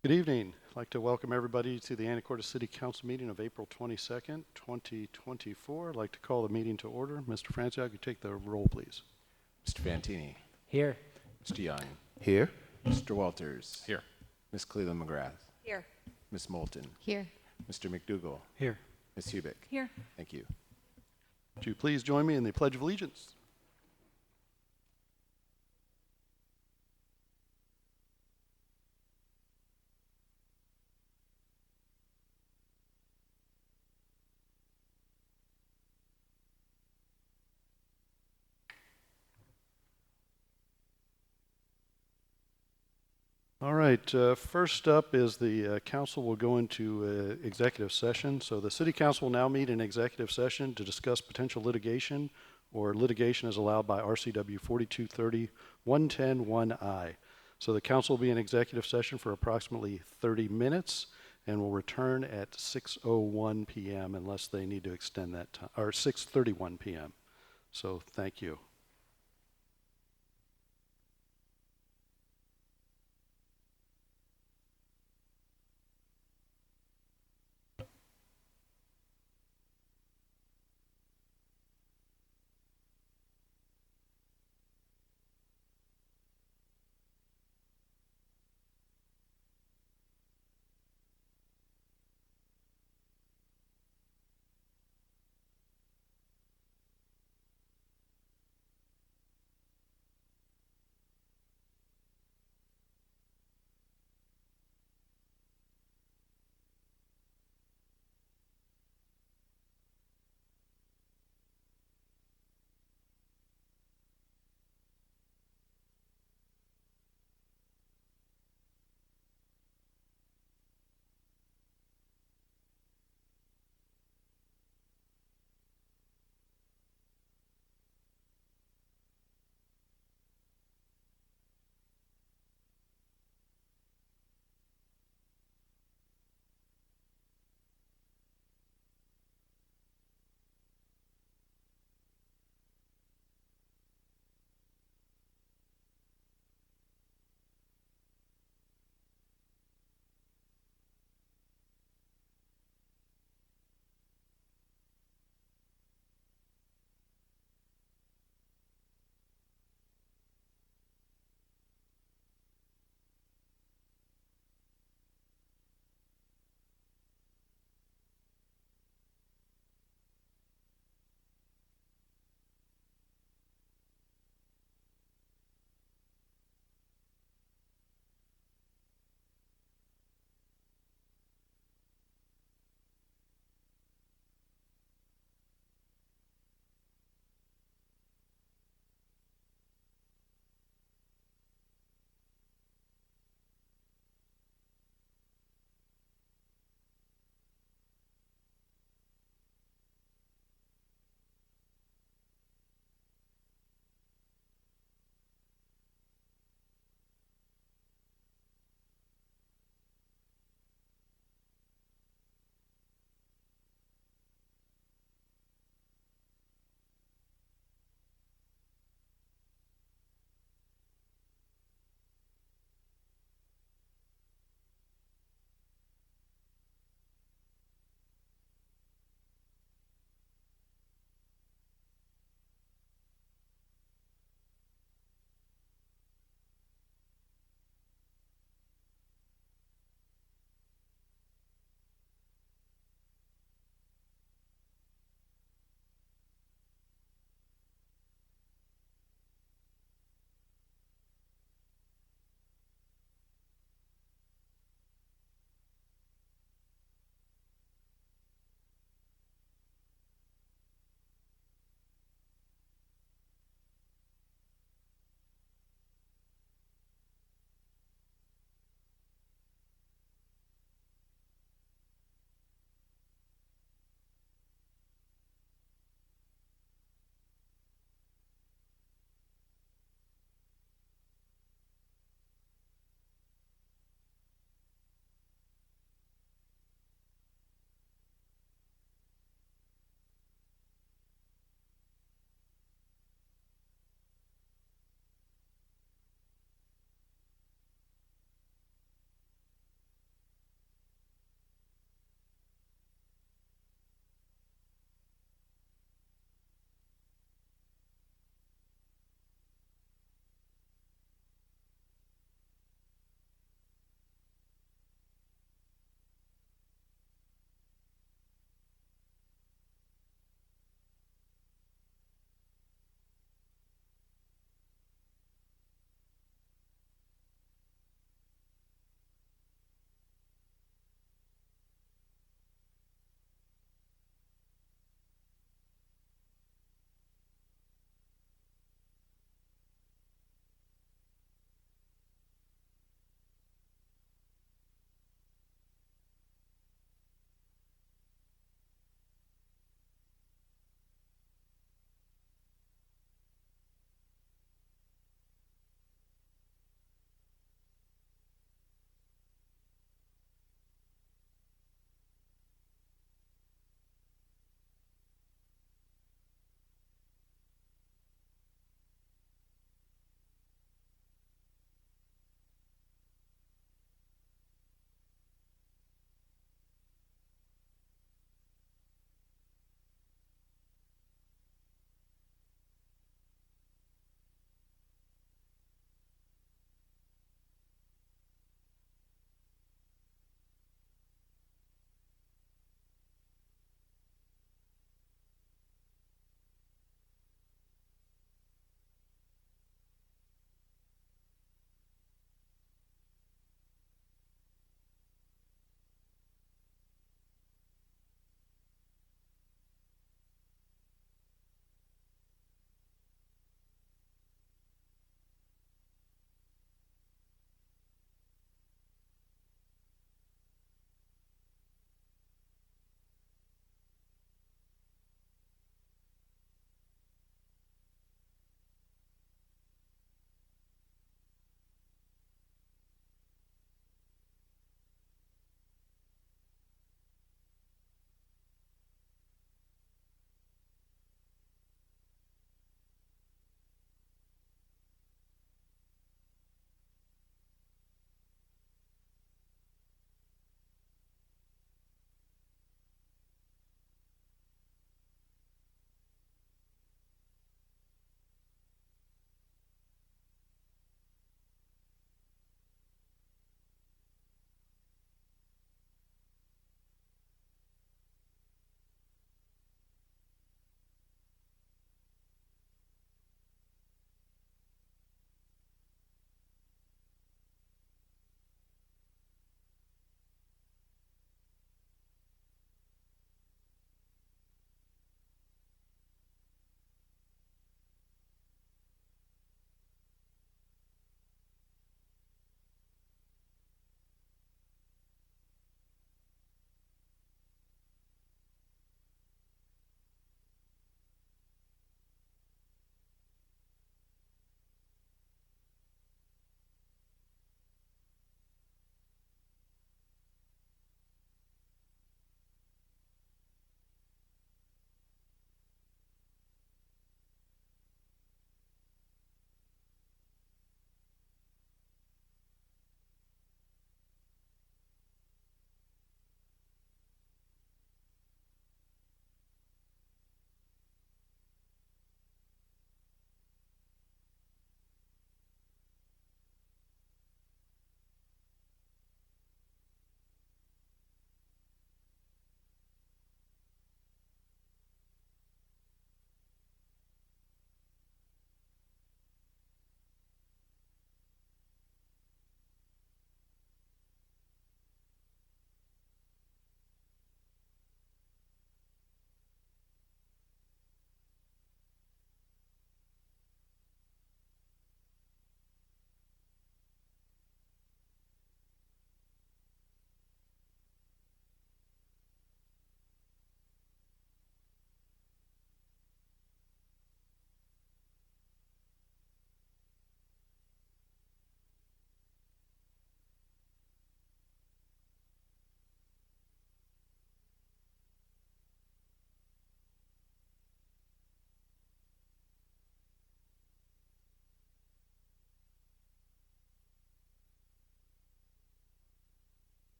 Good evening. I'd like to welcome everybody to the Anacortes City Council meeting of April 22nd, 2024. I'd like to call the meeting to order. Mr. Francois, you take the roll, please. Mr. Fantini. Here. Mr. Young. Here. Mr. Walters. Here. Ms. Cleveland McGrath. Here. Ms. Moulton. Here. Mr. McDougall. Here. Ms. Hubick. Here. Thank you. Would you please join me in the Pledge of Allegiance? All right, first up is the council will go into executive session. So the city council will now meet in executive session to discuss potential litigation or litigation as allowed by RCW 4230-110-1I. So the council will be in executive session for approximately 30 minutes and will return at 6:01 p.m. unless they need to extend that time, or 6:31 p.m. So thank you.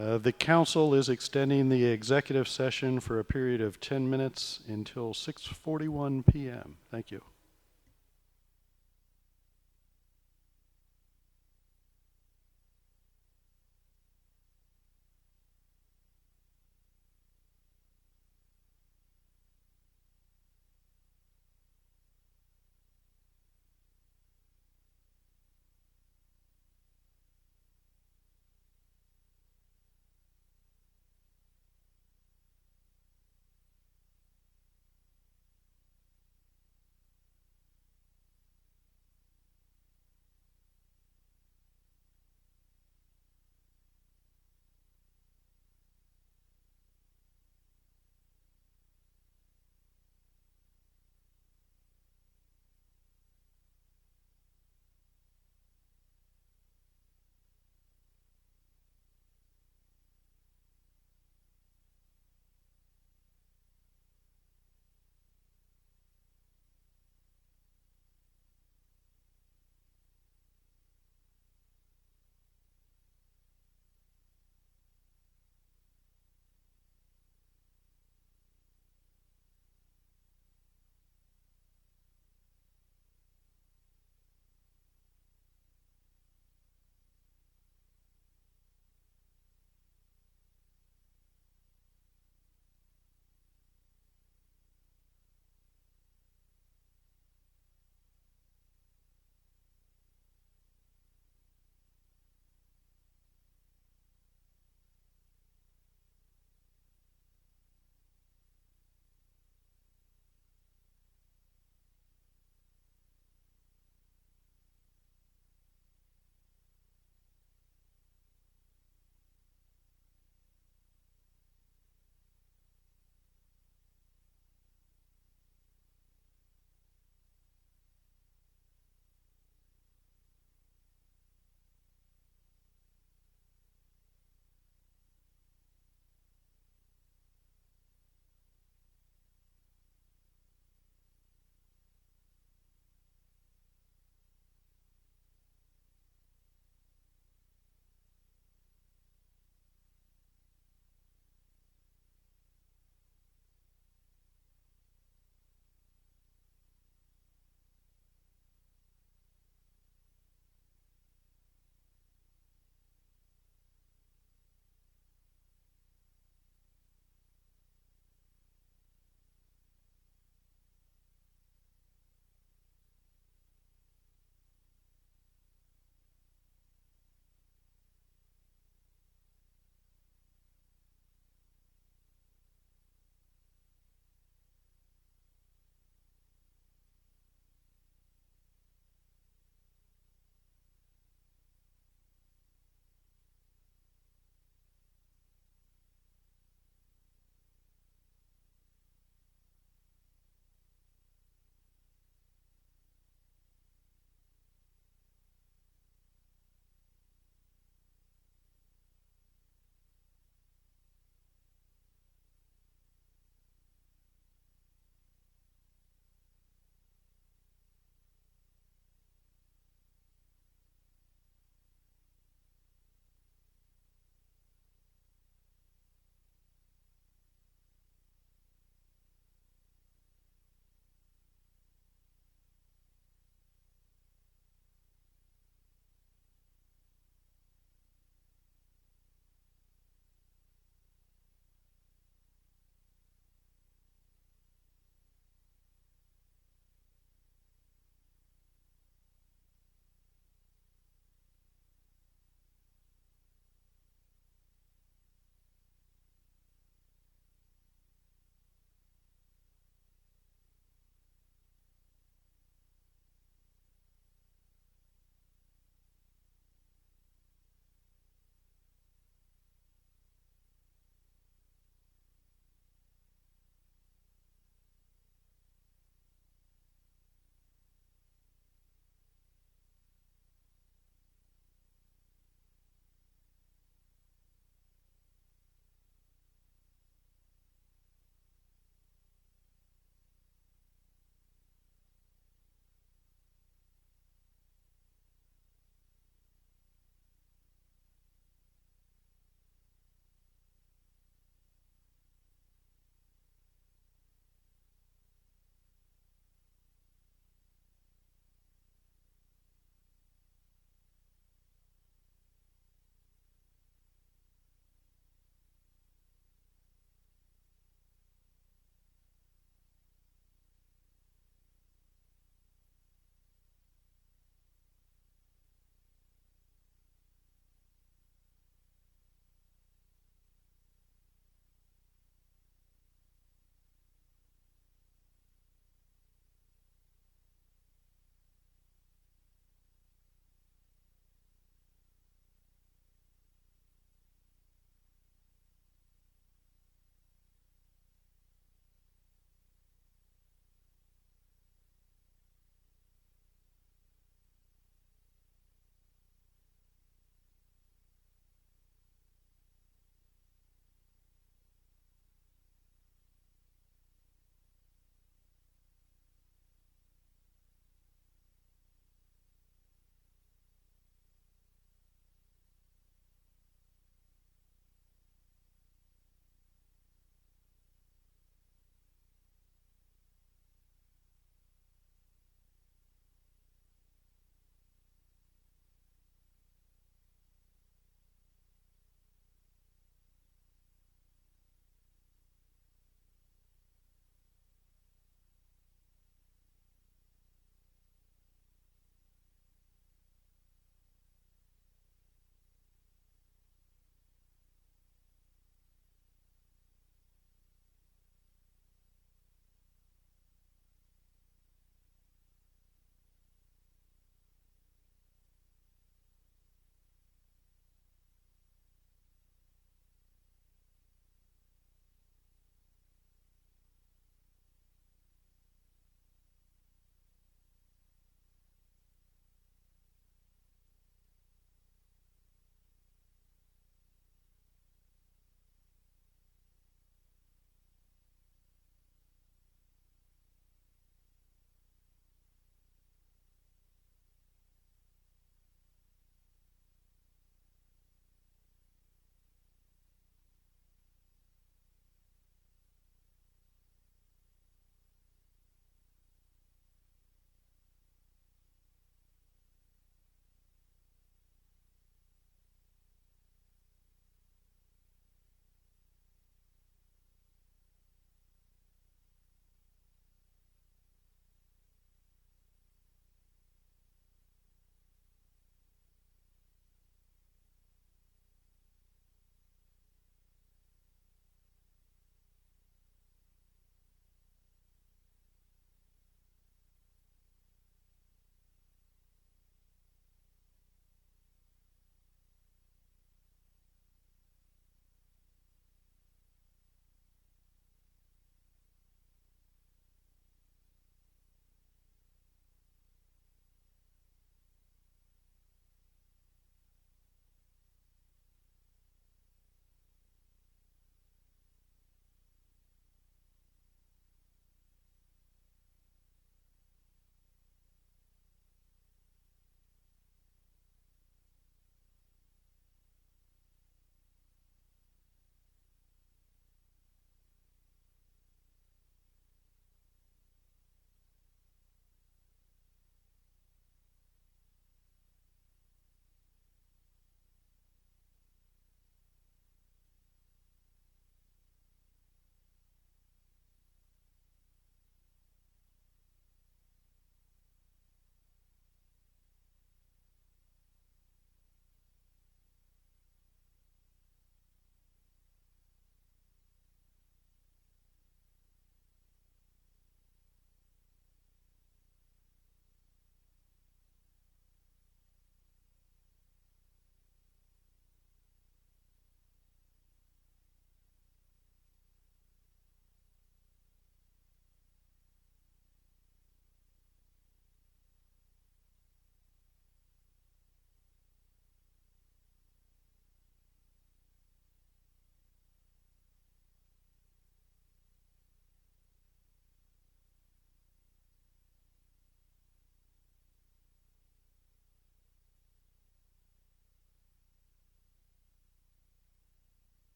The council is extending the executive session for a period of 10 minutes until 6:41 p.m. Thank you.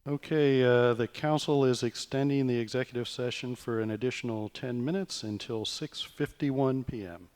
Okay, the council is extending the executive session for an additional 10 minutes until 6:51 p.m.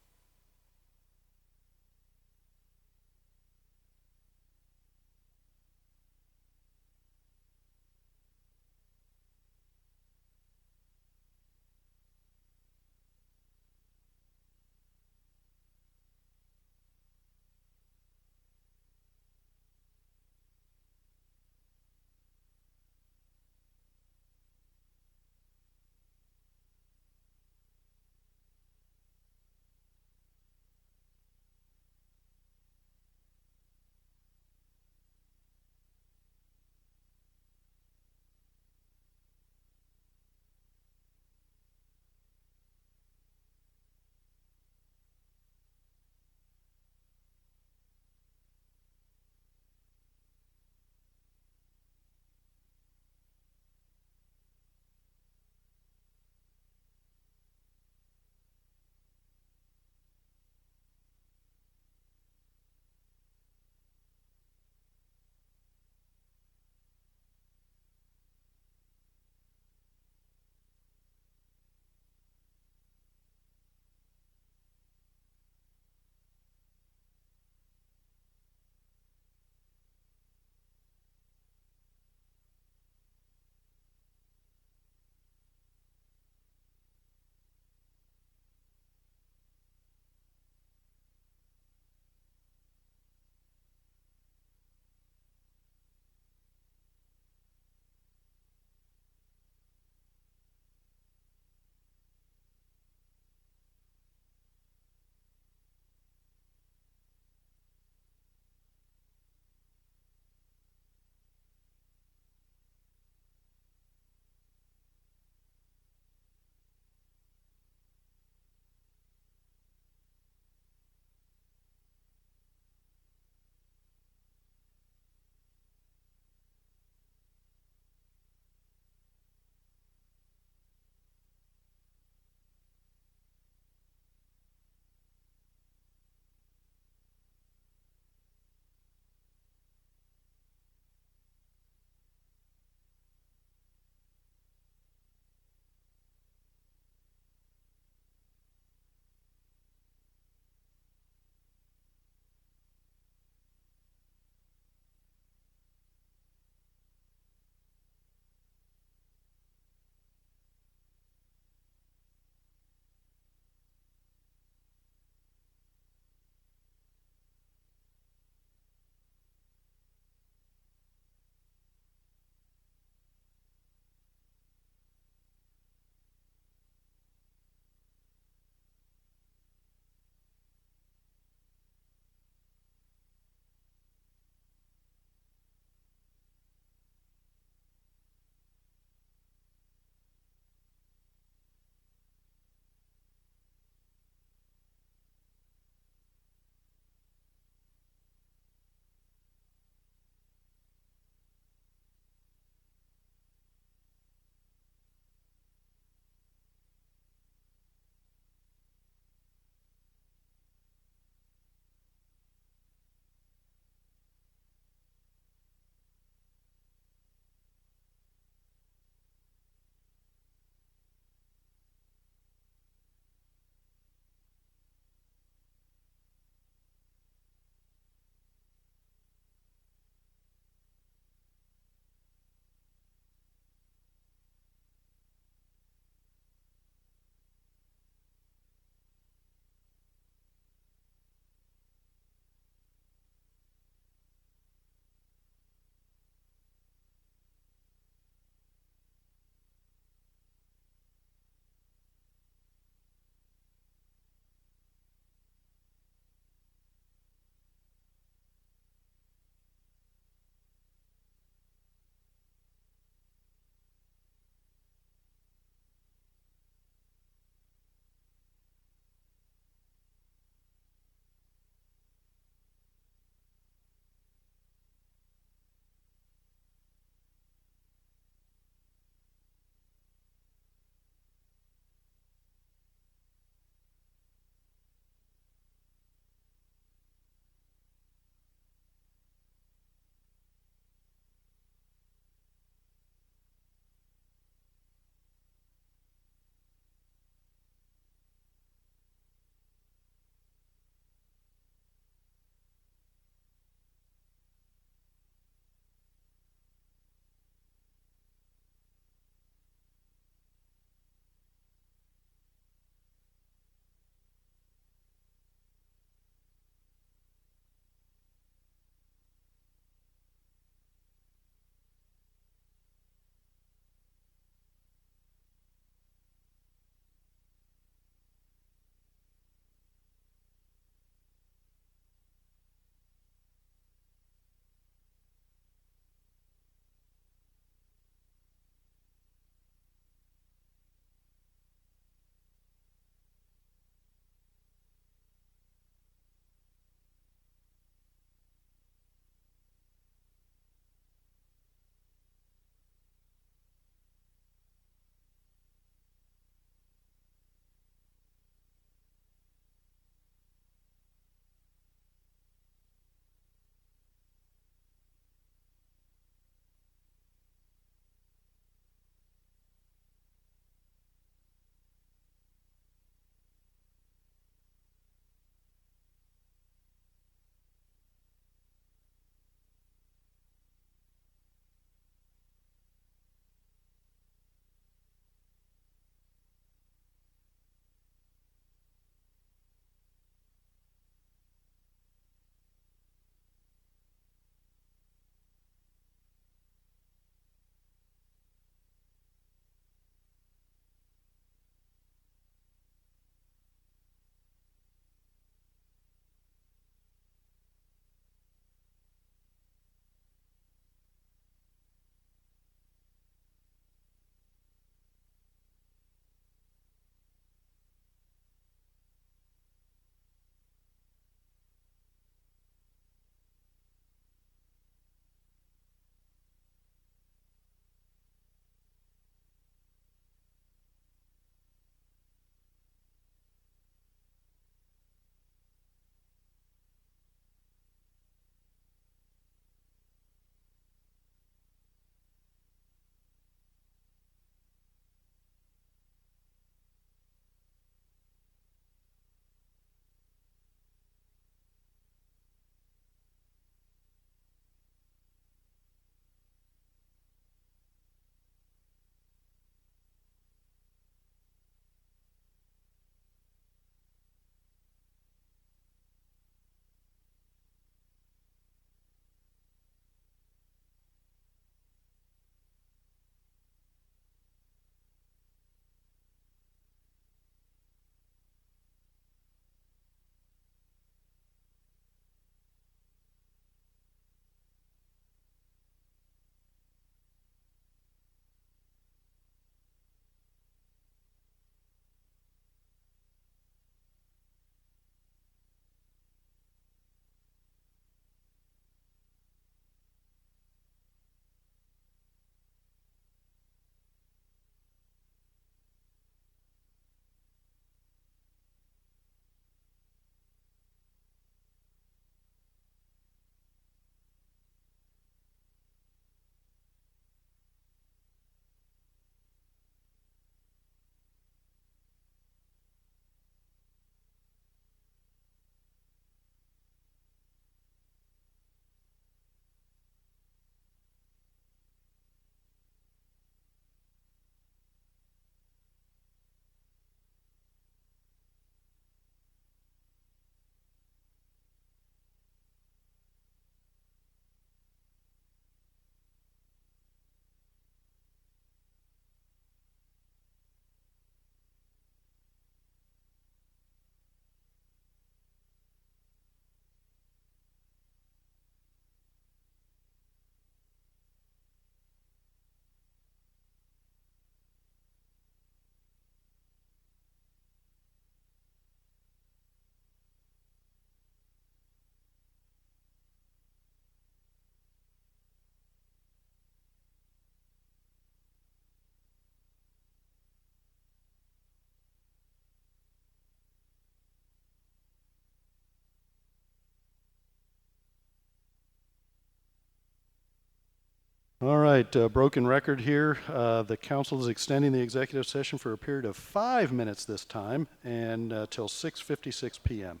right, broken record here. The council is extending the executive session for a period of 5 minutes this time and till 6:56 p.m.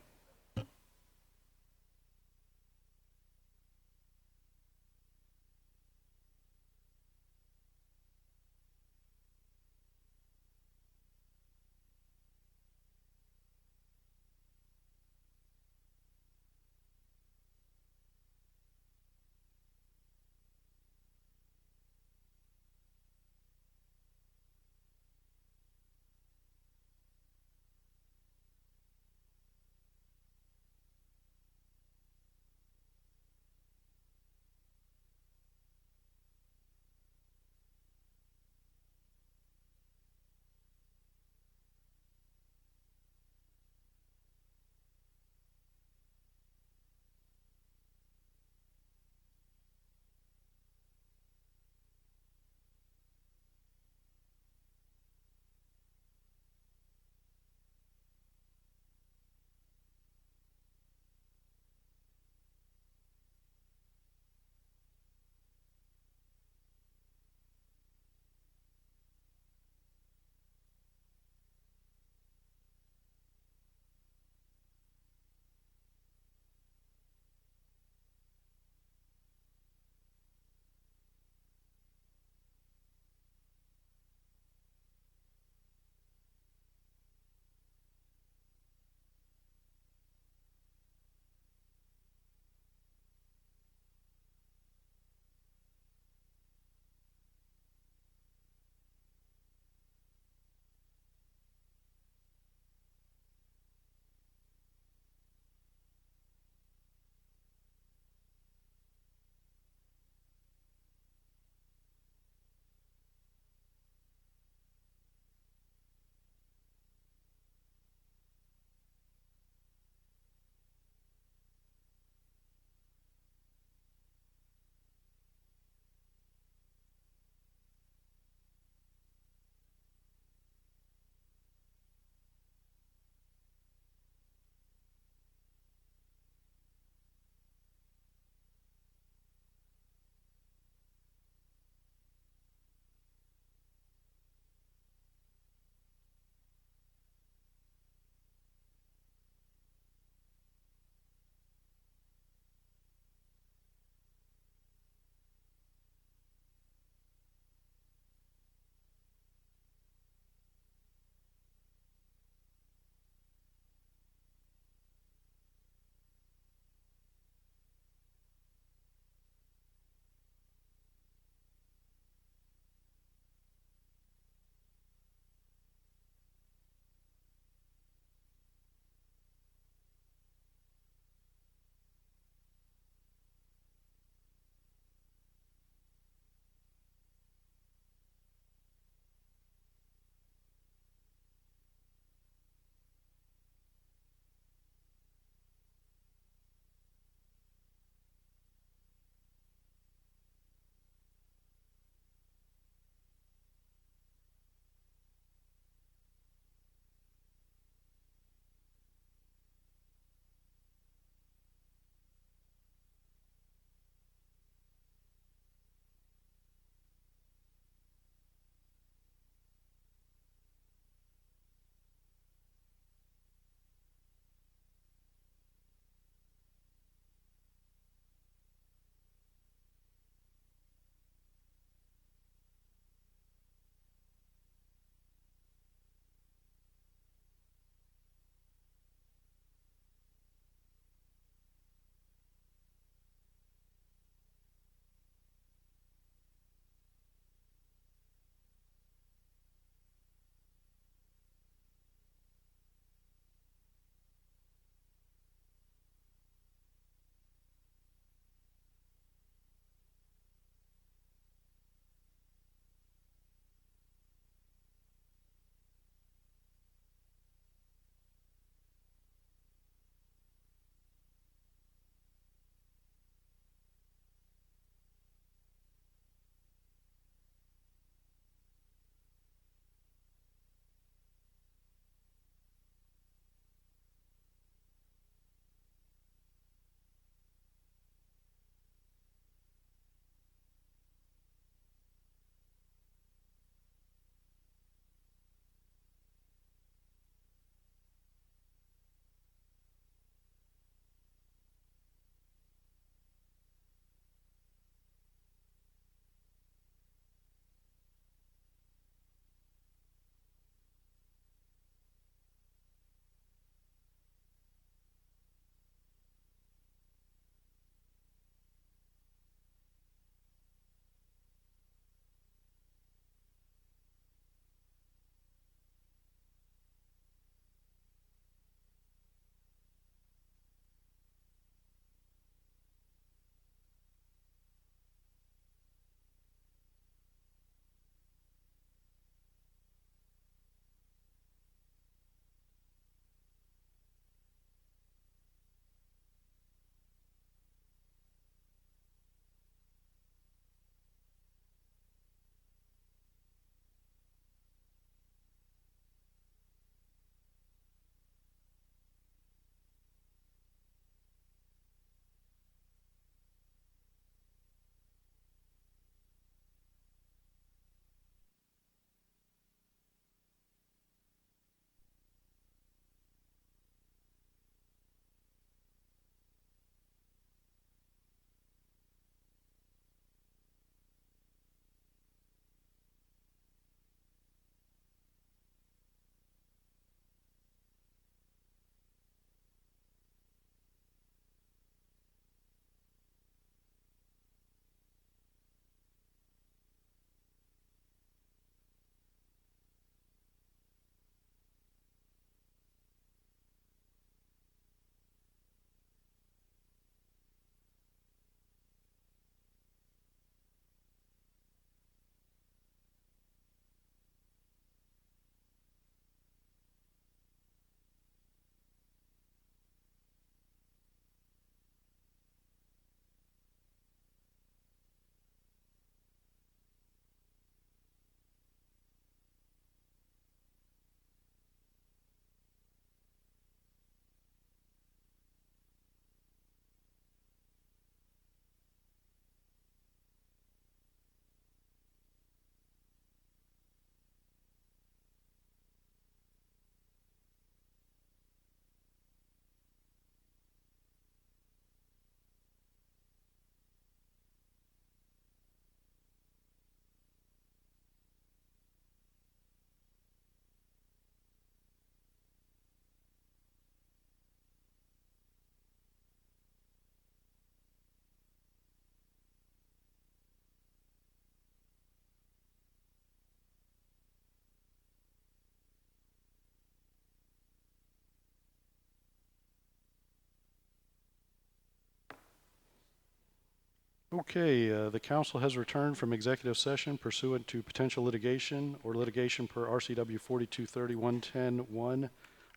Okay, the council has returned from executive session pursuant to potential litigation or litigation per RCW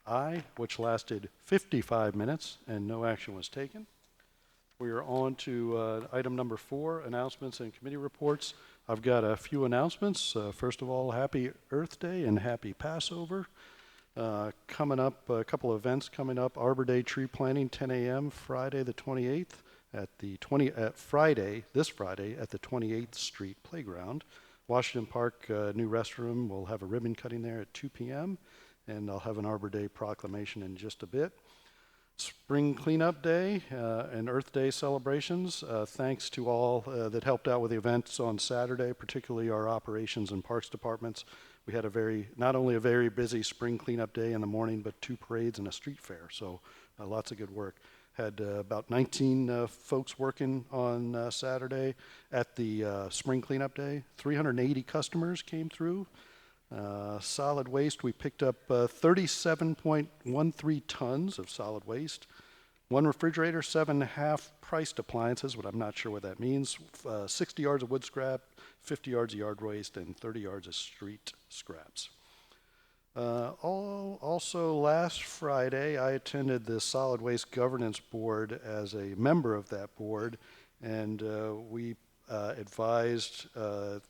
4230-110-1I, which lasted 55 minutes and no action was taken. We are on to item number 4, announcements and committee reports. I've got a few announcements. First of all, happy Earth Day and happy Passover. Coming up, a couple of events coming up. Arbor Day tree planting, 10 a.m. Friday the 28th this Friday at the 28th Street Playground. Washington Park new restroom. We'll have a ribbon cutting there at 2 p.m. and I'll have an Arbor Day proclamation in just a bit. Spring Cleanup Day and Earth Day celebrations. Thanks to all that helped out with the events on Saturday, particularly our operations and parks departments. We had not only a very busy Spring Cleanup Day in the morning, but 2 parades and a street fair. So lots of good work. Had about 19 folks working on Saturday at the Spring Cleanup Day. 380 customers came through. Solid waste, we picked up 37.13 tons of solid waste. 1 refrigerator, 7 half-priced appliances, what I'm not sure what that means. 60 yards of wood scrap, 50 yards of yard waste, and 30 yards of street scraps. Also, last Friday, I attended the Solid Waste Governance Board as a member of that board, and we advised and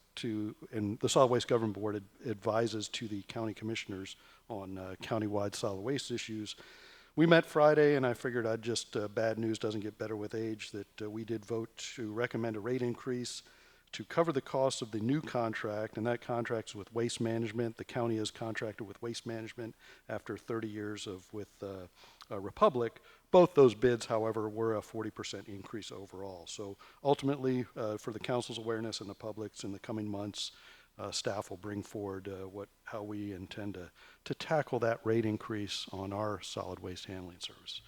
the Solid Waste Governance Board advises to the county commissioners on countywide solid waste issues. We met Friday, and I figured bad news doesn't get better with age, that we did vote to recommend a rate increase to cover the cost of the new contract, and that contract is with Waste Management. The county is contracted with Waste Management after 30 years with Republic. Both those bids, however, were a 40% increase overall. So ultimately, for the council's awareness and the public's in the coming months, staff will bring forward how we intend to tackle that rate increase on our solid waste handling service.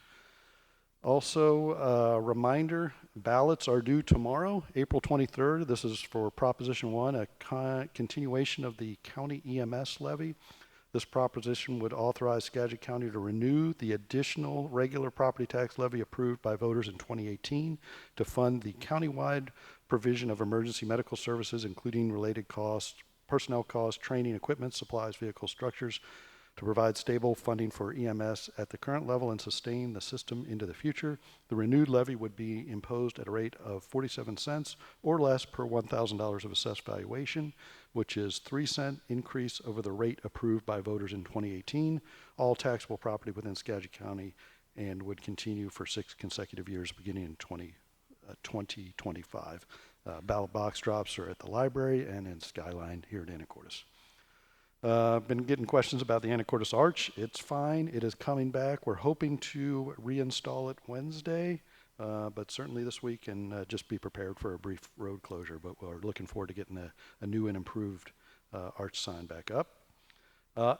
Also, a reminder, ballots are due tomorrow, April 23rd. This is for Proposition 1, a continuation of the county EMS levy. This proposition would authorize Skagit County to renew the additional regular property tax levy approved by voters in 2018 to fund the countywide provision of emergency medical services, including related costs, personnel costs, training, equipment, supplies, vehicle structures, to provide stable funding for EMS at the current level and sustain the system into the future. The renewed levy would be imposed at a rate of 47 cents or less per $1,000 of assessed valuation, which is 3-cent increase over the rate approved by voters in 2018. All taxable property within Skagit County and would continue for 6 consecutive years beginning in 2025. Ballot box drops are at the library and in Skyline here at Anacortes. Been getting questions about the Anacortes Arch. It's fine. It is coming back. We're hoping to reinstall it Wednesday, but certainly this week, and just be prepared for a brief road closure. But we're looking forward to getting a new and improved arch sign back up.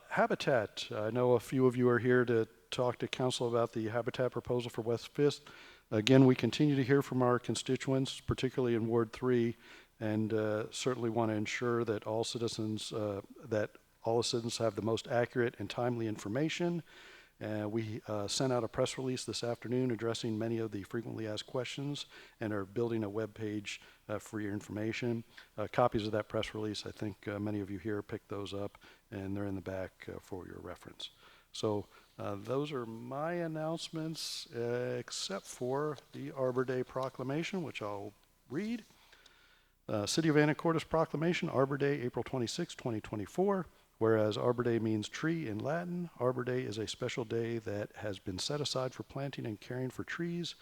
Habitat. I know a few of you are here to talk to council about the habitat proposal for West Fifth. Again, we continue to hear from our constituents, particularly in Ward 3, and certainly want to ensure that all citizens have the most accurate and timely information. We sent out a press release this afternoon addressing many of the frequently asked questions and are building a web page for your information. Copies of that press release, I think many of you here picked those up, and they're in the back for your reference. So those are my announcements, except for the Arbor Day proclamation, which I'll read. City of Anacortes Proclamation, Arbor Day, April 26, 2024. Whereas Arbor Day means tree in Latin, Arbor Day is a special day that has been set aside for planting and caring for trees.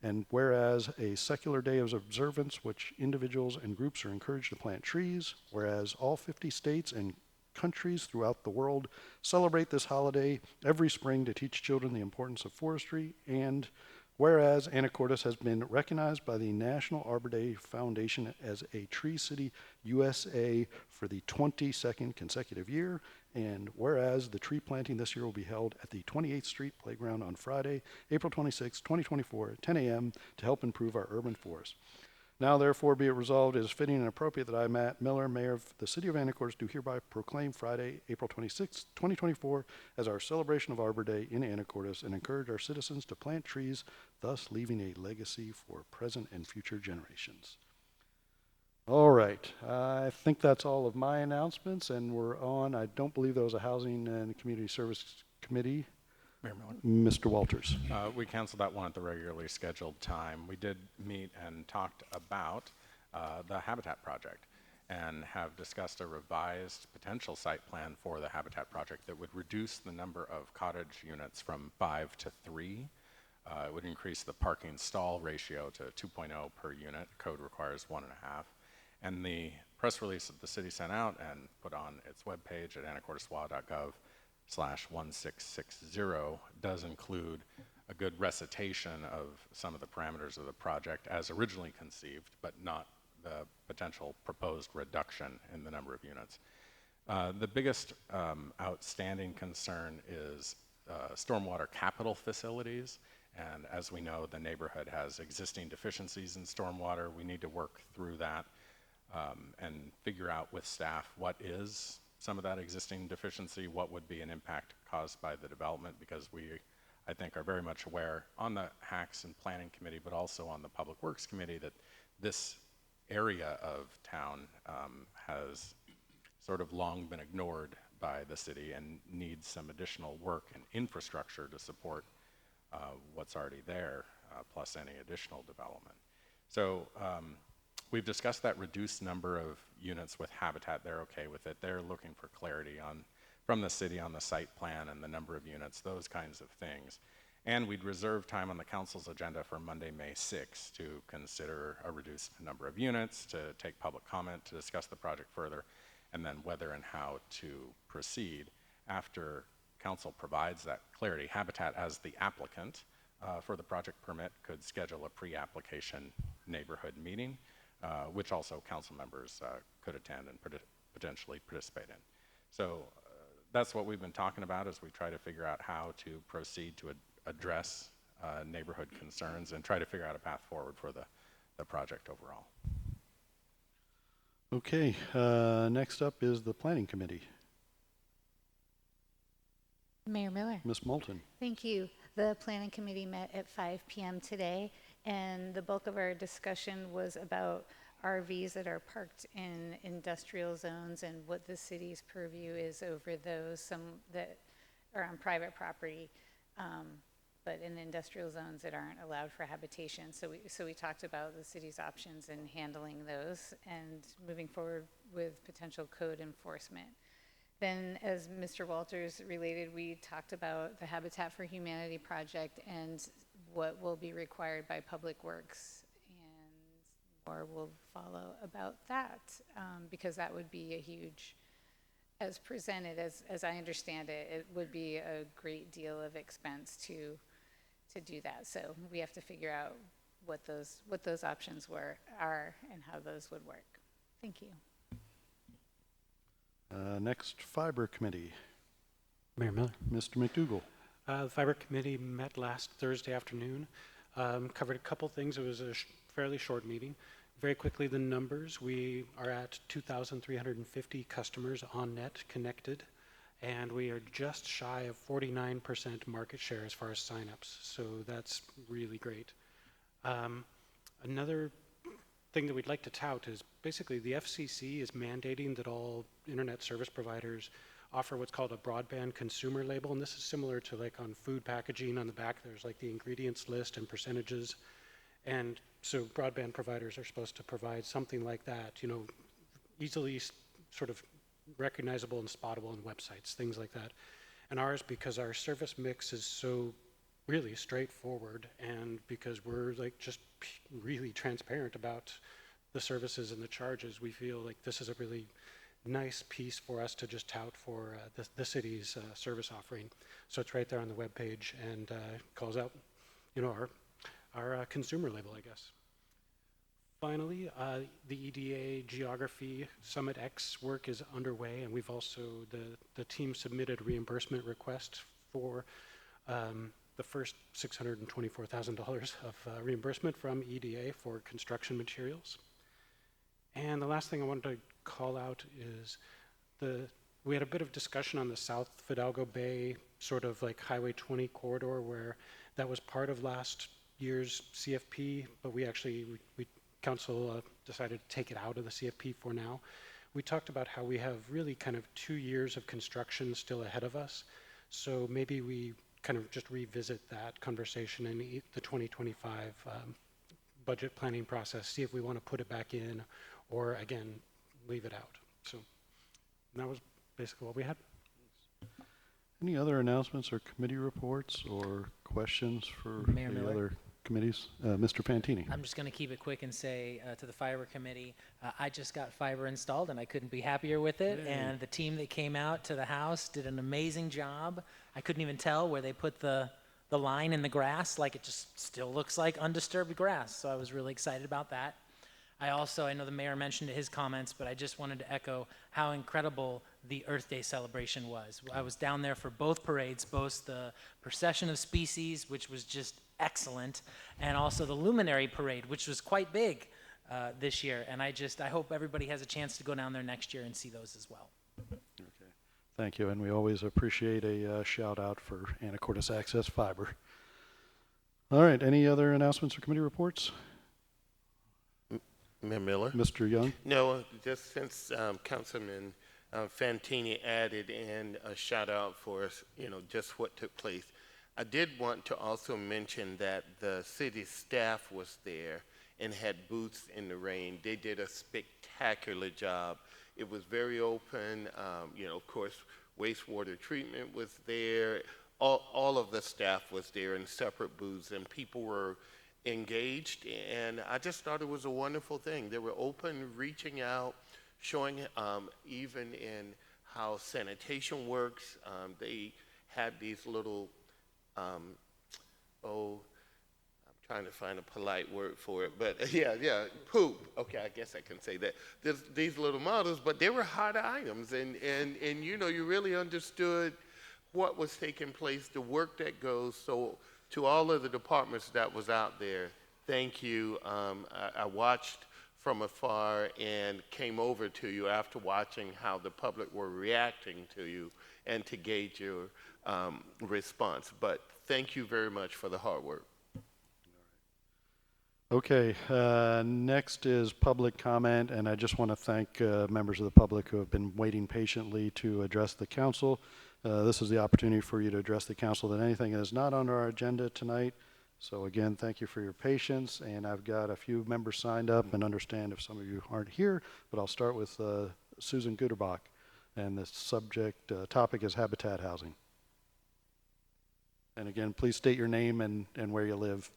And whereas a secular day of observance which individuals and groups are encouraged to plant trees, whereas all 50 states and countries throughout the world celebrate this holiday every spring to teach children the importance of forestry, and whereas Anacortes has been recognized by the National Arbor Day Foundation as a Tree City USA for the 22nd consecutive year, and whereas the tree planting this year will be held at the 28th Street Playground on Friday, April 26, 2024 at 10 a.m. to help improve our urban forest. Now therefore be it resolved, it is fitting and appropriate that I, Matt Miller, Mayor of the City of Anacortes, do hereby proclaim Friday, April 26, 2024, as our celebration of Arbor Day in Anacortes and encourage our citizens to plant trees, thus leaving a legacy for present and future generations. All right, I think that's all of my announcements, and we're on. I don't believe there was a Housing and Community Service Committee. Mayor Miller. Mr. Walters. We canceled that one at the regularly scheduled time. We did meet and talked about the Habitat Project and have discussed a revised potential site plan for the Habitat Project that would reduce the number of cottage units from 5 to 3. It would increase the parking stall ratio to 2.0 per unit. Code requires 1.5. And the press release that the city sent out and put on its webpage at anacorteswa.gov/1660 does include a good recitation of some of the parameters of the project as originally conceived, but not the potential proposed reduction in the number of units. The biggest outstanding concern is stormwater capital facilities. And as we know, the neighborhood has existing deficiencies in stormwater. We need to work through that and figure out with staff what is some of that existing deficiency, what would be an impact caused by the development, because we, I think, are very much aware on the HACS and Planning Committee, but also on the Public Works Committee, that this area of town has sort of long been ignored by the city and needs some additional work and infrastructure to support what's already there, plus any additional development. So we've discussed that reduced number of units with Habitat. They're okay with it. They're looking for clarity from the city on the site plan and the number of units, those kinds of things. And we'd reserve time on the council's agenda for Monday, May 6th to consider a reduced number of units, to take public comment, to discuss the project further, and then whether and how to proceed. After council provides that clarity, Habitat, as the applicant for the project permit, could schedule a pre-application neighborhood meeting, which also council members could attend and potentially participate in. So that's what we've been talking about as we try to figure out how to proceed to address neighborhood concerns and try to figure out a path forward for the project overall. Okay, next up is the Planning Committee. Mayor Miller. Ms. Moulton. Thank you. The Planning Committee met at 5 p.m. today, and the bulk of our discussion was about RVs that are parked in industrial zones and what the city's purview is over those, some that are on private property, but in industrial zones that aren't allowed for habitation. So we talked about the city's options in handling those and moving forward with potential code enforcement. Then, as Mr. Walters related, we talked about the Habitat for Humanity project and what will be required by Public Works, and more will follow about that, because that would be a huge, as presented, as I understand it, it would be a great deal of expense to do that. So we have to figure out what those options are and how those would work. Thank you. Next, Fiber Committee. Mayor Miller. Mr. McDougall. The Fiber Committee met last Thursday afternoon, covered a couple things. It was a fairly short meeting. Very quickly, the numbers. We are at 2,350 customers on net connected, and we are just shy of 49% market share as far as signups, so that's really great. Another thing that we'd like to tout is basically the FCC is mandating that all internet service providers offer what's called a broadband consumer label, and this is similar to like on food packaging. On the back there's like the ingredients list and percentages, and so broadband providers are supposed to provide something like that, you know, easily sort of recognizable and spottable on websites, things like that. And ours, because our service mix is so really straightforward, and because we're like just really transparent about the services and the charges, we feel like this is a really nice piece for us to just tout for the city's service offering. So it's right there on the webpage and calls out, you know, our consumer label, I guess. Finally, the EDA Geography Summit X work is underway, and we've also, the team submitted reimbursement request for the first $624,000 of reimbursement from EDA for construction materials. And the last thing I wanted to call out is we had a bit of discussion on the South Fidalgo Bay, sort of like Highway 20 corridor, where that was part of last year's CFP, but council decided to take it out of the CFP for now. We talked about how we have really kind of 2 years of construction still ahead of us. So maybe we kind of just revisit that conversation in the 2025 budget planning process, see if we want to put it back in or again, leave it out. So that was basically what we had. Any other announcements or committee reports or questions for Mayor the Miller? other committees? Mr. Fantini. I'm just going to keep it quick and say to the fiber committee, I just got fiber installed and I couldn't be happier with it. And the team that came out to the house did an amazing job. I couldn't even tell where they put the line in the grass, like it just still looks like undisturbed grass. So I was really excited about that. I know the mayor mentioned it in his comments, but I just wanted to echo how incredible the Earth Day celebration was. I was down there for both parades, both the Procession of Species, which was just excellent, and also the Luminary Parade, which was quite big this year. And I hope everybody has a chance to go down there next year and see those as well. Okay. Thank you, and we always appreciate a shout out for Anacortes Access Fiber. All right, any other announcements or committee reports? Mayor Miller? Mr. Young? No, just since Councilman Fantini added in a shout out for us, just what took place. I did want to also mention that the city staff was there and had booths in the rain. They did a spectacular job. It was very open. Of course, wastewater treatment was there. All of the staff was there in separate booths, and people were engaged, and I just thought it was a wonderful thing. They were open, reaching out, showing even in how sanitation works. They had these little, I'm trying to find a polite word for it, but yeah, poop. Okay, I guess I can say that. There's these little models, but they were hot items, and you really understood what was taking place, the work that goes. So to all of the departments that was out there, thank you. I watched from afar and came over to you after watching how the public were reacting to you and to gauge your response. But thank you very much for the hard work. Okay, next is public comment, and I just want to thank members of the public who have been waiting patiently to address the council. This is the opportunity for you to address the council that anything is not on our agenda tonight. So again, thank you for your patience, and I've got a few members signed up and understand if some of you aren't here, but I'll start with Susan Guterbach, and the topic is habitat housing. And again, please state your name and where you live.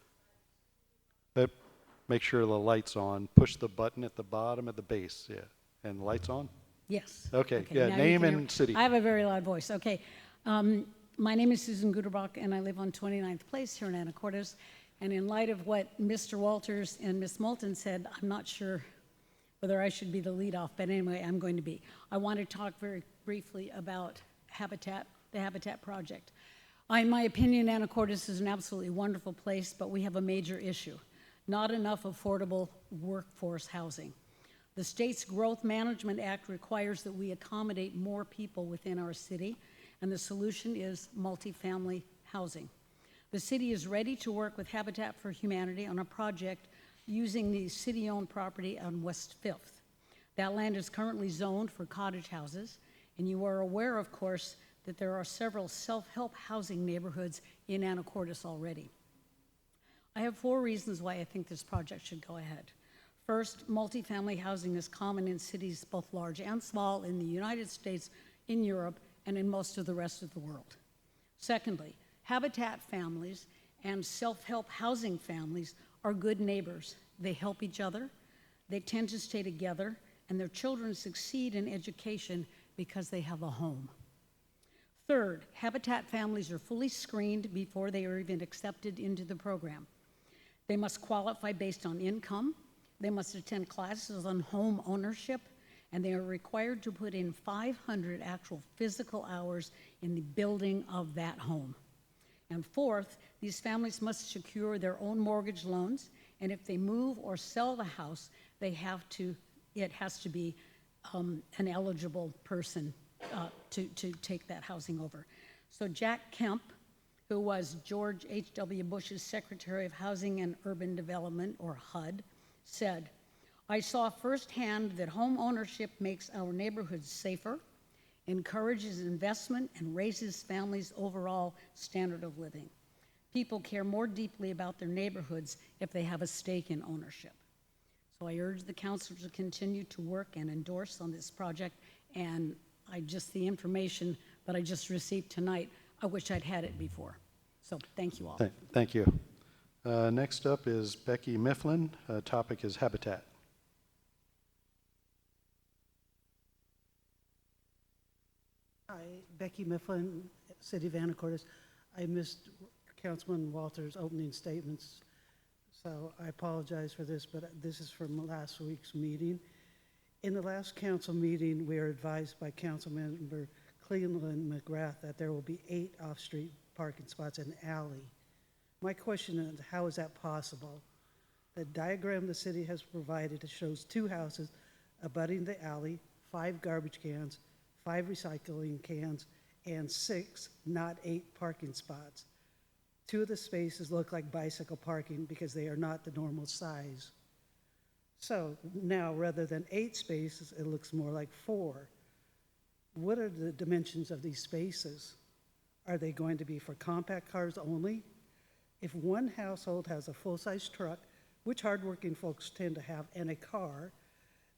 Make sure the light's on. Push the button at the bottom at the base, yeah. And the light's on? Yes. Okay, yeah, now you name can hear and me. city. I have a very loud voice. Okay. My name is Susan Guterbach, and I live on 29th Place here in Anacortes. And in light of what Mr. Walters and Ms. Moulton said, I'm not sure whether I should be the lead off, but anyway, I'm going to be. I want to talk very briefly about the Habitat Project. In my opinion, Anacortes is an absolutely wonderful place, but we have a major issue. Not enough affordable workforce housing. The state's Growth Management Act requires that we accommodate more people within our city, and the solution is multifamily housing. The city is ready to work with Habitat for Humanity on a project using the city-owned property on West 5th. That land is currently zoned for cottage houses, and you are aware, of course, that there are several self-help housing neighborhoods in Anacortes already. I have 4 reasons why I think this project should go ahead. First, multifamily housing is common in cities both large and small in the United States, in Europe, and in most of the rest of the world. Secondly, habitat families and self-help housing families are good neighbors. They help each other, they tend to stay together, and their children succeed in education because they have a home. Third, habitat families are fully screened before they are even accepted into the program. They must qualify based on income, they must attend classes on home ownership, and they are required to put in 500 actual physical hours in the building of that home. And fourth, these families must secure their own mortgage loans, and if they move or sell the house, it has to be an eligible person to take that housing over. So Jack Kemp, who was George H.W. Bush's Secretary of Housing and Urban Development, or HUD, said, "I saw firsthand that home ownership makes our neighborhoods safer, encourages investment, and raises families' overall standard of living. People care more deeply about their neighborhoods if they have a stake in ownership." So I urge the council to continue to work and endorse on this project, and the information that I just received tonight, I wish I'd had it before. So thank you all. Thank you. Next up is Becky Mifflin. Topic is habitat. Hi, Becky Mifflin, City of Anacortes. I missed Councilman Walters' opening statements, so I apologize for this, but this is from last week's meeting. In the last council meeting, we are advised by Councilmember Cleveland McGrath that there will be 8 off-street parking spots in the alley. My question is, how is that possible? The diagram the city has provided shows 2 houses abutting the alley, 5 garbage cans, 5 recycling cans, and 6, not 8 parking spots. 2 of the spaces look like bicycle parking because they are not the normal size. So now, rather than 8 spaces, it looks more like 4. What are the dimensions of these spaces? Are they going to be for compact cars only? If one household has a full-size truck, which hardworking folks tend to have, and a car,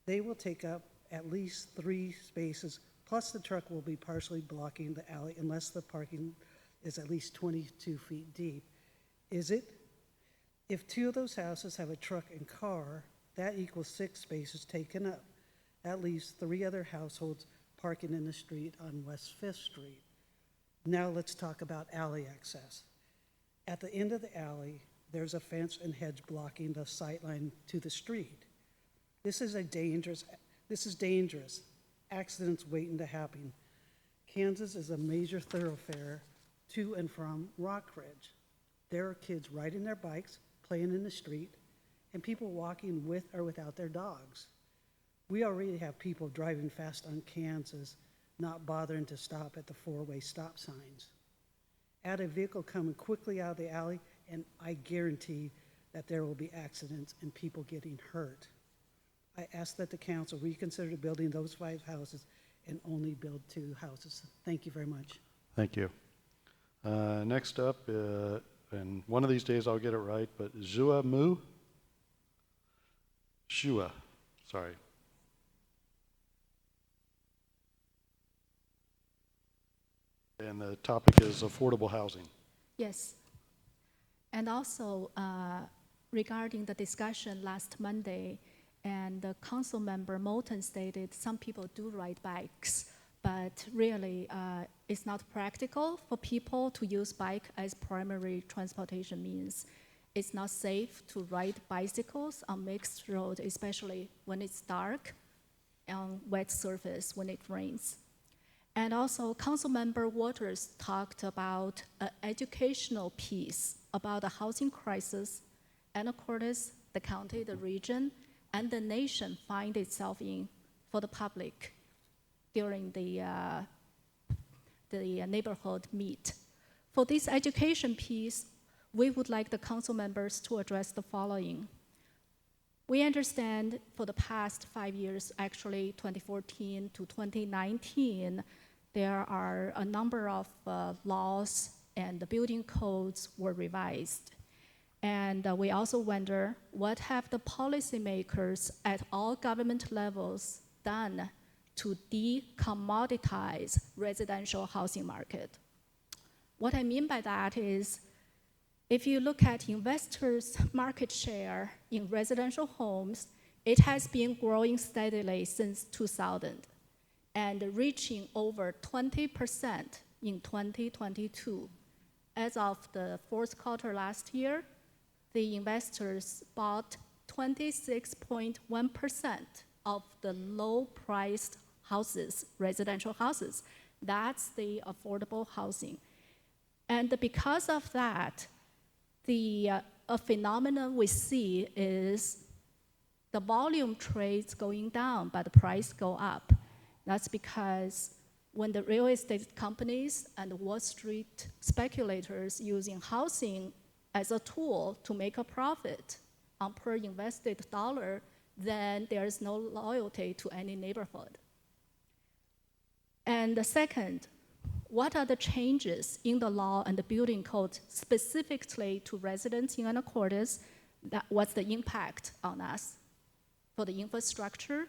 they will take up at least 3 spaces, plus the truck will be partially blocking the alley unless the parking is at least 22 feet deep. Is it? If 2 of those houses have a truck and car, that equals 6 spaces taken up. That leaves 3 other households parking in the street on West 5th Street. Now let's talk about alley access. At the end of the alley, there's a fence and hedge blocking the sightline to the street. This is dangerous. Accidents waiting to happen. Kansas is a major thoroughfare to and from Rockridge. There are kids riding their bikes, playing in the street, and people walking with or without their dogs. We already have people driving fast on Kansas, not bothering to stop at the 4-way stop signs. Add a vehicle coming quickly out of the alley, and I guarantee that there will be accidents and people getting hurt. I ask that the council reconsider building those 5 houses and only build 2 houses. Thank you very much. Thank you. Next up, and one of these days I'll get it right, but Shua, sorry. And the topic is affordable housing. Yes. And also, regarding the discussion last Monday, and the council member Moulton stated some people do ride bikes, but really it's not practical for people to use bike as primary transportation means. It's not safe to ride bicycles on mixed road, especially when it's dark on wet surface when it rains. And also, Councilmember Waters talked about an educational piece about the housing crisis Anacortes, the county, the region, and the nation find itself in for the public during the neighborhood meet. For this education piece, we would like the council members to address the following. We understand for the past 5 years, actually 2014 to 2019, there are a number of laws and the building codes were revised. And we also wonder, what have the policymakers at all government levels done to de-commoditize residential housing market? What I mean by that is, if you look at investors' market share in residential homes, it has been growing steadily since 2000 and reaching over 20% in 2022. As of the 4th quarter last year, the investors bought 26.1% of the low-priced houses, residential houses. That's the affordable housing. And because of that, a phenomenon we see is the volume trades going down, but the price go up. That's because when the real estate companies and Wall Street speculators using housing as a tool to make a profit on per invested dollar, then there is no loyalty to any neighborhood. And the second, what are the changes in the law and the building code specifically to residents in Anacortes? What's the impact on us for the infrastructure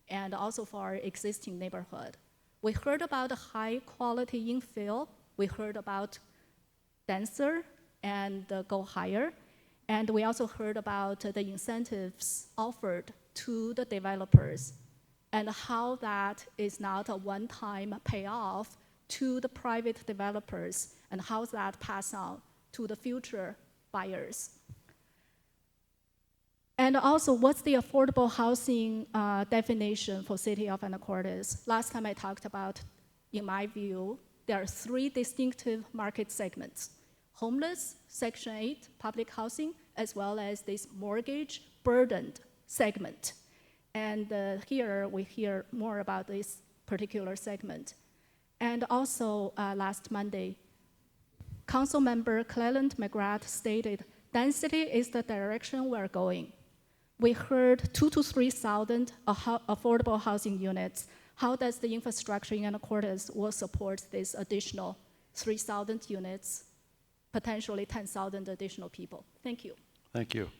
and also for our existing neighborhood? We heard about high quality infill. We heard about denser and go higher. And we also heard about the incentives offered to the developers and how that is not a one-time payoff to the private developers and how that pass on to the future buyers. And also, what's the affordable housing definition for City of Anacortes? Last time I talked about, in my view, there are 3 distinctive market segments: homeless, Section 8, public housing, as well as this mortgage-burdened segment. And here we hear more about this particular segment. And also, last Monday, Council Member Cleland McGrath stated, density is the direction we're going. We heard 2,000 to 3,000 affordable housing units. How does the infrastructure in Anacortes will support this additional 3,000 units, potentially 10,000 additional people? Thank you. Thank you.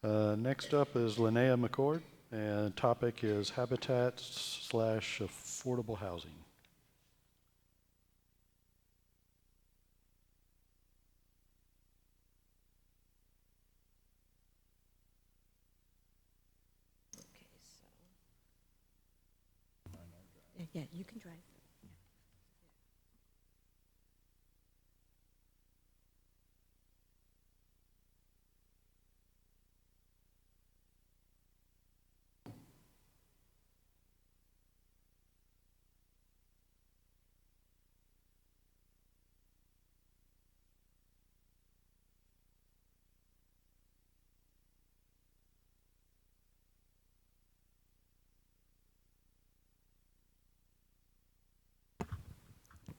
Next up is Linnea McCord, and topic is habitat/affordable housing. Yeah, you can drive.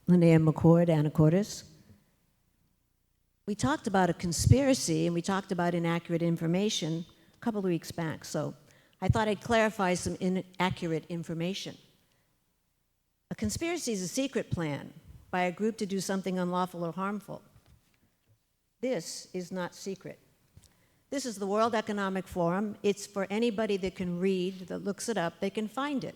Linnea McCord, Anacortes. We talked about a conspiracy and we talked about inaccurate information a couple of weeks back, so I thought I'd clarify some inaccurate information. A conspiracy is a secret plan by a group to do something unlawful or harmful. This is not secret. This is the World Economic Forum. It's for anybody that can read, that looks it up, they can find it.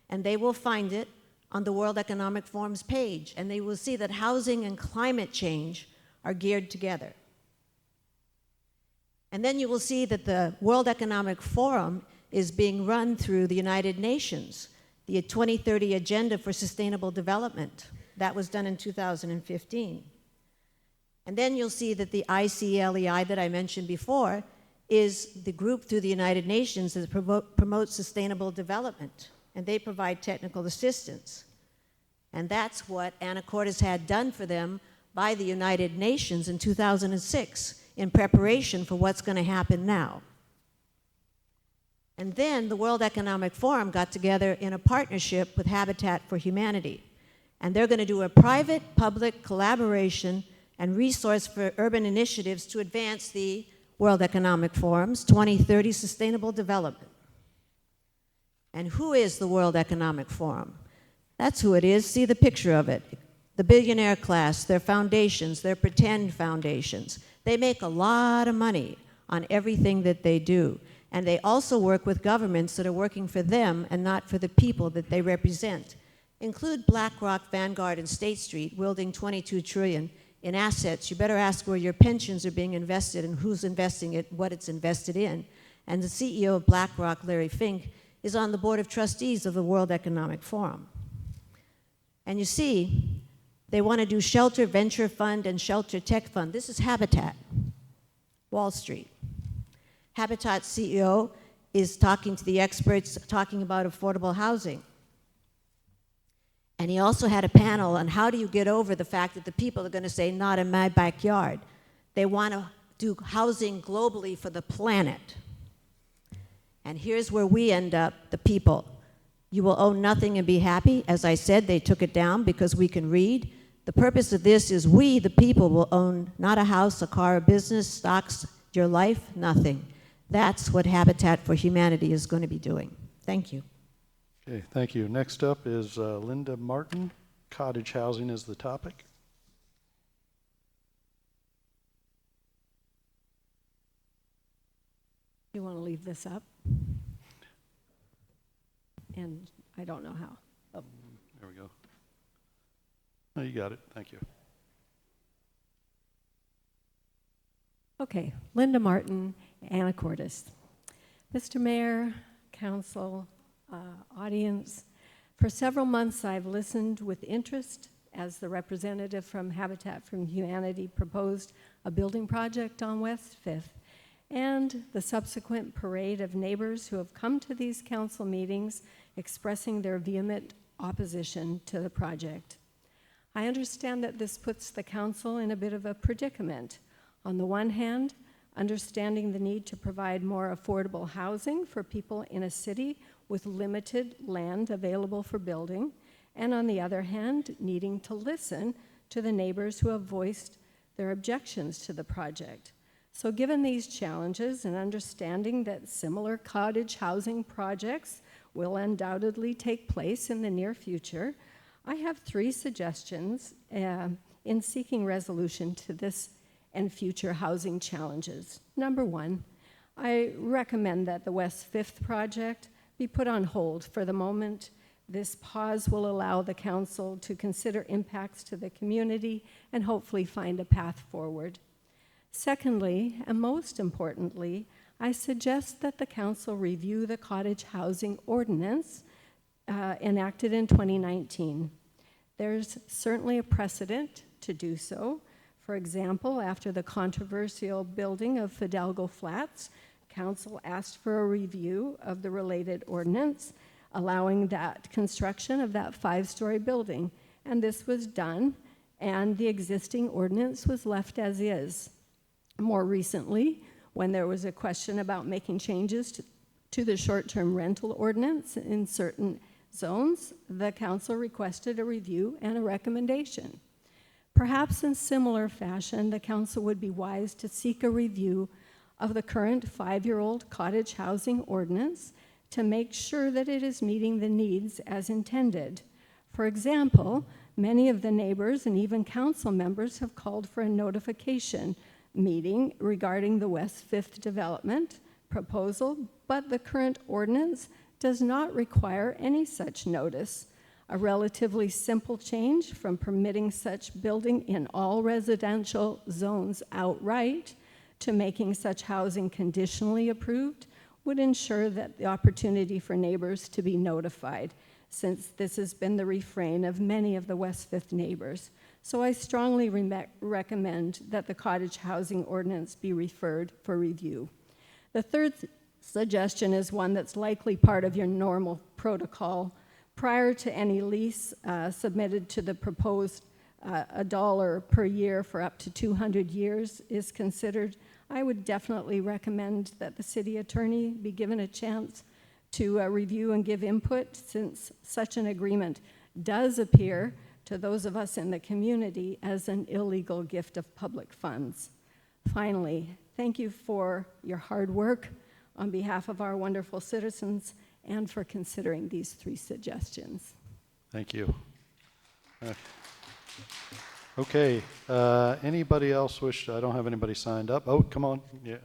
And they will find it on the World Economic Forum's page, and they will see that housing and climate change are geared together. And then you will see that the World Economic Forum is being run through the United Nations, the 2030 Agenda for Sustainable Development. That was done in 2015. And then you'll see that the ICLEI that I mentioned before is the group through the United Nations that promotes sustainable development, and they provide technical assistance. And that's what Anacortes had done for them by the United Nations in 2006 in preparation for what's going to happen now. And then the World Economic Forum got together in a partnership with Habitat for Humanity. And they're going to do a private-public collaboration and resource for urban initiatives to advance the World Economic Forum's 2030 Sustainable Development. And who is the World Economic Forum? That's who it is. See the picture of it. The billionaire class, their foundations, their pretend foundations. They make a lot of money on everything that they do. And they also work with governments that are working for them and not for the people that they represent. Include BlackRock, Vanguard, and State Street, wielding $22 trillion in assets. You better ask where your pensions are being invested and who's investing it, what it's invested in. And the CEO of BlackRock, Larry Fink, is on the board of trustees of the World Economic Forum. And you see, they want to do Shelter Venture Fund and Shelter Tech Fund. This is Habitat, Wall Street. Habitat's CEO is talking to the experts, talking about affordable housing. And he also had a panel on how do you get over the fact that the people are going to say, not in my backyard. They want to do housing globally for the planet. And here's where we end up, the people. You will own nothing and be happy. As I said, they took it down because we can read. The purpose of this is we, the people, will own not a house, a car, a business, stocks, your life, nothing. That's what Habitat for Humanity is going to be doing. Thank you. Okay, thank you. Next up is Linda Martin. Cottage housing is the topic. You want to leave this up? And I don't know how. Oh. There we go. Oh, you got it. Thank you. Okay, Linda Martin, Anacortes. Mr. Mayor, Council, audience, for several months I've listened with interest as the representative from Habitat for Humanity proposed a building project on West 5th, and the subsequent parade of neighbors who have come to these council meetings expressing their vehement opposition to the project. I understand that this puts the council in a bit of a predicament. On the one hand, understanding the need to provide more affordable housing for people in a city with limited land available for building, and on the other hand, needing to listen to the neighbors who have voiced their objections to the project. So given these challenges and understanding that similar cottage housing projects will undoubtedly take place in the near future, I have 3 suggestions in seeking resolution to this and future housing challenges. Number 1, I recommend that the West 5th project be put on hold for the moment. This pause will allow the council to consider impacts to the community and hopefully find a path forward. Secondly, and most importantly, I suggest that the council review the cottage housing ordinance enacted in 2019. There's certainly a precedent to do so. For example, after the controversial building of Fidalgo Flats, council asked for a review of the related ordinance, allowing that construction of that 5-story building. And this was done, and the existing ordinance was left as is. More recently, when there was a question about making changes to the short-term rental ordinance in certain zones, the council requested a review and a recommendation. Perhaps in similar fashion, the council would be wise to seek a review of the current 5-year-old cottage housing ordinance to make sure that it is meeting the needs as intended. For example, many of the neighbors and even council members have called for a notification meeting regarding the West 5th development proposal, but the current ordinance does not require any such notice. A relatively simple change from permitting such building in all residential zones outright to making such housing conditionally approved would ensure that the opportunity for neighbors to be notified, since this has been the refrain of many of the West 5th neighbors. So I strongly recommend that the cottage housing ordinance be referred for review. The third suggestion is one that's likely part of your normal protocol. Prior to any lease submitted to the proposed $1 per year for up to 200 years is considered, I would definitely recommend that the city attorney be given a chance to review and give input, since such an agreement does appear to those of us in the community as an illegal gift of public funds. Finally, thank you for your hard work on behalf of our wonderful citizens and for considering these 3 suggestions. Thank you. Okay, anybody else wish? I don't have anybody signed up. Oh, come on. Yeah.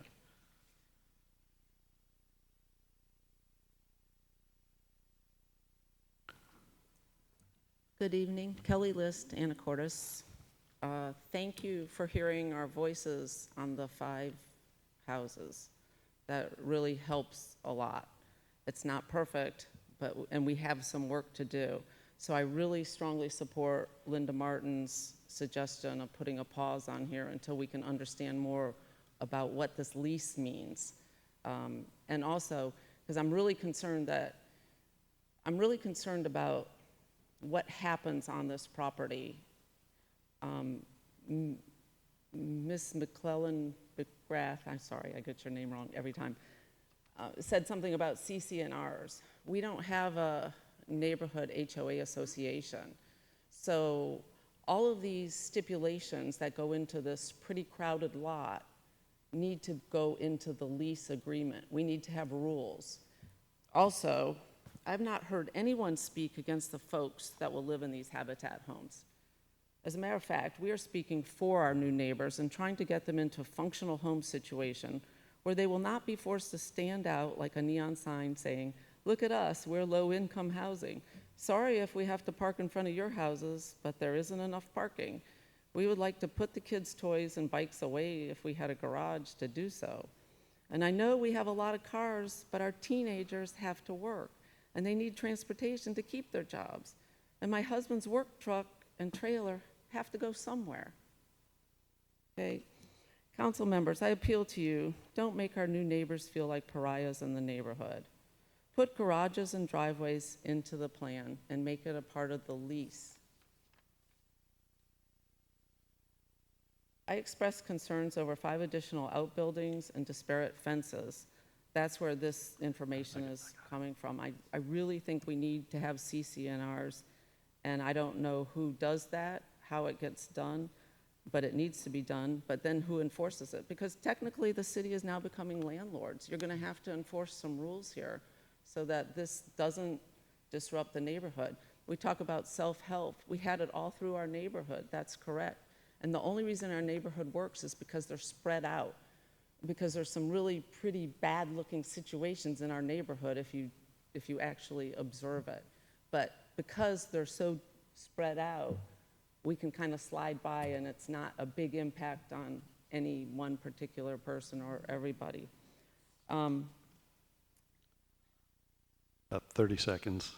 Good evening, Kelly List, Anacortes. Thank you for hearing our voices on the 5 houses. That really helps a lot. It's not perfect, and we have some work to do. So I really strongly support Linda Martin's suggestion of putting a pause on here until we can understand more about what this lease means. And also, because I'm really concerned about what happens on this property. Miss McClellan McGrath, I'm sorry, I get your name wrong every time, said something about CCNRs. We don't have a neighborhood HOA association. So all of these stipulations that go into this pretty crowded lot need to go into the lease agreement. We need to have rules. Also, I've not heard anyone speak against the folks that will live in these Habitat homes. As a matter of fact, we are speaking for our new neighbors and trying to get them into a functional home situation where they will not be forced to stand out like a neon sign saying, "Look at us, we're low-income housing. Sorry if we have to park in front of your houses, but there isn't enough parking. We would like to put the kids' toys and bikes away if we had a garage to do so. And I know we have a lot of cars, but our teenagers have to work, and they need transportation to keep their jobs. And my husband's work truck and trailer have to go somewhere." Okay? Council members, I appeal to you, don't make our new neighbors feel like pariahs in the neighborhood. Put garages and driveways into the plan and make it a part of the lease. I expressed concerns over 5 additional outbuildings and disparate fences. That's where this information is coming from. I really think we need to have CCNRs, and I don't know who does that, how it gets done, but it needs to be done. But then who enforces it? Because technically the city is now becoming landlords. You're going to have to enforce some rules here so that this doesn't disrupt the neighborhood. We talk about self-help. We had it all through our neighborhood. That's correct. And the only reason our neighborhood works is because they're spread out, because there's some really pretty bad-looking situations in our neighborhood if you actually observe it. But because they're so spread out, we can kind of slide by and it's not a big impact on any one particular person or everybody. 30 seconds.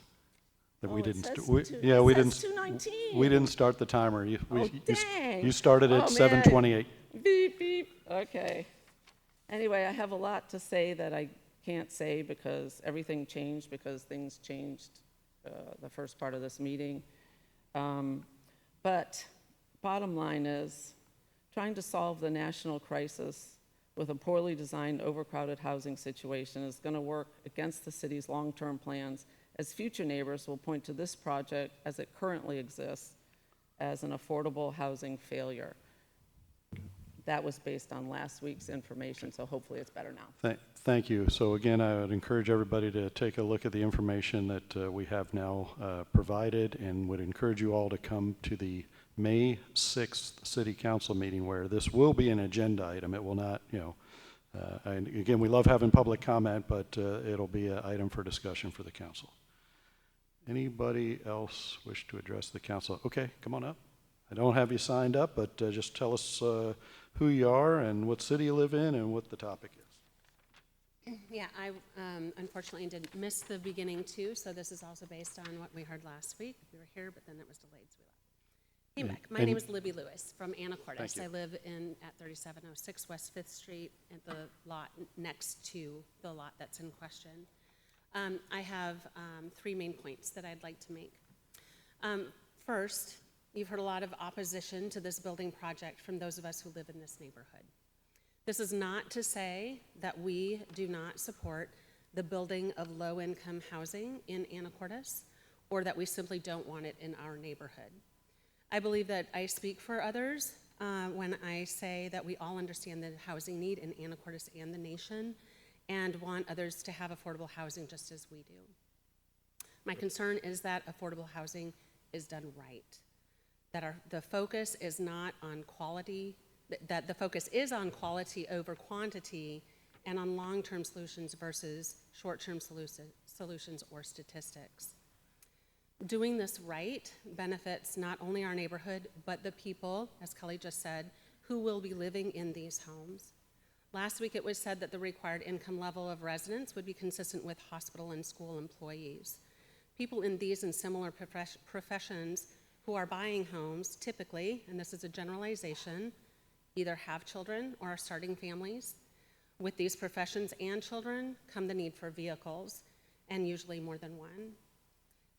That we Oh, it didn't. says We, two- yeah, it we says didn't. 2:19. We didn't start the timer. Dang. You started at Oh, man. 7:28. Beep, beep. Okay. Anyway, I have a lot to say that I can't say because everything changed, because things changed the first part of this meeting. But bottom line is, trying to solve the national crisis with a poorly designed, overcrowded housing situation is going to work against the city's long-term plans, as future neighbors will point to this project as it currently exists as an affordable housing failure. That was based on last week's information, so hopefully it's better now. Thank you. So again, I would encourage everybody to take a look at the information that we have now provided, and would encourage you all to come to the May 6th City Council meeting, where this will be an agenda item. It will not, and again, we love having public comment, but it'll be an item for discussion for the council. Anybody else wish to address the council? Okay, come on up. I don't have you signed up, but just tell us who you are and what city you live in and what the topic is. Yeah, I unfortunately did miss the beginning too, so this is also based on what we heard last week. We were here, but then it was delayed, so we left. Came back. My name is Libby Lewis from Anacortes. I live at 3706 West 5th Street at the lot next to the lot that's in question. I have 3 main points that I'd like to make. First, you've heard a lot of opposition to this building project from those of us who live in this neighborhood. This is not to say that we do not support the building of low-income housing in Anacortes, or that we simply don't want it in our neighborhood. I believe that I speak for others when I say that we all understand the housing need in Anacortes and the nation, and want others to have affordable housing just as we do. My concern is that affordable housing is done right, that the focus is not on quality, that the focus is on quality over quantity, and on long-term solutions versus short-term solutions or statistics. Doing this right benefits not only our neighborhood, but the people, as Kelly just said, who will be living in these homes. Last week it was said that the required income level of residents would be consistent with hospital and school employees. People in these and similar professions who are buying homes typically, and this is a generalization, either have children or are starting families. With these professions and children come the need for vehicles, and usually more than one.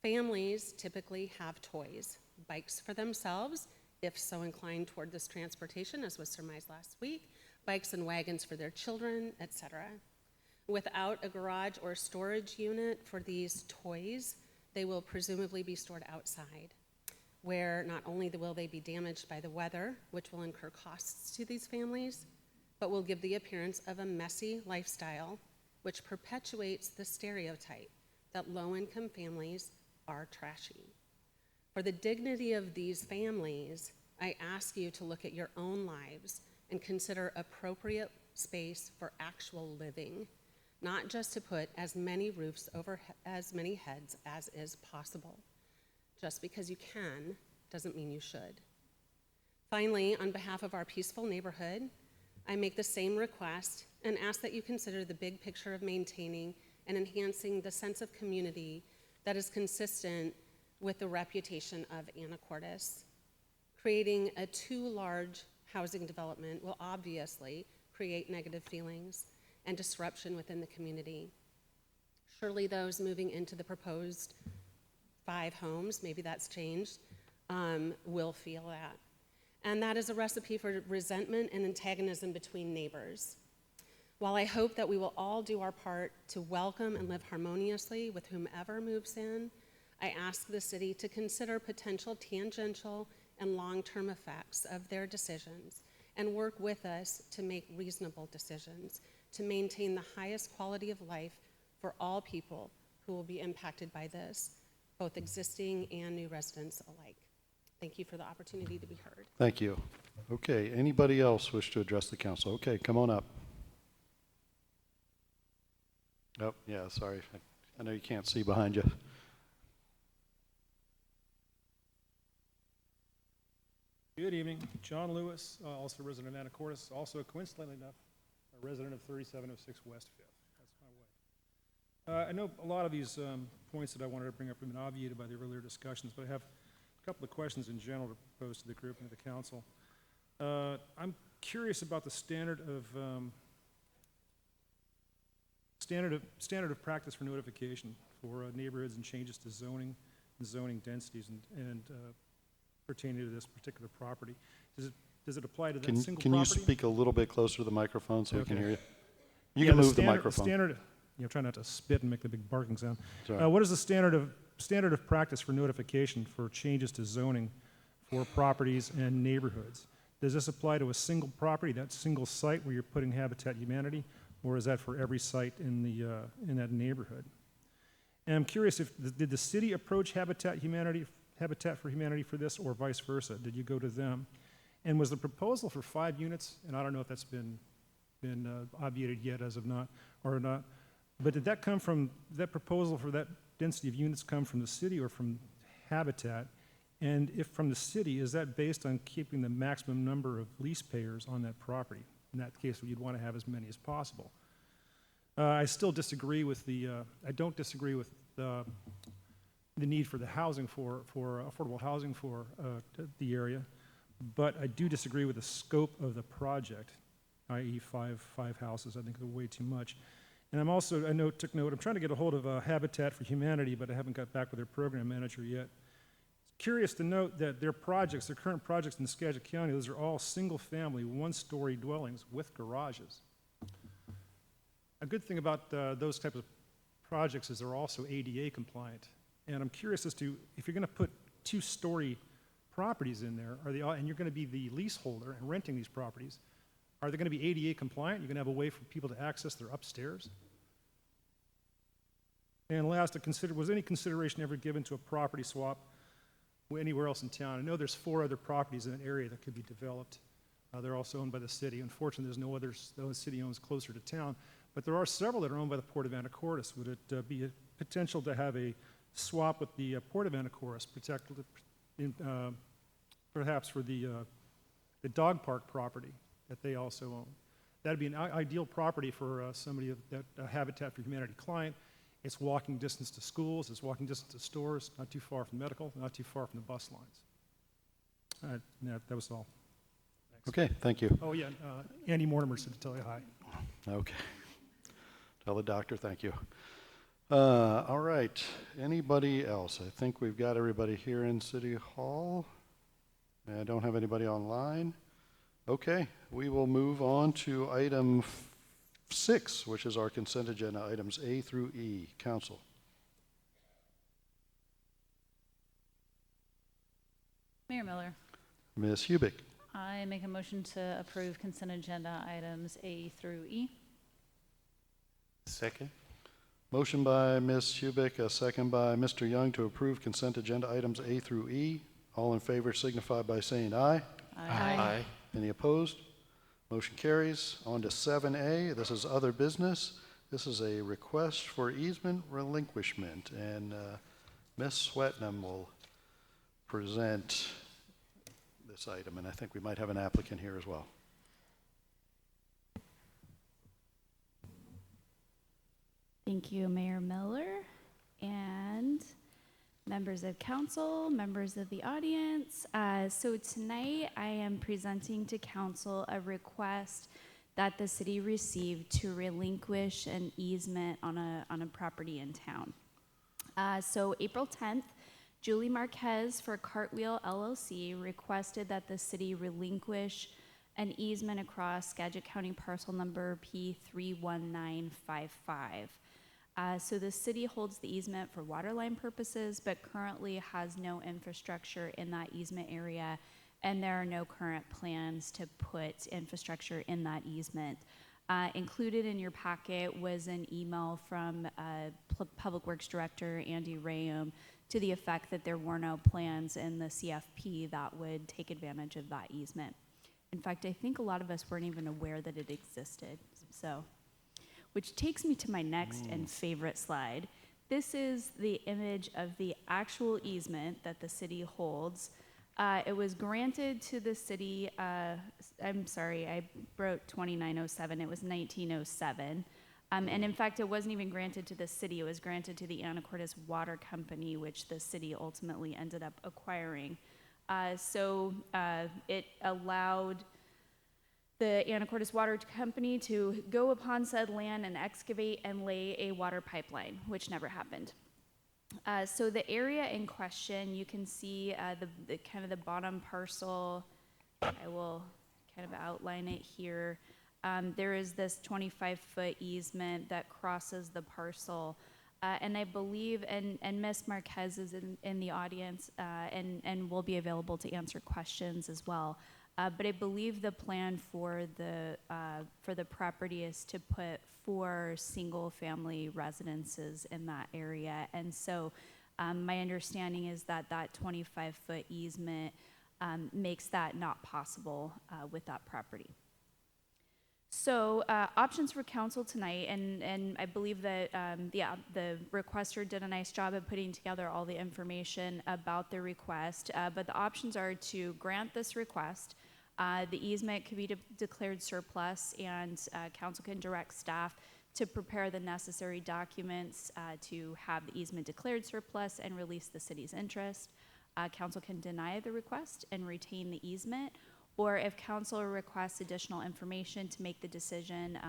Families typically have toys, bikes for themselves, if so inclined toward this transportation, as was surmised last week, bikes and wagons for their children, etc. Without a garage or storage unit for these toys, they will presumably be stored outside, where not only will they be damaged by the weather, which will incur costs to these families, but will give the appearance of a messy lifestyle, which perpetuates the stereotype that low-income families are trashy. For the dignity of these families, I ask you to look at your own lives and consider appropriate space for actual living, not just to put as many roofs over as many heads as is possible. Just because you can doesn't mean you should. Finally, on behalf of our peaceful neighborhood, I make the same request and ask that you consider the big picture of maintaining and enhancing the sense of community that is consistent with the reputation of Anacortes. Creating a too large housing development will obviously create negative feelings and disruption within the community. Surely those moving into the proposed 5 homes, maybe that's changed, will feel that. And that is a recipe for resentment and antagonism between neighbors. While I hope that we will all do our part to welcome and live harmoniously with whomever moves in, I ask the city to consider potential tangential and long-term effects of their decisions and work with us to make reasonable decisions to maintain the highest quality of life for all people who will be impacted by this, both existing and new residents alike. Thank you for the opportunity to be heard. Thank you. Okay, anybody else wish to address the council? Okay, come on up. Oh, yeah, sorry. I know you can't see behind you. Good evening. John Lewis, also a resident of Anacortes, also coincidentally enough, a resident of 3706 West 5th. That's my wife. I know a lot of these points that I wanted to bring up have been obviated by the earlier discussions, but I have a couple of questions in general to pose to the group and to the council. I'm curious about the standard of practice for notification for neighborhoods and changes to zoning and zoning densities and pertaining to this particular property. Does it apply to that single property? Can you speak a little bit closer to the microphone so we can hear you? You Yeah, can move the microphone. Try not to spit and make the big barking sound. Sorry. What is the standard of practice for notification for changes to zoning for properties and neighborhoods? Does this apply to a single property, that single site where you're putting Habitat Humanity, or is that for every site in that neighborhood? And I'm curious, did the city approach Habitat for Humanity for this, or vice versa? Did you go to them? And was the proposal for 5 units, and I don't know if that's been obviated yet as of not, but did that come from, that proposal for that density of units come from the city or from Habitat? And if from the city, is that based on keeping the maximum number of lease payers on that property? In that case, you'd want to have as many as possible. I still disagree with I don't disagree with the need for the housing for affordable housing for the area, but I do disagree with the scope of the project, i.e. five houses. I think they're way too much. And I'm also, took note, I'm trying to get a hold of Habitat for Humanity, but I haven't got back with their program manager yet. Curious to note that their current projects in Skagit County, those are all single-family, one-story dwellings with garages. A good thing about those types of projects is they're also ADA compliant. And I'm curious as to, if you're going to put 2-story properties in there, and you're going to be the leaseholder and renting these properties, are they going to be ADA compliant? You're going to have a way for people to access their upstairs? And last, was any consideration ever given to a property swap anywhere else in town? I know there's 4 other properties in an area that could be developed. They're also owned by the city. Unfortunately, there's no others the city owns closer to town, but there are several that are owned by the Port of Anacortes. Would it be a potential to have a swap with the Port of Anacortes, perhaps for the dog park property that they also own? That'd be an ideal property for somebody that Habitat for Humanity client. It's walking distance to schools, it's walking distance to stores, not too far from medical, not too far from the bus lines. That was all. Thanks. Okay, thank you. Oh yeah, Andy Mortimer said to tell you hi. Okay. Tell the doctor thank you. All right. Anybody else? I think we've got everybody here in City Hall. I don't have anybody online. Okay, we will move on to item 6, which is our consent agenda, items A through E. Council. Mayor Miller, Ms. Hubick. I make a motion to approve consent agenda items A through E. Second. Motion by Ms. Hubick, a second by Mr. Young to approve consent agenda items A through E. All in favor signify by saying aye. Aye. Any opposed? Motion carries. On to 7A. This is other business. This is a request for easement relinquishment, and Ms. Swetnam will present this item, and I think we might have an applicant here as well. Thank you, Mayor Miller, and members of council, members of the audience. So tonight I am presenting to council a request that the city received to relinquish an easement on a property in town. So April 10th, Julie Marquez for Cartwheel LLC requested that the city relinquish an easement across Skagit County parcel number P31955. So the city holds the easement for water line purposes, but currently has no infrastructure in that easement area, and there are no current plans to put infrastructure in that easement. Included in your packet was an email from Public Works Director Andy Rayum to the effect that there were no plans in the CFP that would take advantage of that easement. In fact, I think a lot of us weren't even aware that it existed. So, which takes me to my next and favorite slide. This is the image of the actual easement that the city holds. It was granted to the city, I'm sorry, I wrote 2907, it was 1907. And in fact, it wasn't even granted to the city, it was granted to the Anacortes Water Company, which the city ultimately ended up acquiring. So it allowed the Anacortes Water Company to go upon said land and excavate and lay a water pipeline, which never happened. So the area in question, you can see the kind of the bottom parcel. I will kind of outline it here. There is this 25-foot easement that crosses the parcel. And I believe, and Ms. Marquez is in the audience and will be available to answer questions as well. But I believe the plan for the property is to put 4 single-family residences in that area. And so my understanding is that that 25-foot easement makes that not possible with that property. So options for council tonight, and I believe that the requester did a nice job of putting together all the information about the request, but the options are to grant this request. The easement could be declared surplus, and council can direct staff to prepare the necessary documents to have the easement declared surplus and release the city's interest. Council can deny the request and retain the easement, or if council requests additional information to make the decision,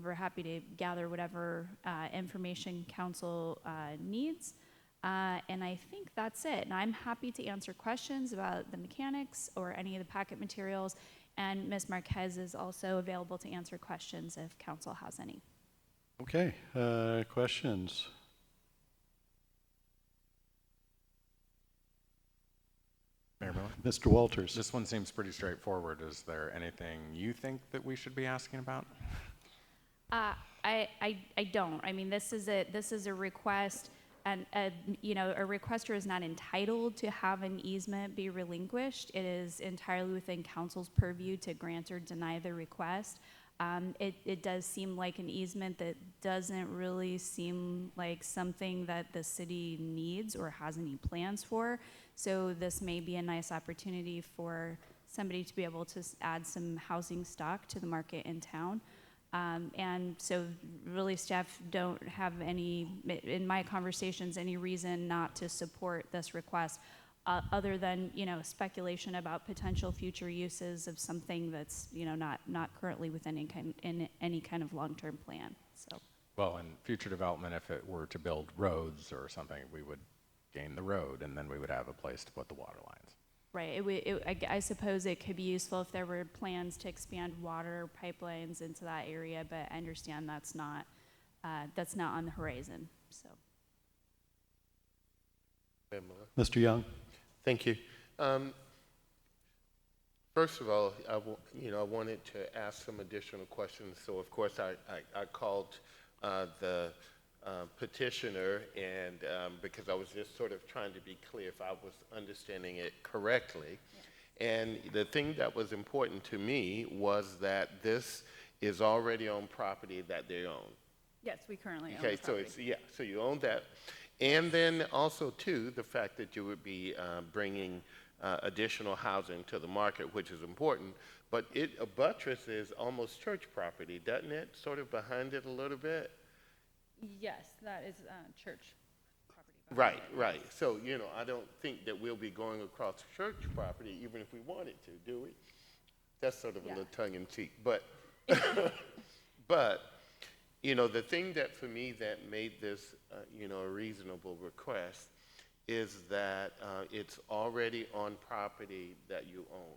we're happy to gather whatever information council needs. And I think that's it. And I'm happy to answer questions about the mechanics or any of the packet materials. And Ms. Marquez is also available to answer questions if council has any. Okay, questions? Mayor Miller? Mr. Walters. This one seems pretty straightforward. Is there anything you think that we should be asking about? I don't. I mean, this is a request, and you know, a requester is not entitled to have an easement be relinquished. It is entirely within council's purview to grant or deny the request. It does seem like an easement that doesn't really seem like something that the city needs or has any plans for. So this may be a nice opportunity for somebody to be able to add some housing stock to the market in town. And so really staff don't have any, in my conversations, any reason not to support this request other than, you know, speculation about potential future uses of something that's, you know, not currently within any kind of long-term plan. So. Well, in future development, if it were to build roads or something, we would gain the road, and then we would have a place to put the water lines. Right, I suppose it could be useful if there were plans to expand water pipelines into that area, but I understand that's not on the horizon, so. Mr. Young? Thank you. First of all, I wanted to ask some additional questions. So, of course, I called the petitioner, and because I was just sort of trying to be clear if I was understanding it correctly. Yeah. And the thing that was important to me was that this is already on property that they own. Yes, we currently own Okay, the so property. so you own that. And then also, too, the fact that you would be bringing additional housing to the market, which is important, but it buttresses almost church property, doesn't it? Sort of behind it a little bit? Yes, that is church property. Right, right. So, I don't think that we'll be going across church property even if we wanted to, do we? That's sort of a little tongue-in-cheek. But, but, the thing that for me that made this, a reasonable request is that it's already on property that you own.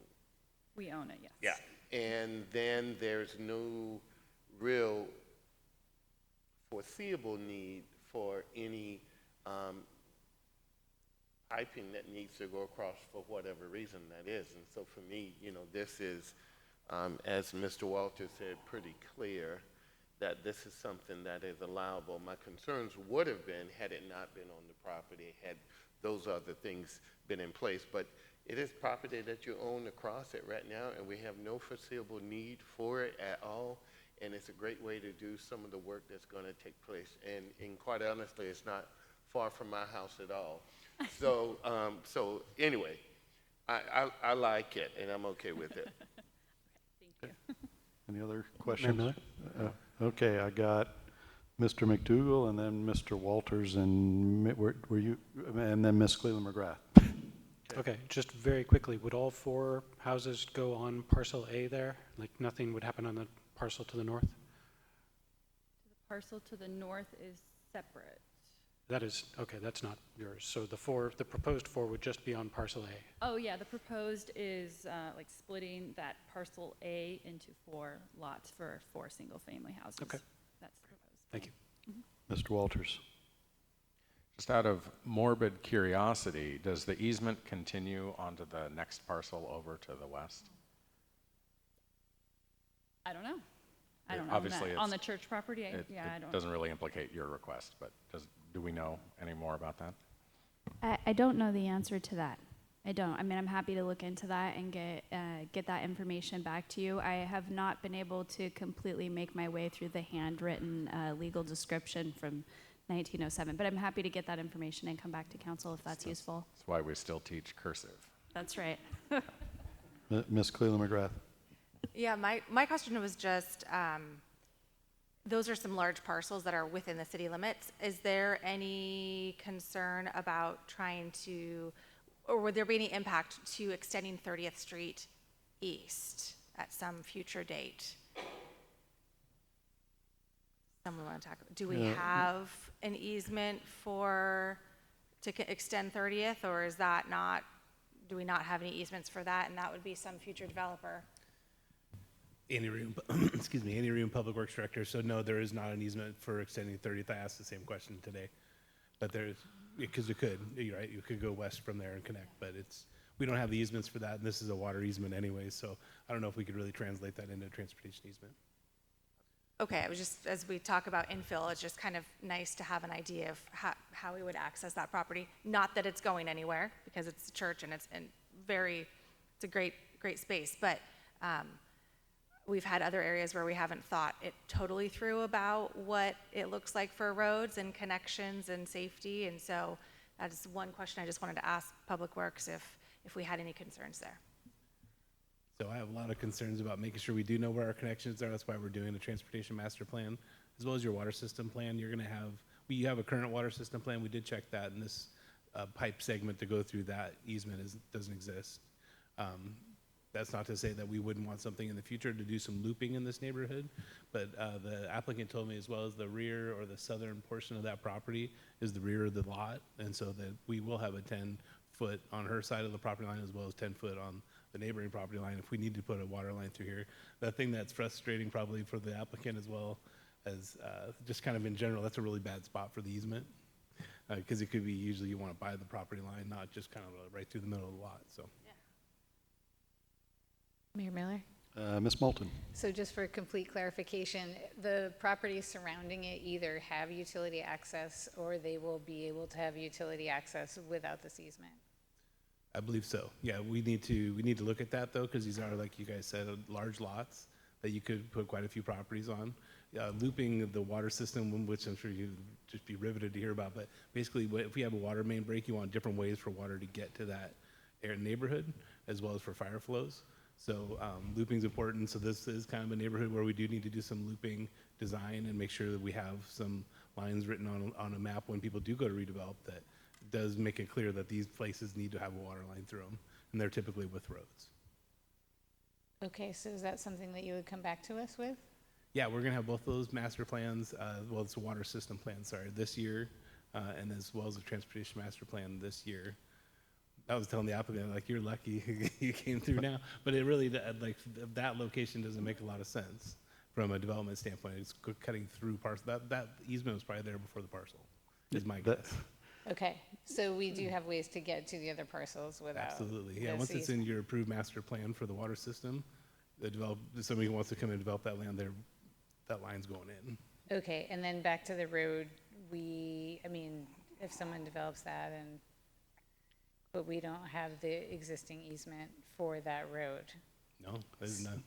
We own it, yes. Yeah. And then there's no real foreseeable need for any piping that needs to go across for whatever reason that is. And so for me, this is, as Mr. Walters said, pretty clear that this is something that is allowable. My concerns would have been had it not been on the property, had those other things been in place. But it is property that you own across it right now, and we have no foreseeable need for it at all. And it's a great way to do some of the work that's going to take place. And quite honestly, it's not far from my house at all. So, so anyway, I like it, and I'm okay with it. Thank you. Any other questions? Mayor Okay, I got Mr. McDougall and then Mr. Walters and were you, and then Ms. Cleland McGrath. Okay, just very quickly, would all 4 houses go on parcel A there? Like nothing would happen on the parcel to the north? The parcel to the north is separate. That is, okay, that's not yours. So the proposed 4 would just be on parcel A. Oh, yeah, the proposed is like splitting that parcel A into 4 lots for 4 single-family houses. Okay. That's the proposed. Thank you. Mr. Walters. Just out of morbid curiosity, does the easement continue onto the next parcel over to the west? I don't know. I don't know. Obviously, On the church property, I don't. It doesn't really implicate your request, but do we know any more about that? I don't know the answer to that. I don't. I mean, I'm happy to look into that and get that information back to you. I have not been able to completely make my way through the handwritten legal description from 1907, but I'm happy to get that information and come back to council if that's useful. That's why we still teach cursive. That's right. Ms. Cleland McGrath. Yeah, my question was just, those are some large parcels that are within the city limits. Is there any concern about trying to, or would there be any impact to extending 30th Street east at some future date? Someone want to talk? Do we have an easement to extend 30th, or is that not? Do we not have any easements for that, and that would be some future developer? Andy Ream, excuse me, Andy Ream, Public Works Director. So no, there is not an easement for extending 30th. I asked the same question today, but there's, because it could, right? You could go west from there and connect, but we don't have the easements for that, and this is a water easement anyway. So I don't know if we could really translate that into a transportation easement. Okay, it was just, as we talk about infill, it's just kind of nice to have an idea of how we would access that property. Not that it's going anywhere, because it's a church and it's a great space, but we've had other areas where we haven't thought it totally through about what it looks like for roads and connections and safety, and so that's one question I just wanted to ask Public Works if we had any concerns there. So I have a lot of concerns about making sure we do know where our connections are. That's why we're doing the transportation master plan, as well as your water system plan. You're going to have, you have a current water system plan. We did check that, and this pipe segment to go through that easement doesn't exist. That's not to say that we wouldn't want something in the future to do some looping in this neighborhood, but the applicant told me as well as the rear or the southern portion of that property is the rear of the lot, and so that we will have a 10-foot on her side of the property line as well as 10 foot on the neighboring property line if we need to put a water line through here. The thing that's frustrating probably for the applicant as well as just kind of in general, that's a really bad spot for the easement. Because it could be usually you want to buy the property line, not just kind of right through the middle of the lot, so. Mayor Miller? Ms. Moulton? So just for complete clarification, the properties surrounding it either have utility access or they will be able to have utility access without this easement? I believe so. Yeah, we need to look at that though, because these are, like you guys said, large lots that you could put quite a few properties on. Looping the water system, which I'm sure you'd just be riveted to hear about, but basically if we have a water main break, you want different ways for water to get to that neighborhood as well as for fire flows. So looping is important. So this is kind of a neighborhood where we do need to do some looping design and make sure that we have some lines written on a map when people do go to redevelop that does make it clear that these places need to have a water line through them, and they're typically with roads. Okay, so is that something that you would come back to us with? Yeah, we're gonna have both of those master plans, well, it's a water system plan, sorry, this year, and as well as a transportation master plan this year. I was telling the applicant, like, you're lucky you came through now, but it really, like, that location doesn't make a lot of sense from a development standpoint. It's cutting through parcel. That easement was probably there before the parcel, is my guess. Okay, so we do have ways to get to the other parcels without. Absolutely, yeah. this Once it's in easement. your approved master plan for the water system, somebody who wants to come and develop that land, that line's going in. Okay, and then back to the road, if someone develops that but we don't have the existing easement for that road. No, there's none.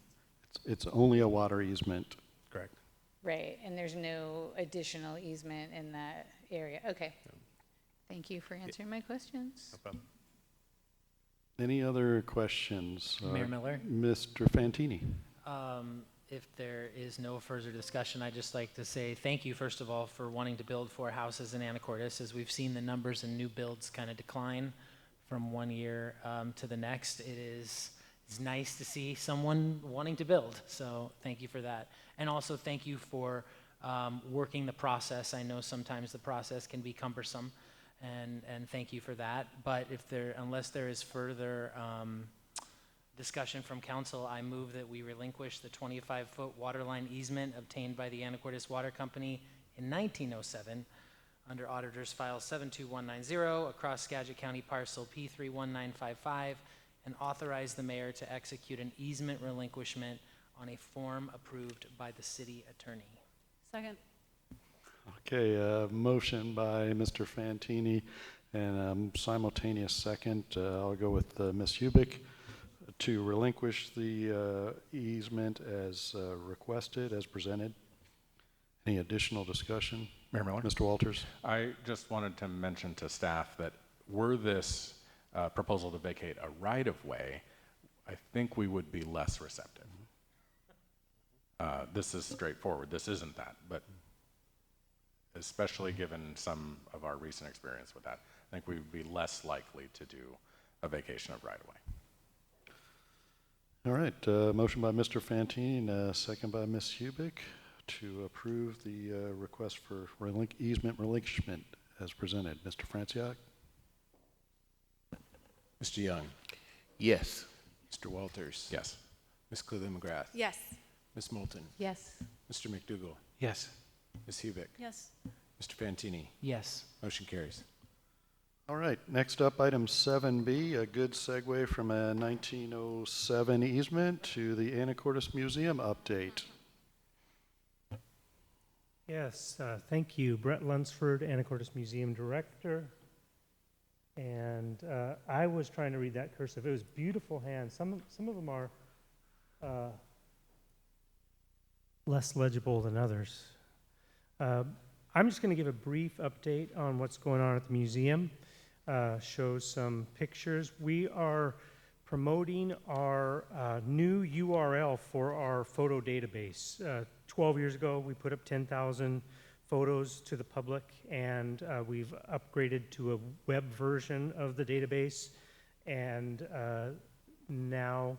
It's only a water easement. Correct. Right, and there's no additional easement in that area. Okay. Thank you for answering my questions. No problem. Any other questions? Mayor Miller? Mr. Fantini? If there is no further discussion, I'd just like to say thank you, first of all, for wanting to build 4 houses in Anacortes. As we've seen the numbers and new builds kind of decline from one year to the next, it's nice to see someone wanting to build. So thank you for that. And also thank you for working the process. I know sometimes the process can be cumbersome, and thank you for that. But unless there is further discussion from council, I move that we relinquish the 25-foot water line easement obtained by the Anacortes Water Company in 1907 under Auditor's File 72190 across Skagit County parcel P31955 and authorize the mayor to execute an easement relinquishment on a form approved by the city attorney. Second. Okay, motion by Mr. Fantini and simultaneous second. I'll go with Ms. Hubick to relinquish the easement as requested, as presented. Any additional discussion? Mayor Miller? Mr. Walters? I just wanted to mention to staff that were this proposal to vacate a right-of-way, I think we would be less receptive. This is straightforward. This isn't that, but especially given some of our recent experience with that, I think we would be less likely to do a vacation of right-of-way. All right, motion by Mr. Fantini and second by Ms. Hubick to approve the request for easement relinquishment as presented. Mr. Franciac? Mr. Young? Yes. Mr. Walters? Yes. Ms. Cleveland McGrath? Yes. Ms. Moulton? Yes. Mr. McDougall? Yes. Ms. Hubick? Yes. Mr. Fantini? Yes. Motion carries. All right, next up, item 7B, a good segue from a 1907 easement to the Anacortes Museum update. Yes, thank you. Brett Lunsford, Anacortes Museum Director. And I was trying to read that cursive. It was beautiful hands. Some of them are less legible than others. I'm just going to give a brief update on what's going on at the museum. Show some pictures. We are promoting our new URL for our photo database. 12 years ago, we put up 10,000 photos to the public, and we've upgraded to a web version of the database. And now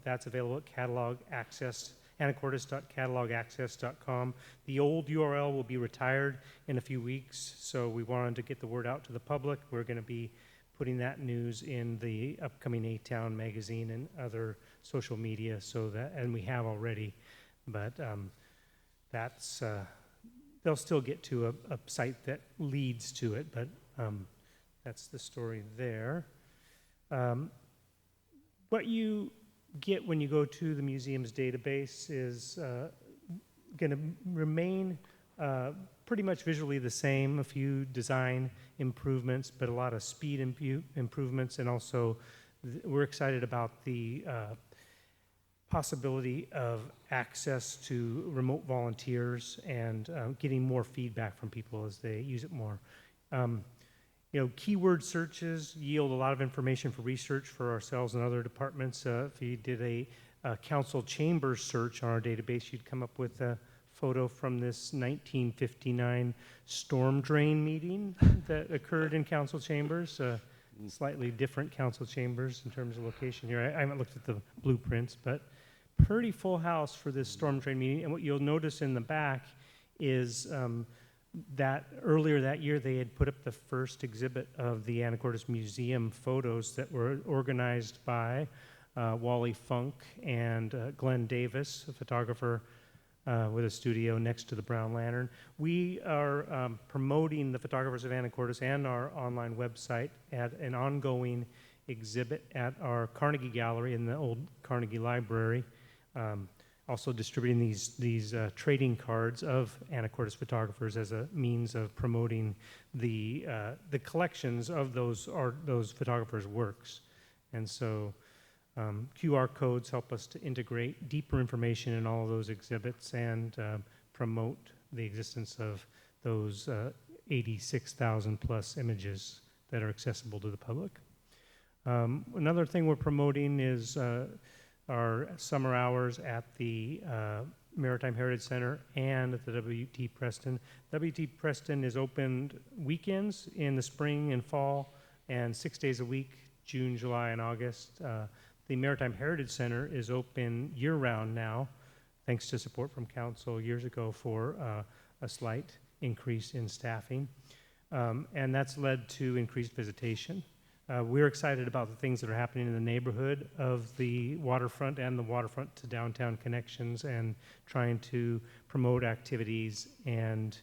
that's available at catalog access, anacortes.catalogaccess.com. The old URL will be retired in a few weeks, so we wanted to get the word out to the public. We're going to be putting that news in the upcoming A-Town magazine and other social media, so that, and we have already, but that's, they'll still get to a site that leads to it, but that's the story there. What you get when you go to the museum's database is going to remain pretty much visually the same, a few design improvements, but a lot of speed improvements, and also we're excited about the possibility of access to remote volunteers and getting more feedback from people as they use it more. You know, keyword searches yield a lot of information for research for ourselves and other departments. If you did a council chambers search on our database, you'd come up with a photo from this 1959 storm drain meeting that occurred in council chambers. Slightly different council chambers in terms of location here. I haven't looked at the blueprints, but pretty full house for this storm drain meeting. And what you'll notice in the back is that earlier that year they had put up the first exhibit of the Anacortes Museum photos that were organized by Wally Funk and Glenn Davis, a photographer with a studio next to the Brown Lantern. We are promoting the Photographers of Anacortes and our online website at an ongoing exhibit at our Carnegie Gallery in the old Carnegie Library. Also distributing these trading cards of Anacortes photographers as a means of promoting the collections of those photographers' works. And so QR codes help us to integrate deeper information in all of those exhibits and promote the existence of those 86,000 plus images that are accessible to the public. Another thing we're promoting is our summer hours at the Maritime Heritage Center and at the W.T. Preston. W.T. Preston is opened weekends in the spring and fall and 6 days a week, June, July, and August. The Maritime Heritage Center is open year-round now, thanks to support from council years ago for a slight increase in staffing. And that's led to increased visitation. We're excited about the things that are happening in the neighborhood of the waterfront and the waterfront to downtown connections, and trying to promote activities and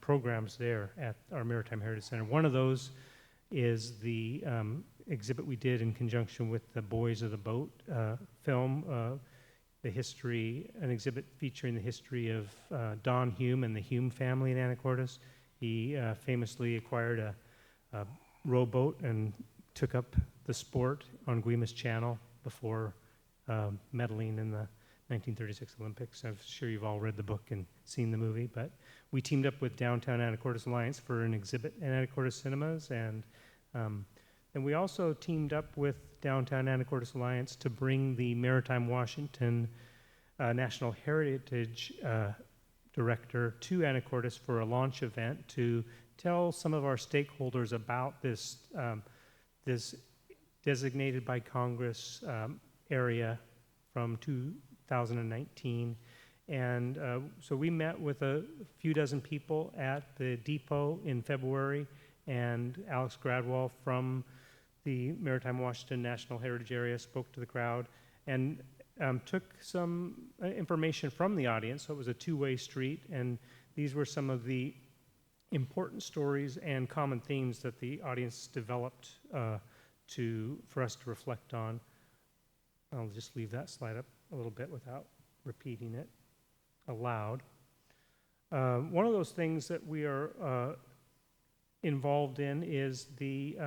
programs there at our Maritime Heritage Center. One of those is the exhibit we did in conjunction with the Boys of the Boat film, an exhibit featuring the history of Don Hume and the Hume family in Anacortes. He famously acquired a rowboat and took up the sport on Guimas Channel before medaling in the 1936 Olympics. I'm sure you've all read the book and seen the movie, but we teamed up with Downtown Anacortes Alliance for an exhibit in Anacortes Cinemas, and we also teamed up with Downtown Anacortes Alliance to bring the Maritime Washington National Heritage Director to Anacortes for a launch event to tell some of our stakeholders about this this designated by Congress area from 2019. And so we met with a few dozen people at the depot in February, and Alex Gradwell from the Maritime Washington National Heritage Area spoke to the crowd and took some information from the audience. So it was a two-way street, and these were some of the important stories and common themes that the audience developed for us to reflect on. I'll just leave that slide up a little bit without repeating it aloud. One of those things that we are involved in is the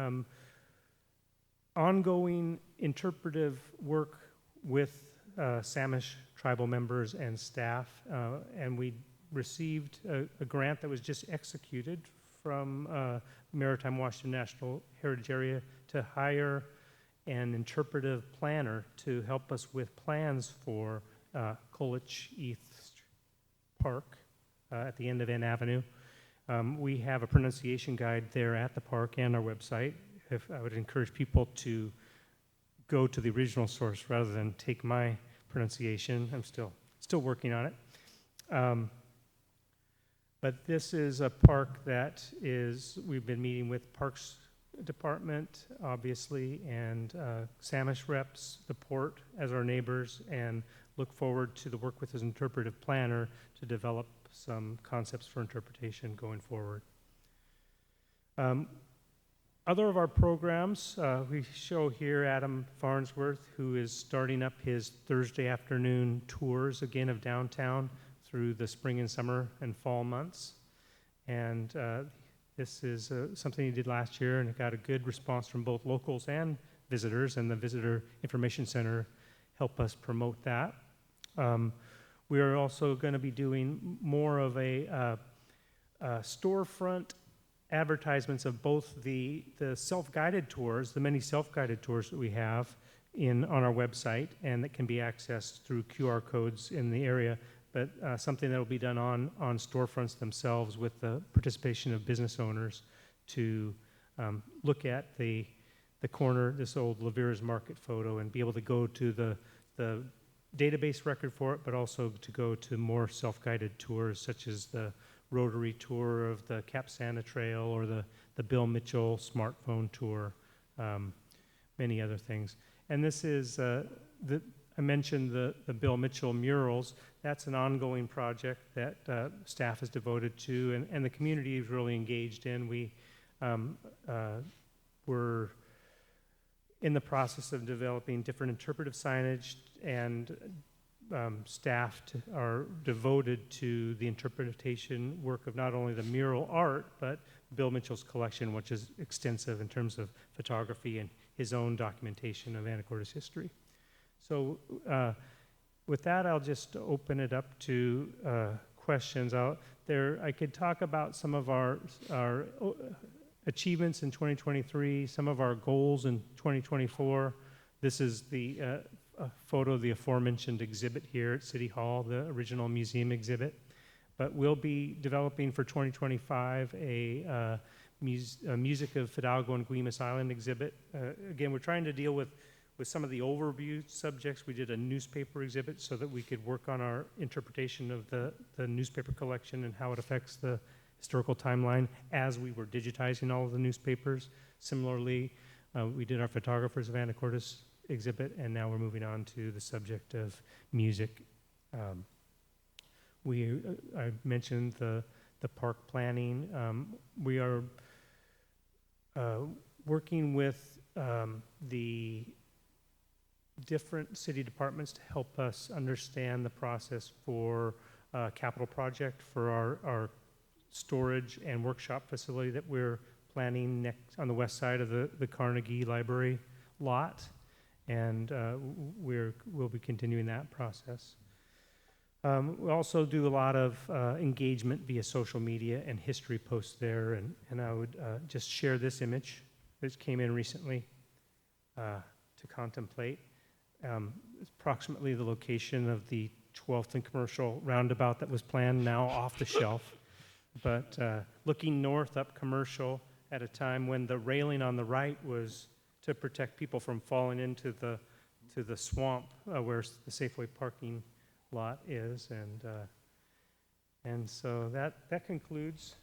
ongoing interpretive work with Samish tribal members and staff, and we received a grant that was just executed from Maritime Washington National Heritage Area to hire an interpretive planner to help us with plans for Colich East Park at the end of N Avenue. We have a pronunciation guide there at the park and our website. I would encourage people to go to the original source rather than take my pronunciation. I'm still working on it. But this is a park that we've been meeting with Parks Department, obviously, and Samish reps, the port as our neighbors, and look forward to the work with his interpretive planner to develop some concepts for interpretation going forward. Other of our programs, we show here Adam Farnsworth, who is starting up his Thursday afternoon tours again of downtown through the spring and summer and fall months. And this is something he did last year, and it got a good response from both locals and visitors, and the Visitor Information Center helped us promote that. We are also going to be doing more of a storefront advertisements of both the self-guided tours, the many self-guided tours that we have on our website, and that can be accessed through QR codes in the area, but something that will be done on storefronts themselves with the participation of business owners to look at the corner, this old Lavera's Market photo, and be able to go to the database record for it, but also to go to more self-guided tours such as the Rotary tour of the Cap Santa Trail or the Bill Mitchell smartphone tour, many other things. And this is, I mentioned the Bill Mitchell murals. That's an ongoing project that staff is devoted to and the community is really engaged in. We're in the process of developing different interpretive signage, and staff are devoted to the interpretation work of not only the mural art, but Bill Mitchell's collection, which is extensive in terms of photography and his own documentation of Anacortes history. So with that, I'll just open it up to questions. I could talk about some of our achievements in 2023, some of our goals in 2024. This is the a photo of the aforementioned exhibit here at City Hall, the original museum exhibit. But we'll be developing for 2025 a Music of Fidalgo and Guimas Island exhibit. Again, we're trying to deal with some of the overview subjects. We did a newspaper exhibit so that we could work on our interpretation of the newspaper collection and how it affects the historical timeline as we were digitizing all of the newspapers. Similarly, we did our Photographers of Anacortes exhibit, and now we're moving on to the subject of music. I mentioned the park planning. We are working with the different city departments to help us understand the process for a capital project for our storage and workshop facility that we're planning next on the west side of the Carnegie Library lot. And we'll be continuing that process. We also do a lot of engagement via social media and history posts there, and I would just share this image. This came in recently to contemplate. It's approximately the location of the 12th and Commercial roundabout that was planned, now off the shelf. But looking north up Commercial at a time when the railing on the right was to protect people from falling into the swamp where the Safeway parking lot is, and so that concludes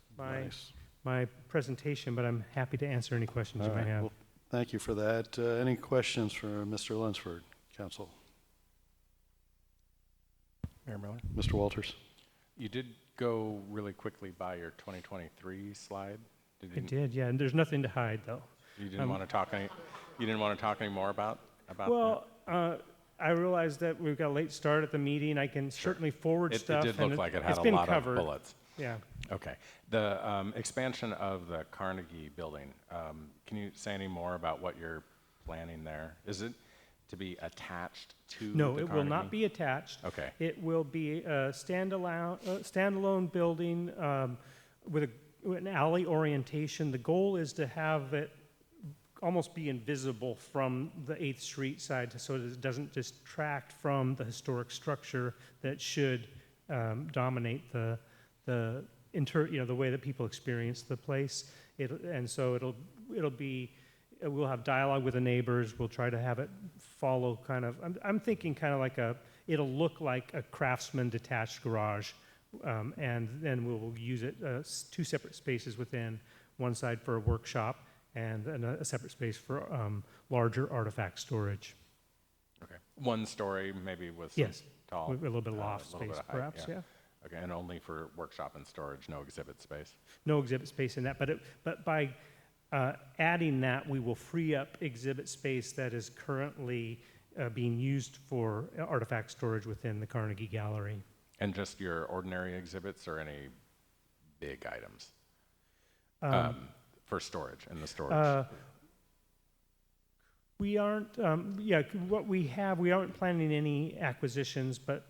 my presentation. But I'm happy to answer any questions you might have. Well, thank you for that. Any questions for Mr. Lunsford, Council? Mayor Miller? Mr. Walters? You did go really quickly by your 2023 slide. I did, yeah. And there's nothing to hide, though. You didn't want to talk any. You didn't want to talk any more about well, that? I realized that we've got a late start at the meeting. I can certainly forward stuff. It did look like it had a lot of bullets. Yeah. Okay. The expansion of the Carnegie building. Can you say any more about what you're planning there? Is it to be attached to No, the it will not be attached. Okay. It will be a standalone building with an alley orientation. The goal is to have it almost be invisible from the 8th Street side so that it doesn't distract from the historic structure that should dominate the way that people experience the place. And so it'll be we'll have dialogue with the neighbors. We'll try to have it follow kind of, I'm thinking kind of like it'll look like a Craftsman detached garage. And then we'll use it, 2 separate spaces within, one side for a workshop and a separate space for larger artifact storage. Okay. 1 story, maybe with some Yes, tall. with a little bit of loft little bit space, of height, perhaps, yeah. Okay, and only for workshop and storage, no exhibit space. No exhibit space in that, but by adding that, we will free up exhibit space that is currently being used for artifact storage within the Carnegie Gallery. And just your ordinary exhibits or any big items for storage in the storage? We aren't, what we have, we aren't planning any acquisitions, but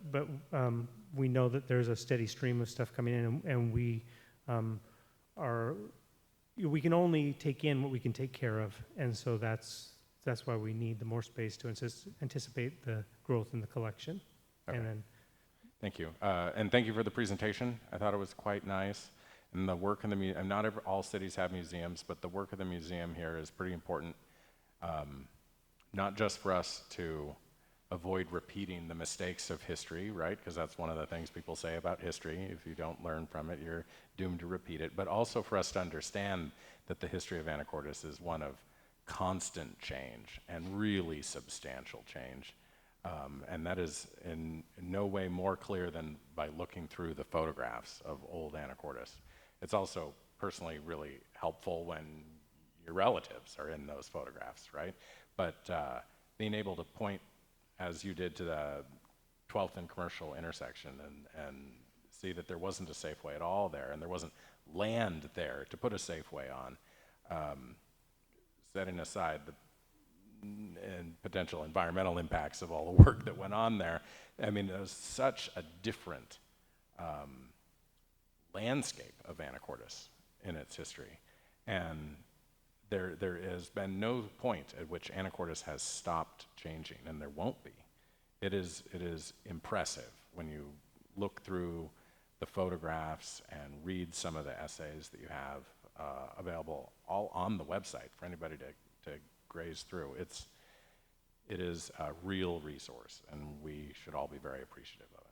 we know that there's a steady stream of stuff coming in, and we we can only take in what we can take care of, and so that's why we need the more space to anticipate the growth in the collection. Okay. And then, thank you. And thank you for the presentation. I thought it was quite nice. And the work in the museum, not all cities have museums, but the work of the museum here is pretty important. Not just for us to avoid repeating the mistakes of history, right? Because that's one of the things people say about history. If you don't learn from it, you're doomed to repeat it. But also for us to understand that the history of Anacortes is one of constant change and really substantial change. And that is in no way more clear than by looking through the photographs of old Anacortes. It's also personally really helpful when your relatives are in those photographs, right? But being able to point, as you did, to the 12th and Commercial intersection and see that there wasn't a Safeway at all there, and there wasn't land there to put a Safeway on, setting aside the and potential environmental impacts of all the work that went on there. I mean, it was such a different landscape of Anacortes in its history. And there has been no point at which Anacortes has stopped changing, and there won't be. It is impressive when you look through the photographs and read some of the essays that you have available all on the website for anybody to graze through. It is a real resource, and we should all be very appreciative of it.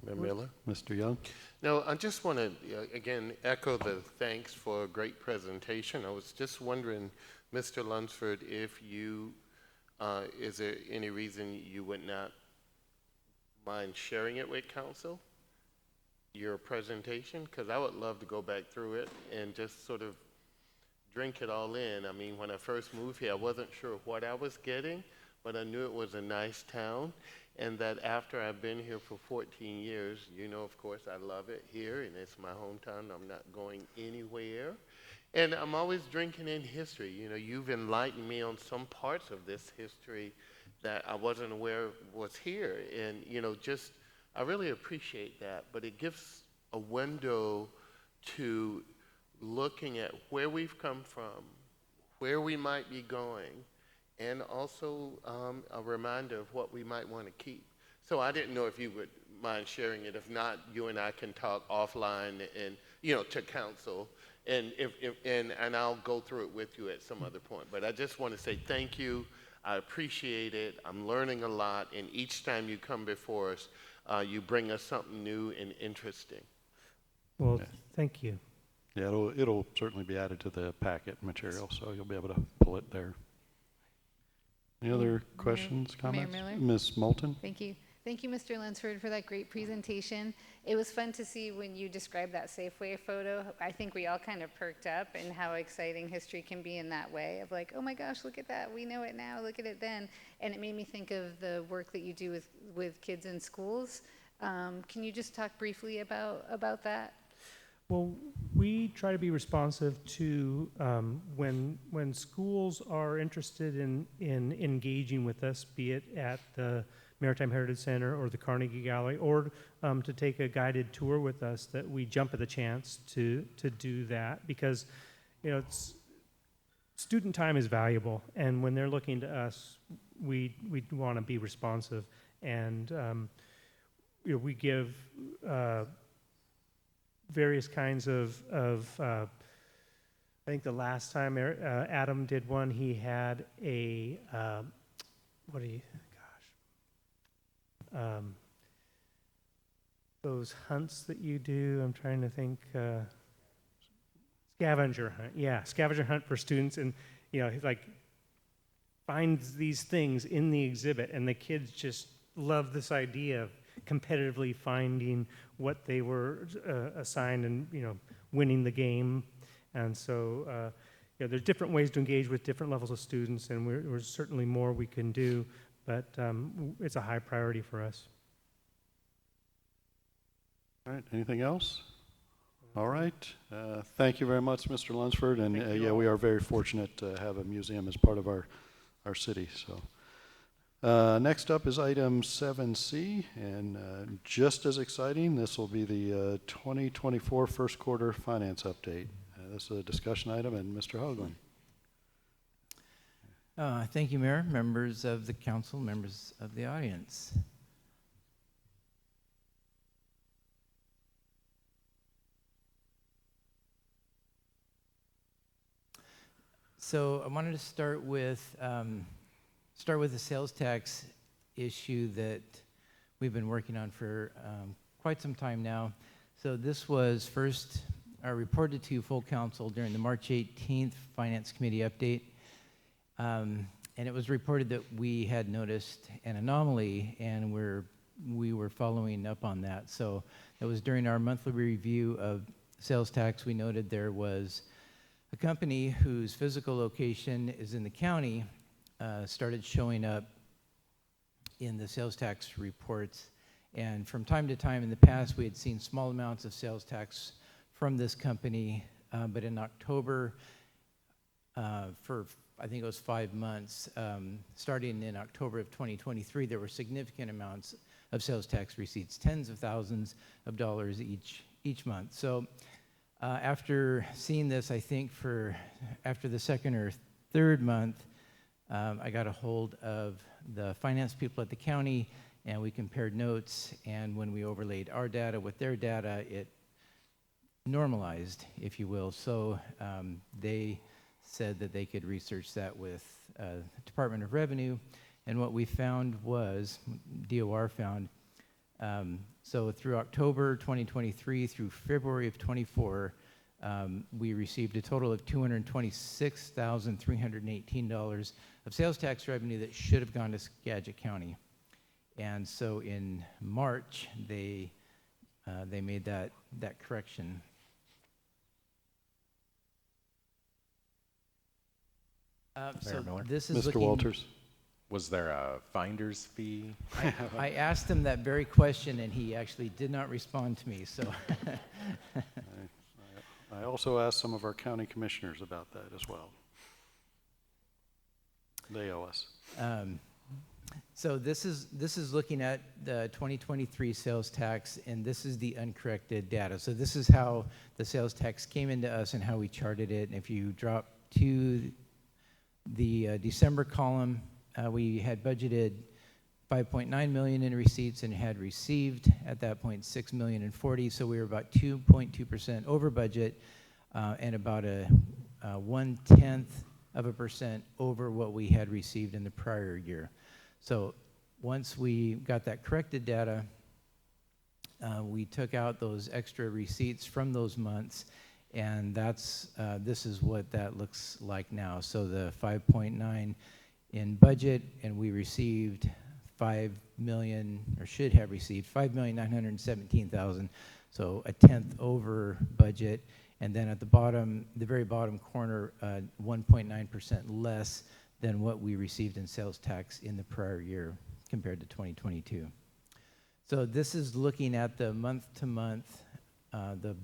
Mayor Miller? Mr. Young? No, I just want to, again, echo the thanks for a great presentation. I was just wondering, Mr. Lunsford, if you, is there any reason you would not mind sharing it with council, your presentation? Because I would love to go back through it and just sort of drink it all in. I mean, when I first moved here, I wasn't sure what I was getting, but I knew it was a nice town, and that after I've been here for 14 years, you know, of course, I love it here, and it's my hometown. I'm not going anywhere. And I'm always drinking in history. You know, you've enlightened me on some parts of this history that I wasn't aware was here. And, you know, just, I really appreciate that. But it gives a window to looking at where we've come from, where we might be going, and also a reminder of what we might want to keep. So I didn't know if you would mind sharing it. If not, you and I can talk offline and, you know, to council, and and I'll go through it with you at some other point. But I just want to say thank you. I appreciate it. I'm learning a lot, and each time you come before us, you bring us something new and interesting. well, thank you. Yeah, it'll certainly be added to the packet material, so you'll be able to pull it there. Any other questions, comments? Mayor Miller? Ms. Moulton? Thank you. Thank you, Mr. Lunsford, for that great presentation. It was fun to see when you described that Safeway photo. I think we all kind of perked up, and how exciting history can be in that way of like, oh my gosh, look at that. We know it now. Look at it then. And it made me think of the work that you do with kids in schools. Can you just talk briefly about that? Well, we try to be responsive to when schools are interested in engaging with us, be it at the Maritime Heritage Center or the Carnegie Gallery, or to take a guided tour with us, that we jump at the chance to do that, because, you know, student time is valuable, and when they're looking to us, we want to be responsive, and you know, we give various kinds of I think the last time Adam did one, he had a, what do you, gosh, those hunts that you do, I'm trying to think, scavenger hunt, yeah, scavenger hunt for students, and, you know, he's like, finds these things in the exhibit, and the kids just love this idea of competitively finding what they were assigned and, you know, winning the game. And so, yeah, there's different ways to engage with different levels of students, and there's certainly more we can do, but it's a high priority for us. All right, anything else? All right, thank you very much, Mr. Lunsford, and yeah, we are very fortunate to have a museum as part of our city. So, next up is item 7C, and just as exciting, this will be the 2024 first quarter finance update. This is a discussion item, and Mr. Hoagland. Thank you, Mayor, members of the council, members of the audience. So I wanted to start with the sales tax issue that we've been working on for quite some time now. So this was first reported to full council during the March 18th Finance Committee update. And it was reported that we had noticed an anomaly, and we were following up on that. So it was during our monthly review of sales tax, we noted there was a company whose physical location is in the county started showing up in the sales tax reports. And from time to time in the past, we had seen small amounts of sales tax from this company, but in October, for I think it was 5 months, starting in October of 2023, there were significant amounts of sales tax receipts, tens of thousands of dollars each month. So after seeing this, I think after the second or third month, I got a hold of the finance people at the county, and we compared notes, and when we overlaid our data with their data, it normalized, if you will. So they said that they could research that with the Department of Revenue, and what we found was, DOR found, so through October 2023 through February of 24, we received a total of $226,318 of sales tax revenue that should have gone to Skagit County. And so in March, they made that correction. Mayor Miller? This is Mr. Walters. Was there a finder's fee? I asked him that very question, and he actually did not respond to me. So, I also asked some of our county commissioners about that as well. They owe us. So this is looking at the 2023 sales tax, and this is the uncorrected data. So this is how the sales tax came into us and how we charted it. And if you drop to the December column, we had budgeted $5.9 million in receipts and had received at that point $6,040,000. So we were about 2.2% over budget and about a 0.1% over what we had received in the prior year. So once we got that corrected data, we took out those extra receipts from those months, and this is what that looks like now. So the 5.9 in budget, and we received 5 million, or should have received 5,917,000, so a tenth over budget. And then at the bottom, the very bottom corner, 1.9% less than what we received in sales tax in the prior year compared to 2022. So this is looking at the month to month. The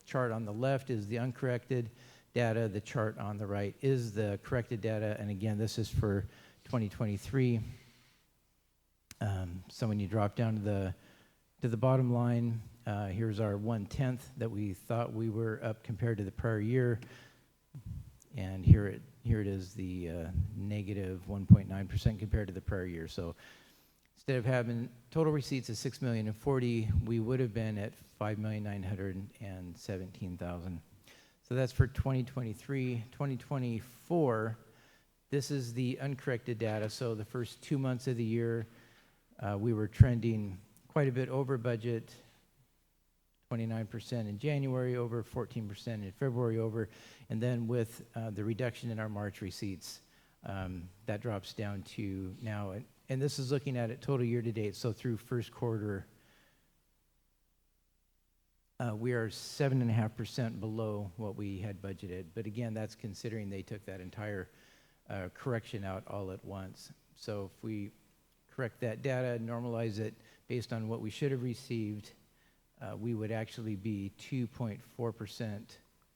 chart on the left is the uncorrected data. The chart on the right is the corrected data. And again, this is for 2023. So when you drop down to the bottom line, here's our 1/10 that we thought we were up compared to the prior year. And here it is, the negative 1.9% compared to the prior year. So instead of having total receipts of $6,040,000, we would have been at $5,917,000. So that's for 2023. 2024, this is the uncorrected data. So the first 2 months of the year, we were trending quite a bit over budget, 29% in January over, 14% in February over, and then with the reduction in our March receipts, that drops down to now, and this is looking at it total year to date, so through first quarter, we are 7.5% below what we had budgeted. But again, that's considering they took that entire correction out all at once. So if we correct that data, normalize it based on what we should have received, we would actually be 2.4%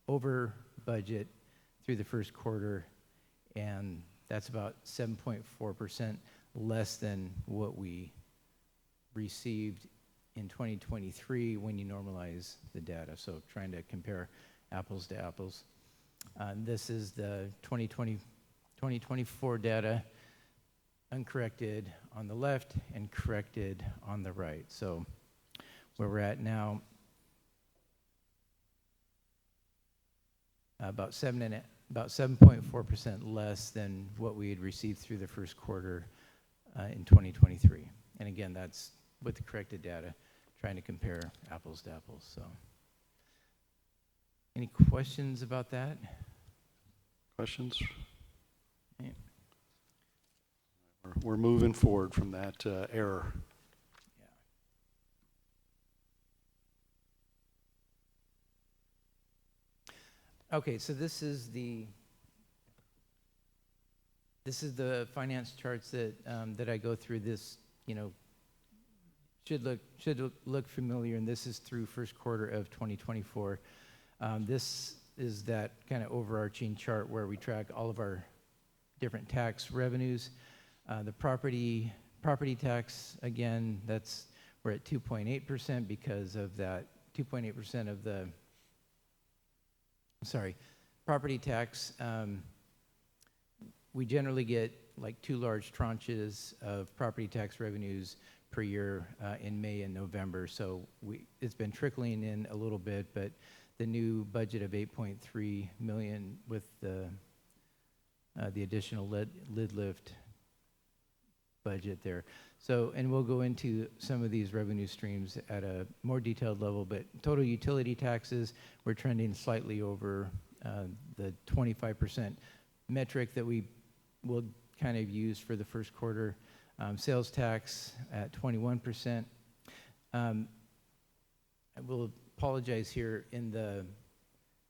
over budget through the first quarter, and that's about 7.4% less than what we received in 2023 when you normalize the data. So trying to compare apples to apples. This is the 2024 data, uncorrected on the left and corrected on the right. So where we're at now, about 7.4% less than what we had received through the first quarter in 2023. And again, that's with the corrected data, trying to compare apples to apples. So, any questions about that? Questions? We're moving forward from that error. Okay, so this is the finance charts that that I go through. This, you know, should look familiar, and this is through first quarter of 2024. This is that kind of overarching chart where we track all of our different tax revenues. The property tax, again, we're at 2.8% because of that 2.8% of the property tax. We generally get like 2 large tranches of property tax revenues per year in May and November. So it's been trickling in a little bit, but the new budget of $8.3 million with the additional lid lift budget there. So, and we'll go into some of these revenue streams at a more detailed level, but total utility taxes, we're trending slightly over the 25% metric that we will kind of use for the first quarter. Sales tax at 21%. I will apologize here. In the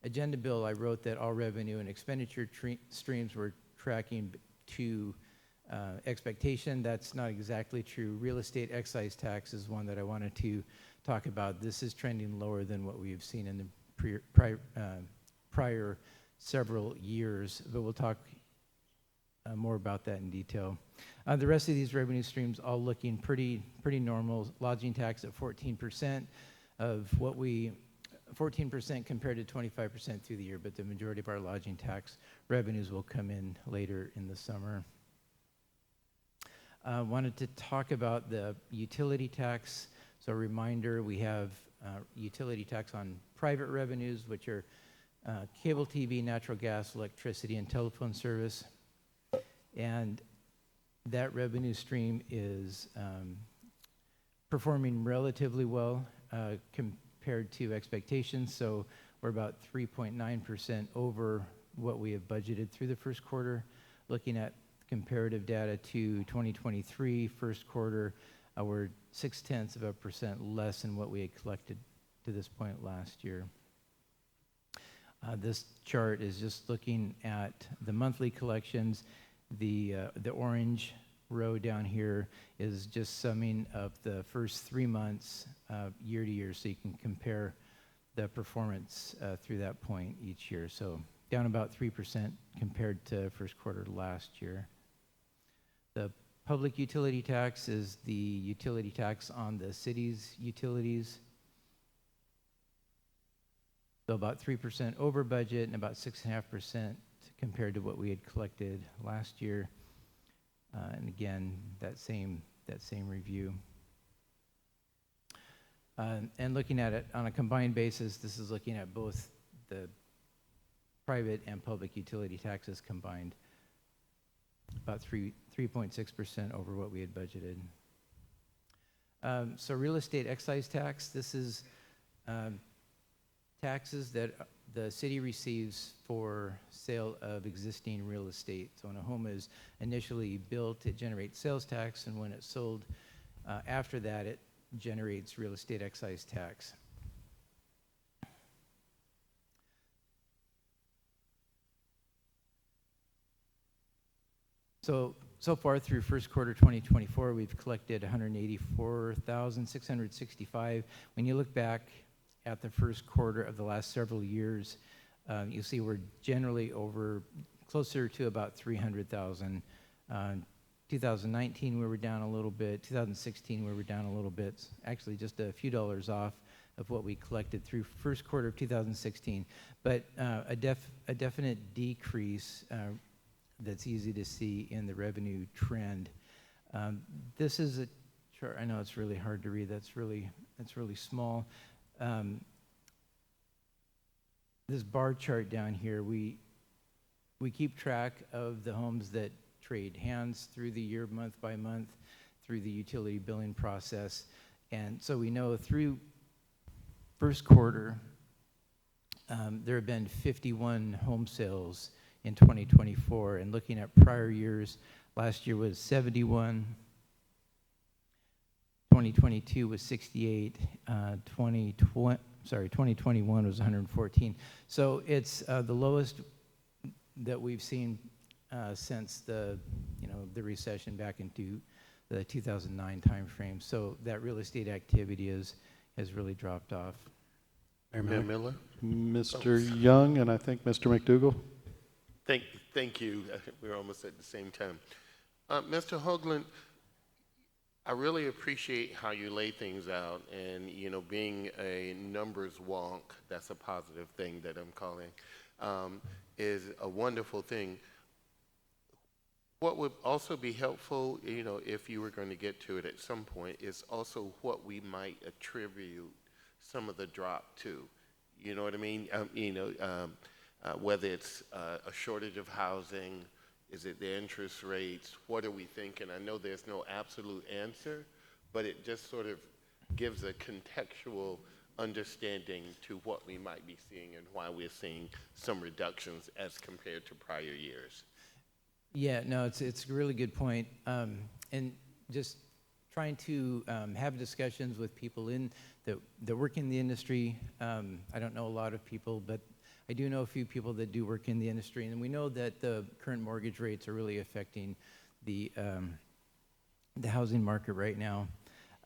agenda bill, I wrote that all revenue and expenditure streams were tracking to expectation. That's not exactly true. Real estate excise tax is one that I wanted to talk about. This is trending lower than what we have seen in the prior several years, but we'll talk more about that in detail. The rest of these revenue streams all looking pretty normal. Lodging tax at 14% of what 14% compared to 25% through the year, but the majority of our lodging tax revenues will come in later in the summer. Wanted to talk about the utility tax. So a reminder, we have utility tax on private revenues, which are cable TV, natural gas, electricity, and telephone service. And that revenue stream is performing relatively well compared to expectations. So we're about 3.9% over what we have budgeted through the first quarter. Looking at comparative data to 2023 first quarter, we're 0.6% less than what we had collected to this point last year. This chart is just looking at the monthly collections. The orange row down here is just summing up the first 3 months year to year, so you can compare the performance through that point each year. So down about 3% compared to first quarter last year. The public utility tax is the utility tax on the city's utilities. So about 3% over budget and about 6.5% compared to what we had collected last year. And again, that same review. And looking at it on a combined basis, this is looking at both the private and public utility taxes combined, about 3.6% over what we had budgeted. So real estate excise tax, this is taxes that the city receives for sale of existing real estate. So when a home is initially built, it generates sales tax, and when it's sold after that, it generates real estate excise tax. So far through first quarter 2024, we've collected 184,665. When you look back at the first quarter of the last several years, you'll see we're generally over closer to about 300,000. 2019 we were down a little bit. 2016 we were down a little bit. Actually, just a few dollars off of what we collected through first quarter of 2016, but a definite decrease. That's easy to see in the revenue trend. This is a chart. I know it's really hard to read. That's really small. This bar chart down here, we keep track of the homes that trade hands through the year, month by month, through the utility billing process, and so we know through first quarter there have been 51 home sales in 2024, and looking at prior years, last year was 71, 2022 was 68, 2021 was 114. So it's the lowest that we've seen since the recession back into the 2009 timeframe. So that real estate activity has really dropped off. Mayor Miller? Mr. Young and I think Mr. McDougall. Thank you. I think we're almost at the same time. Mr. Hoagland, I really appreciate how you lay things out, and being a numbers wonk, that's a positive thing that I'm calling, is a wonderful thing. What would also be helpful, if you were going to get to it at some point, is also what we might attribute some of the drop to. You know what I mean? Whether it's a shortage of housing, is it the interest rates, what are we thinking? I know there's no absolute answer, but it just sort of gives a contextual understanding to what we might be seeing and why we're seeing some reductions as compared to prior years. Yeah, no, it's a really good point. And just trying to have discussions with people that work in the industry. I don't know a lot of people, but I do know a few people that do work in the industry, and we know that the current mortgage rates are really affecting the housing market right now.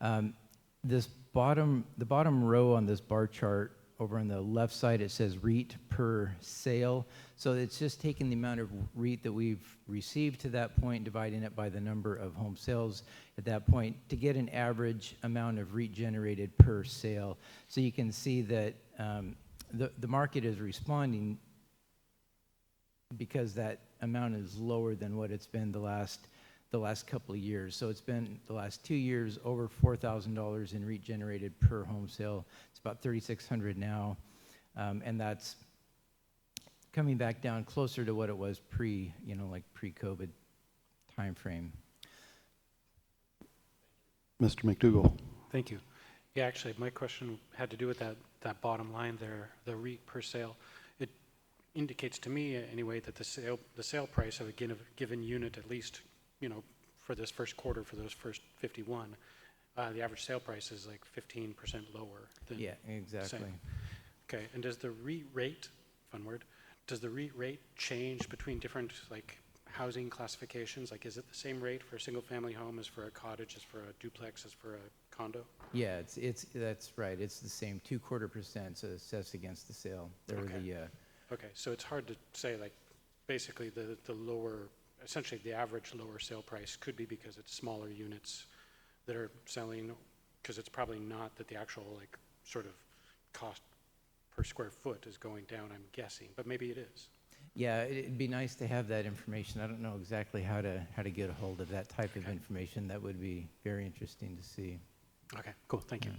The bottom row on this bar chart over on the left side, it says REIT per sale. So it's just taking the amount of REIT that we've received to that point, dividing it by the number of home sales at that point to get an average amount of REIT generated per sale. So you can see that the market is responding because that amount is lower than what it's been the last couple of years. So it's been the last 2 years over $4,000 in REIT generated per home sale. It's about $3,600 now, and that's coming back down closer to what it was pre-COVID timeframe. Mr. McDougall. Thank you. Yeah, actually, my question had to do with that bottom line there, the REIT per sale. It indicates to me, anyway, that the sale price of a given unit, at least, for this first quarter, for those first 51, the average sale price is like 15% lower than. Yeah, exactly. Same. Okay, and does the REIT rate, fun word, does the REIT rate change between different housing classifications? Like, is it the same rate for a single-family home as for a cottage, as for a duplex, as for a condo? Yeah, that's right. It's the same 0.25%, so it's assessed against the sale. Okay, so it's hard to say, basically the lower, essentially the average lower sale price could be because it's smaller units that are selling, because it's probably not that the actual sort of cost per square foot is going down, I'm guessing, but maybe it is. Yeah, it'd be nice to have that information. I don't know exactly how to get a hold of that type of information. That would be very interesting to see. Okay, cool, thank you.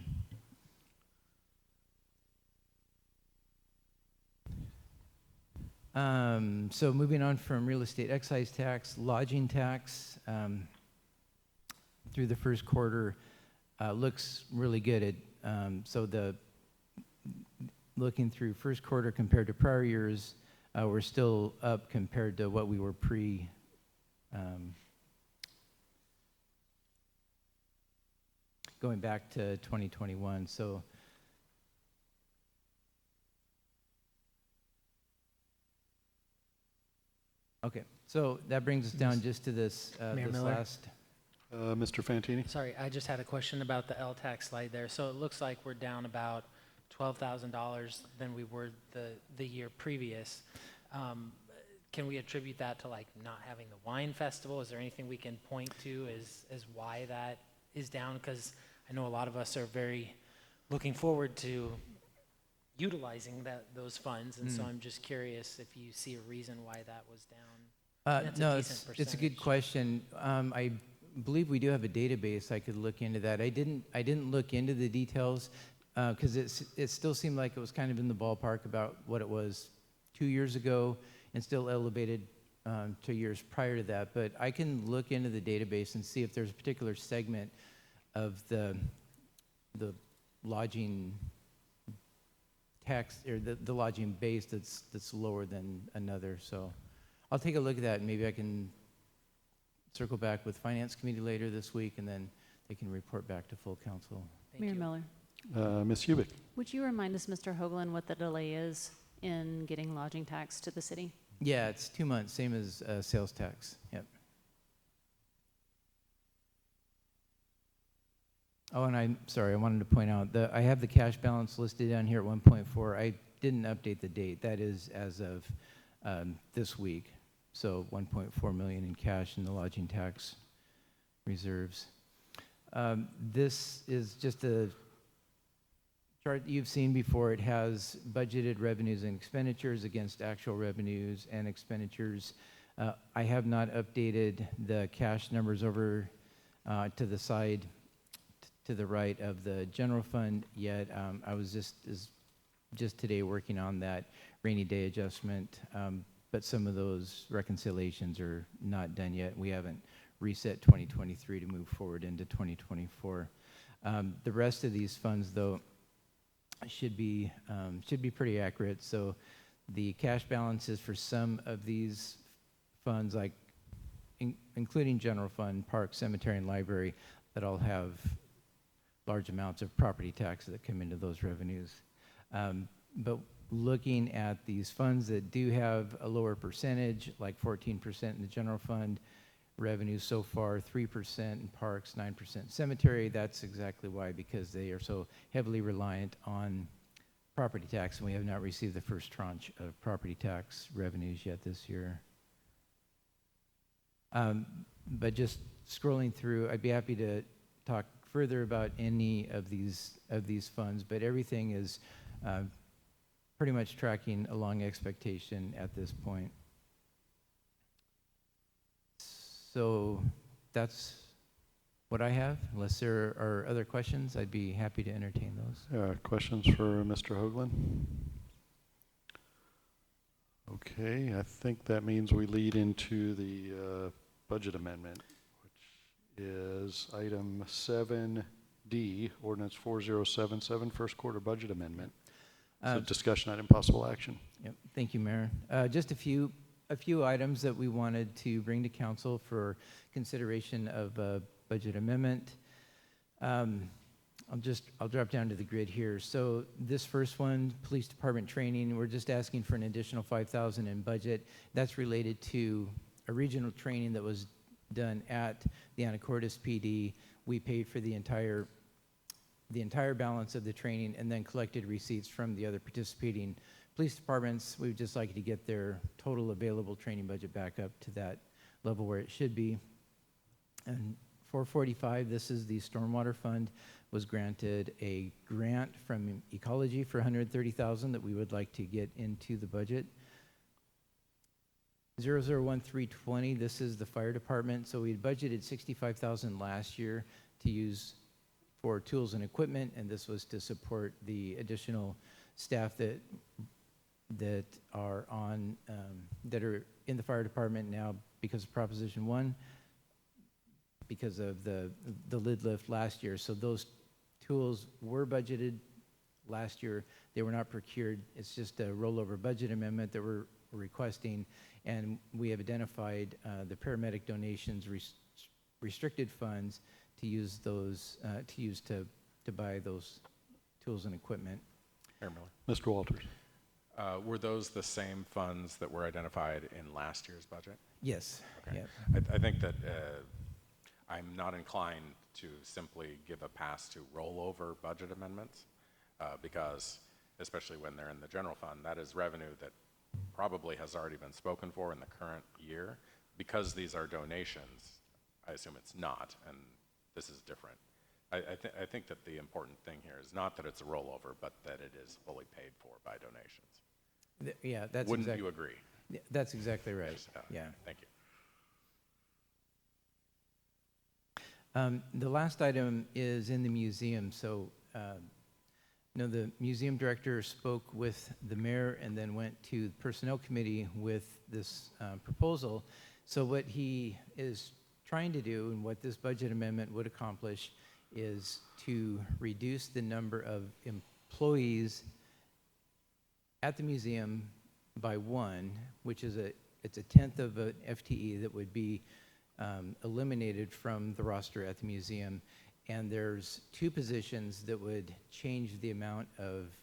So moving on from real estate excise tax, lodging tax, through the first quarter looks really good. Looking through first quarter compared to prior years, we're still up compared to what we were going back to 2021. So okay, so that brings us down just to this, Mayor this Miller? last. Mr. Fantini? Sorry, I just had a question about the LTAC slide there. So it looks like we're down about $12,000 than we were the year previous. Can we attribute that to like not having the wine festival? Is there anything we can point to as why that is down? Because I know a lot of us are very looking forward to utilizing those funds, and so I'm just curious if you see a reason why that was down. That's No, a decent it's a good question. I believe we do have a database. I could look into that. I didn't look into the details because it still seemed like it was kind of in the ballpark about what it was 2 years ago, and still elevated 2 years prior to that. But I can look into the database and see if there's a particular segment of the lodging tax, or the lodging base that's lower than another. So I'll take a look at that, and maybe I can circle back with Finance Committee later this week, and then they can report back to full council. Mayor Miller, Ms. Hubick? would you remind us, Mr. Hoagland, what the delay is in getting lodging tax to the city? Yeah, it's 2 months, same as sales tax. Yep. Oh, and I'm sorry, I wanted to point out that I have the cash balance listed down here at 1.4. I didn't update the date. That is as of this week. So 1.4 million in cash in the lodging tax reserves. This is just a chart you've seen before. It has budgeted revenues and expenditures against actual revenues and expenditures. I have not updated the cash numbers over to the side, to the right of the general fund yet. I was just today working on that rainy day adjustment, but some of those reconciliations are not done yet. We haven't reset 2023 to move forward into 2024. The rest of these funds, though, should be pretty accurate. So the cash balances for some of these funds, like including general fund, park, cemetery, and library, that all have large amounts of property taxes that come into those revenues. But looking at these funds that do have a lower percentage, like 14% in the general fund, revenues so far 3% in parks, 9% cemetery, that's exactly why, because they are so heavily reliant on property tax, and we have not received the first tranche of property tax revenues yet this year. But just scrolling through, I'd be happy to talk further about any of these funds, but everything is pretty much tracking along expectation at this point. So that's what I have. Unless there are other questions, I'd be happy to entertain those. Questions for Mr. Hoagland? Okay, I think that means we lead into the budget amendment, which is item 7D, ordinance 4077, first quarter budget amendment. So discussion item, possible action. Yep. Thank you, Mayor. Just a few items that we wanted to bring to council for consideration of a budget amendment. I'll drop down to the grid here. So this first one, police department training, we're just asking for an additional $5,000 in budget. That's related to a regional training that was done at the Anacortes PD. We paid for the entire balance of the training and then collected receipts from the other participating police departments. We would just like to get their total available training budget back up to that level where it should be. And 445, this is the Stormwater Fund, was granted a grant from Ecology for $130,000 that we would like to get into the budget. 001320, this is the fire department. So we had budgeted $65,000 last year to use for tools and equipment, and this was to support the additional staff that that are that are in the fire department now because of Proposition 1, because of the lid lift last year. So those tools were budgeted last year. They were not procured. It's just a rollover budget amendment that we're requesting, and we have identified the paramedic donations restricted funds to use those to buy those tools and equipment. Mayor Miller. Mr. Walters. Were those the same funds that were identified in last year's budget? Yes. Okay. Yep. I think that I'm not inclined to simply give a pass to rollover budget amendments because, especially when they're in the general fund, that is revenue that probably has already been spoken for in the current year. Because these are donations, I assume it's not, and this is different. I think that the important thing here is not that it's a rollover, but that it is fully paid for by donations. Yeah, that's Wouldn't you agree? That's exactly right. Yeah. Thank you. The last item is in the museum. So, the museum director spoke with the mayor and then went to the personnel committee with this proposal. So what he is trying to do and what this budget amendment would accomplish is to reduce the number of employees at the museum by 1, which is it's a tenth of an FTE that would be eliminated from the roster at the museum. And there's 2 positions that would change the amount of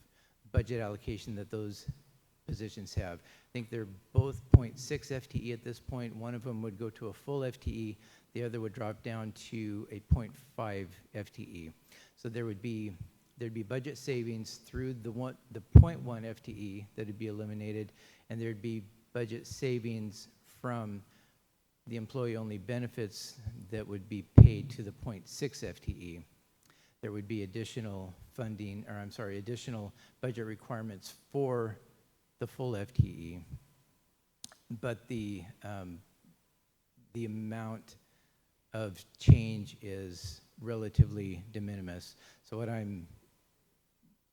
budget allocation that those positions have. I think they're both 0.6 FTE at this point. One of them would go to a full FTE. The other would drop down to a 0.5 FTE. So there'd be budget savings through the 0.1 FTE that would be eliminated, and there'd be budget savings from the employee-only benefits that would be paid to the 0.6 FTE. There would be additional funding, or I'm sorry, additional budget requirements for the full FTE. But the amount of change is relatively de minimis. So what I'm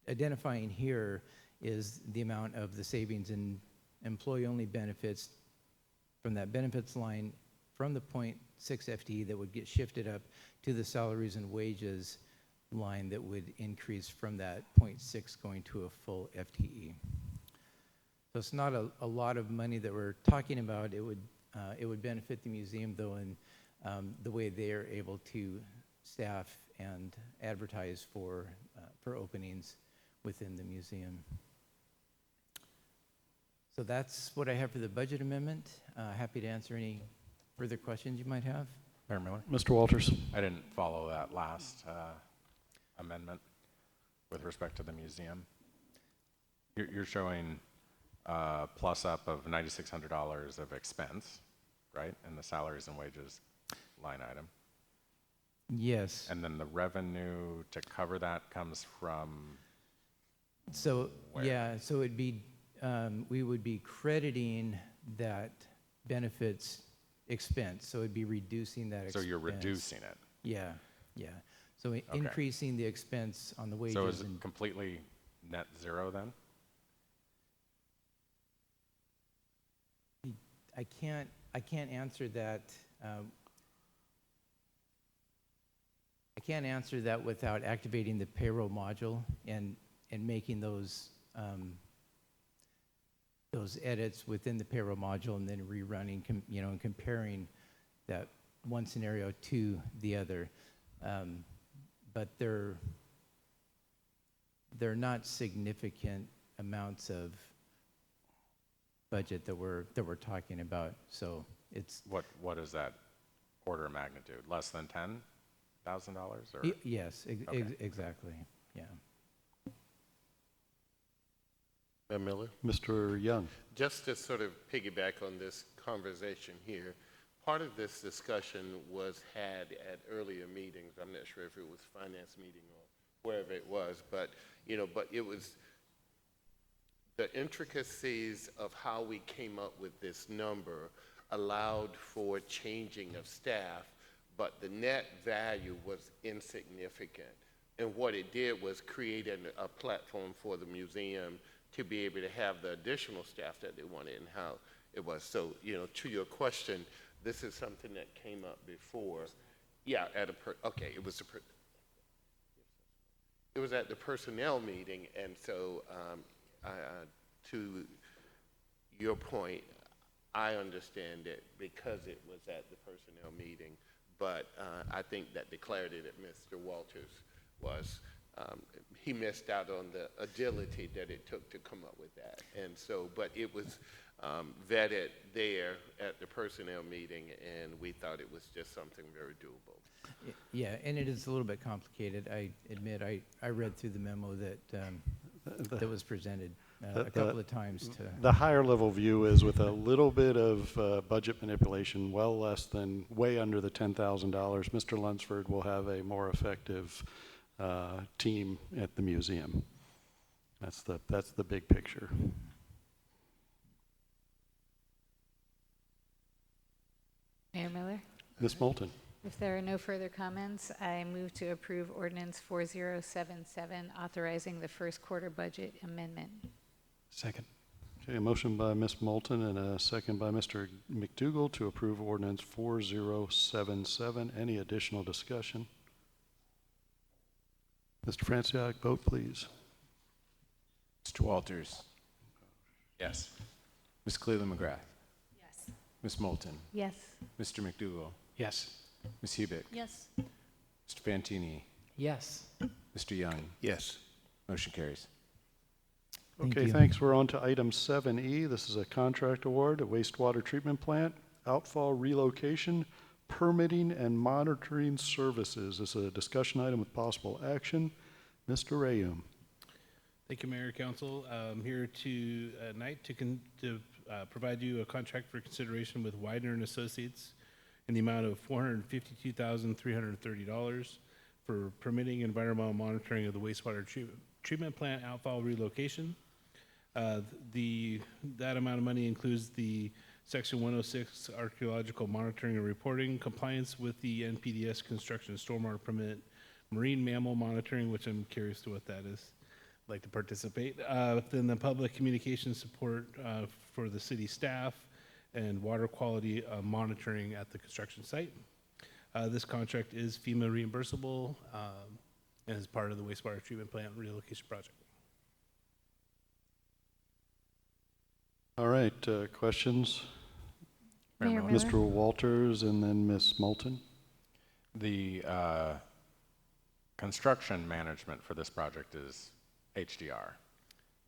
identifying here is the amount of the savings in employee-only benefits from that benefits line from the 0.6 FTE that would get shifted up to the salaries and wages line that would increase from that 0.6 going to a full FTE. So it's not a lot of money that we're talking about. It would benefit the museum though in the way they are able to staff and advertise for openings within the museum. So that's what I have for the budget amendment. Happy to answer any further questions you might have. Mayor Miller? Mr. Walters. I didn't follow that last amendment with respect to the museum. You're showing plus up of $9,600 of expense, right, in the salaries and wages line item. Yes. And then the revenue to cover that comes from So where? yeah, so it'd be we would be crediting that benefits expense, so it'd be reducing that expense. So you're reducing it. Yeah, yeah. So increasing the expense on the wages. So is it completely net zero then? I can't answer that. I can't answer that without activating the payroll module and making those edits within the payroll module and then rerunning, and comparing that one scenario to the other. But they're not significant amounts of budget that we're talking about. So it's what is that order of magnitude? Less than $10,000 or? Yes, exactly. Yeah. Mayor Miller? Mr. Young. Just to sort of piggyback on this conversation here, part of this discussion was had at earlier meetings. I'm not sure if it was finance meeting or wherever it was, but it was the intricacies of how we came up with this number allowed for changing of staff, but the net value was insignificant. And what it did was create a platform for the museum to be able to have the additional staff that they wanted and how it was. So, to your question, this is something that came up before. Yeah, okay, it was it was at the personnel meeting, and so to your point, I understand it because it was at the personnel meeting, but I think that the clarity that Mr. Walters was, he missed out on the agility that it took to come up with that. And so, but it was vetted there at the personnel meeting, and we thought it was just something very doable. Yeah, and it is a little bit complicated. I admit, I read through the memo that was presented a couple of times. The higher level view is with a little bit of budget manipulation, well less than, way under the $10,000, Mr. Lunsford will have a more effective team at the museum. That's the big picture. Mayor Miller? Ms. Moulton. If there are no further comments, I move to approve ordinance 4077, authorizing the first quarter budget amendment. Second. Okay, a motion by Ms. Moulton and a second by Mr. McDougall to approve ordinance 4077. Any additional discussion? Mr. Franciac, vote please. Mr. Walters. Yes. Ms. Cleveland McGrath. Yes. Ms. Moulton. Yes. Mr. McDougall. Yes. Ms. Hubick. Yes. Mr. Fantini. Yes. Mr. Young. Yes. Motion carries. Okay, thanks. We're on to item 7E. This is a contract award, a wastewater treatment plant, outfall relocation, permitting and monitoring services. This is a discussion item with possible action. Mr. Rayum. Thank you, Mayor, Council. I'm here tonight to provide you a contract for consideration with Widener and Associates in the amount of $452,330 for permitting environmental monitoring of the wastewater treatment plant outfall relocation. That amount of money includes the Section 106 archaeological monitoring and reporting, compliance with the NPDS construction stormwater permit, marine mammal monitoring, which I'm curious to what that is. I'd like to participate. Then the public communication support for the city staff and water quality monitoring at the construction site. This contract is FEMA reimbursable and is part of the wastewater treatment plant relocation project. All right, questions? Mayor Miller? Mr. Walters and then Ms. Moulton. The construction management for this project is HDR.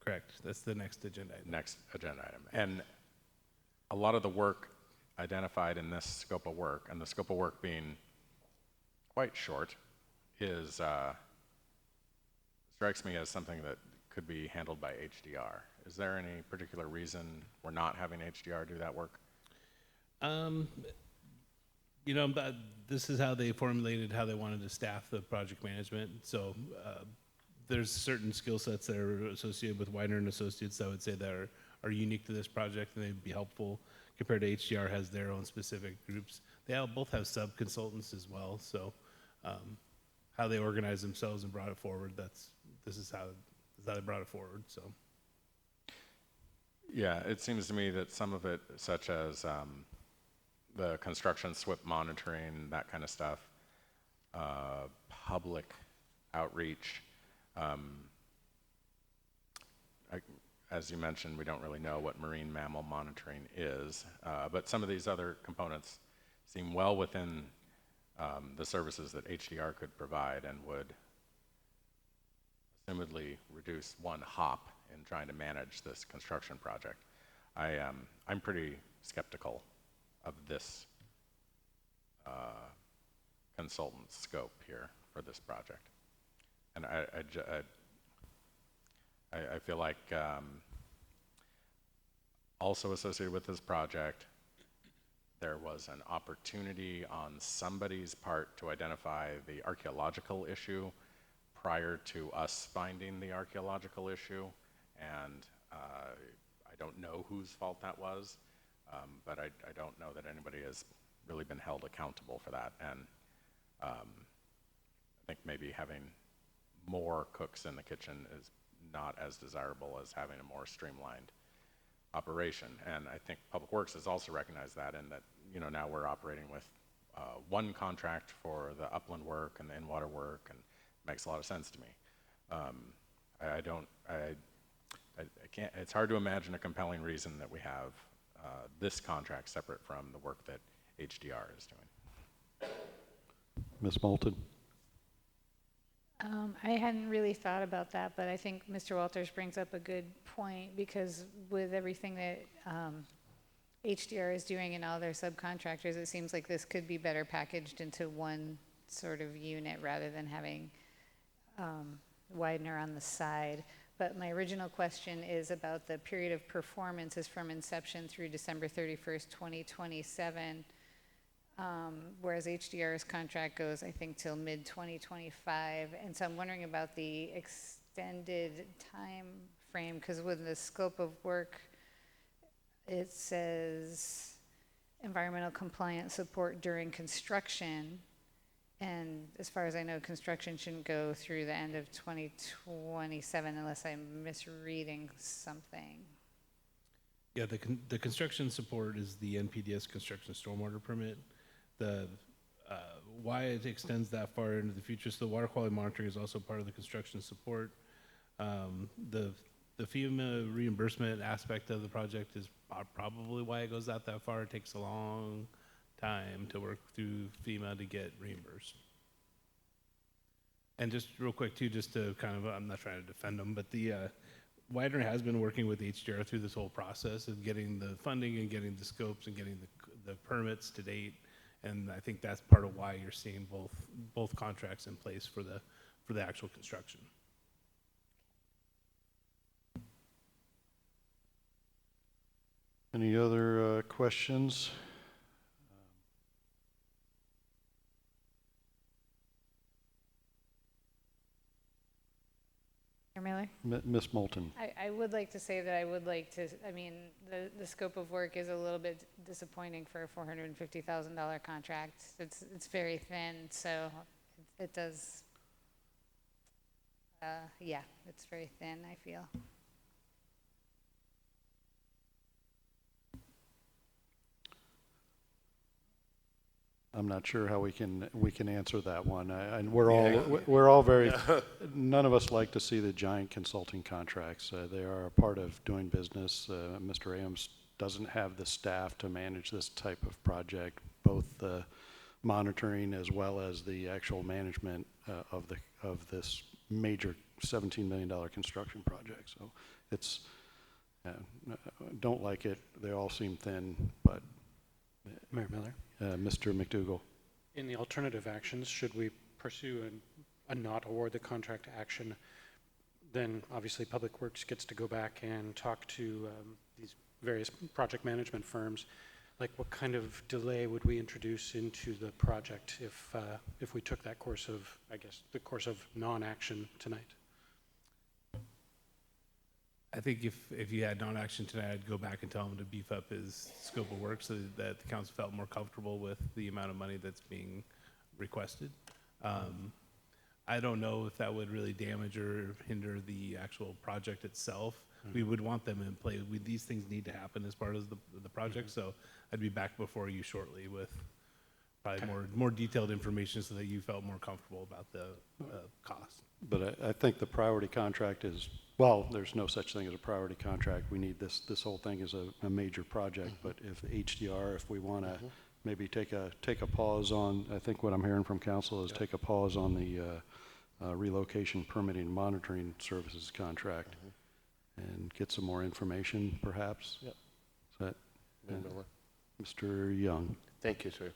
Correct. That's the next agenda item. Next agenda item. And a lot of the work identified in this scope of work, and the scope of work being quite short, is strikes me as something that could be handled by HDR. Is there any particular reason we're not having HDR do that work? This is how they formulated how they wanted to staff the project management. So there's certain skill sets that are associated with Widener and Associates that I would say that are unique to this project, and they'd be helpful compared to HDR has their own specific groups. They both have sub-consultants as well. So how they organize themselves and brought it forward, this is how they brought it forward. So. Yeah, it seems to me that some of it, such as the construction SWIP monitoring, that kind of stuff, public outreach, as you mentioned, we don't really know what marine mammal monitoring is, but some of these other components seem well within the services that HDR could provide and would assumedly reduce one hop in trying to manage this construction project. I'm pretty skeptical of this consultant scope here for this project. And I feel like also associated with this project, there was an opportunity on somebody's part to identify the archaeological issue prior to us finding the archaeological issue, and I don't know whose fault that was, but I don't know that anybody has really been held accountable for that, and I think maybe having more cooks in the kitchen is not as desirable as having a more streamlined operation. And I think Public Works has also recognized that, in that, you know, now we're operating with one contract for the upland work and the in-water work, and it makes a lot of sense to me. I can't, it's hard to imagine a compelling reason that we have this contract separate from the work that HDR is doing. Ms. Moulton? I hadn't really thought about that, but I think Mr. Walters brings up a good point, because with everything that HDR is doing and all their subcontractors, it seems like this could be better packaged into one sort of unit rather than having Widener on the side. But my original question is about the period of performance is from inception through December 31st, 2027. Whereas HDR's contract goes, I think, till mid-2025. And so I'm wondering about the extended time frame, because with the scope of work, it says environmental compliance support during construction. And as far as I know, construction shouldn't go through the end of 2027 unless I'm misreading something. Yeah, the construction support is the NPDES construction stormwater permit. The why it extends that far into the future, so the water quality monitoring is also part of the construction support. The FEMA reimbursement aspect of the project is probably why it goes out that far. It takes a long time to work through FEMA to get reimbursed. And just real quick too, just to kind of, I'm not trying to defend them, but the Widener has been working with HDR through this whole process of getting the funding and getting the scopes and getting the permits to date. And I think that's part of why you're seeing both contracts in place for the actual construction. Any other questions? Miller? Ms. Moulton? I would like to say that I would like to, I mean, the scope of work is a little bit disappointing for a $450,000 contract. It's very thin, so it does, yeah, it's very thin, I feel. I'm not sure how we can answer that one. And we're all very. None of us like to see the giant consulting contracts. They are a part of doing business. Mr. Ames doesn't have the staff to manage this type of project, both the monitoring as well as the actual management of this major $17 million construction project. So it's don't like it. They all seem thin, but. Mayor Miller? Mr. McDougall. In the alternative actions, should we pursue a not award the contract action, then obviously Public Works gets to go back and talk to these various project management firms. Like, what kind of delay would we introduce into the project if we took that course of, I guess, the course of non-action tonight? I think if you had non-action tonight, I'd go back and tell him to beef up his scope of work so that the council felt more comfortable with the amount of money that's being requested. I don't know if that would really damage or hinder the actual project itself. We would want them in play. These things need to happen as part of the project, so I'd be back before you shortly with probably more detailed information so that you felt more comfortable about the cost. But I think the priority contract is, well, there's no such thing as a priority contract. We need this whole thing is a major project. But if HDR, if we want to maybe take a pause on, I think what I'm hearing from council is take a pause on the relocation permitting monitoring services contract and get some more information, perhaps. Yep. Is that, Mr. Young? Thank you, sir.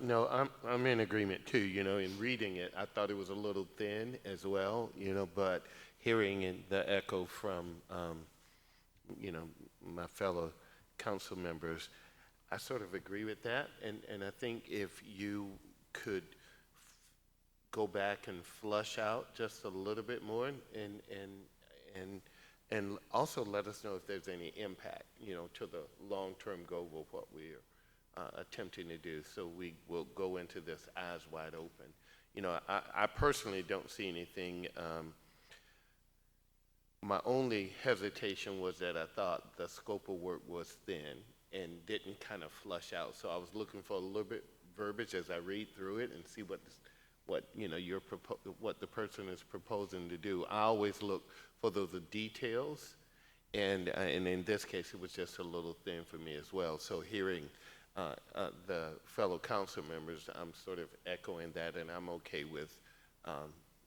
No, I'm in agreement too. You know, in reading it, I thought it was a little thin as well. You know, but hearing the echo from, you know, my fellow council members, I sort of agree with that. And I think if you could go back and flush out just a little bit more and also let us know if there's any impact, you know, to the long-term goal of what we're attempting to do. So we will go into this eyes wide open. You know, I personally don't see anything my only hesitation was that I thought the scope of work was thin and didn't kind of flush out. So I was looking for a little bit verbiage as I read through it and see what what the person is proposing to do. I always look for those details, and in this case, it was just a little thin for me as well. So hearing the fellow council members, I'm sort of echoing that, and I'm okay with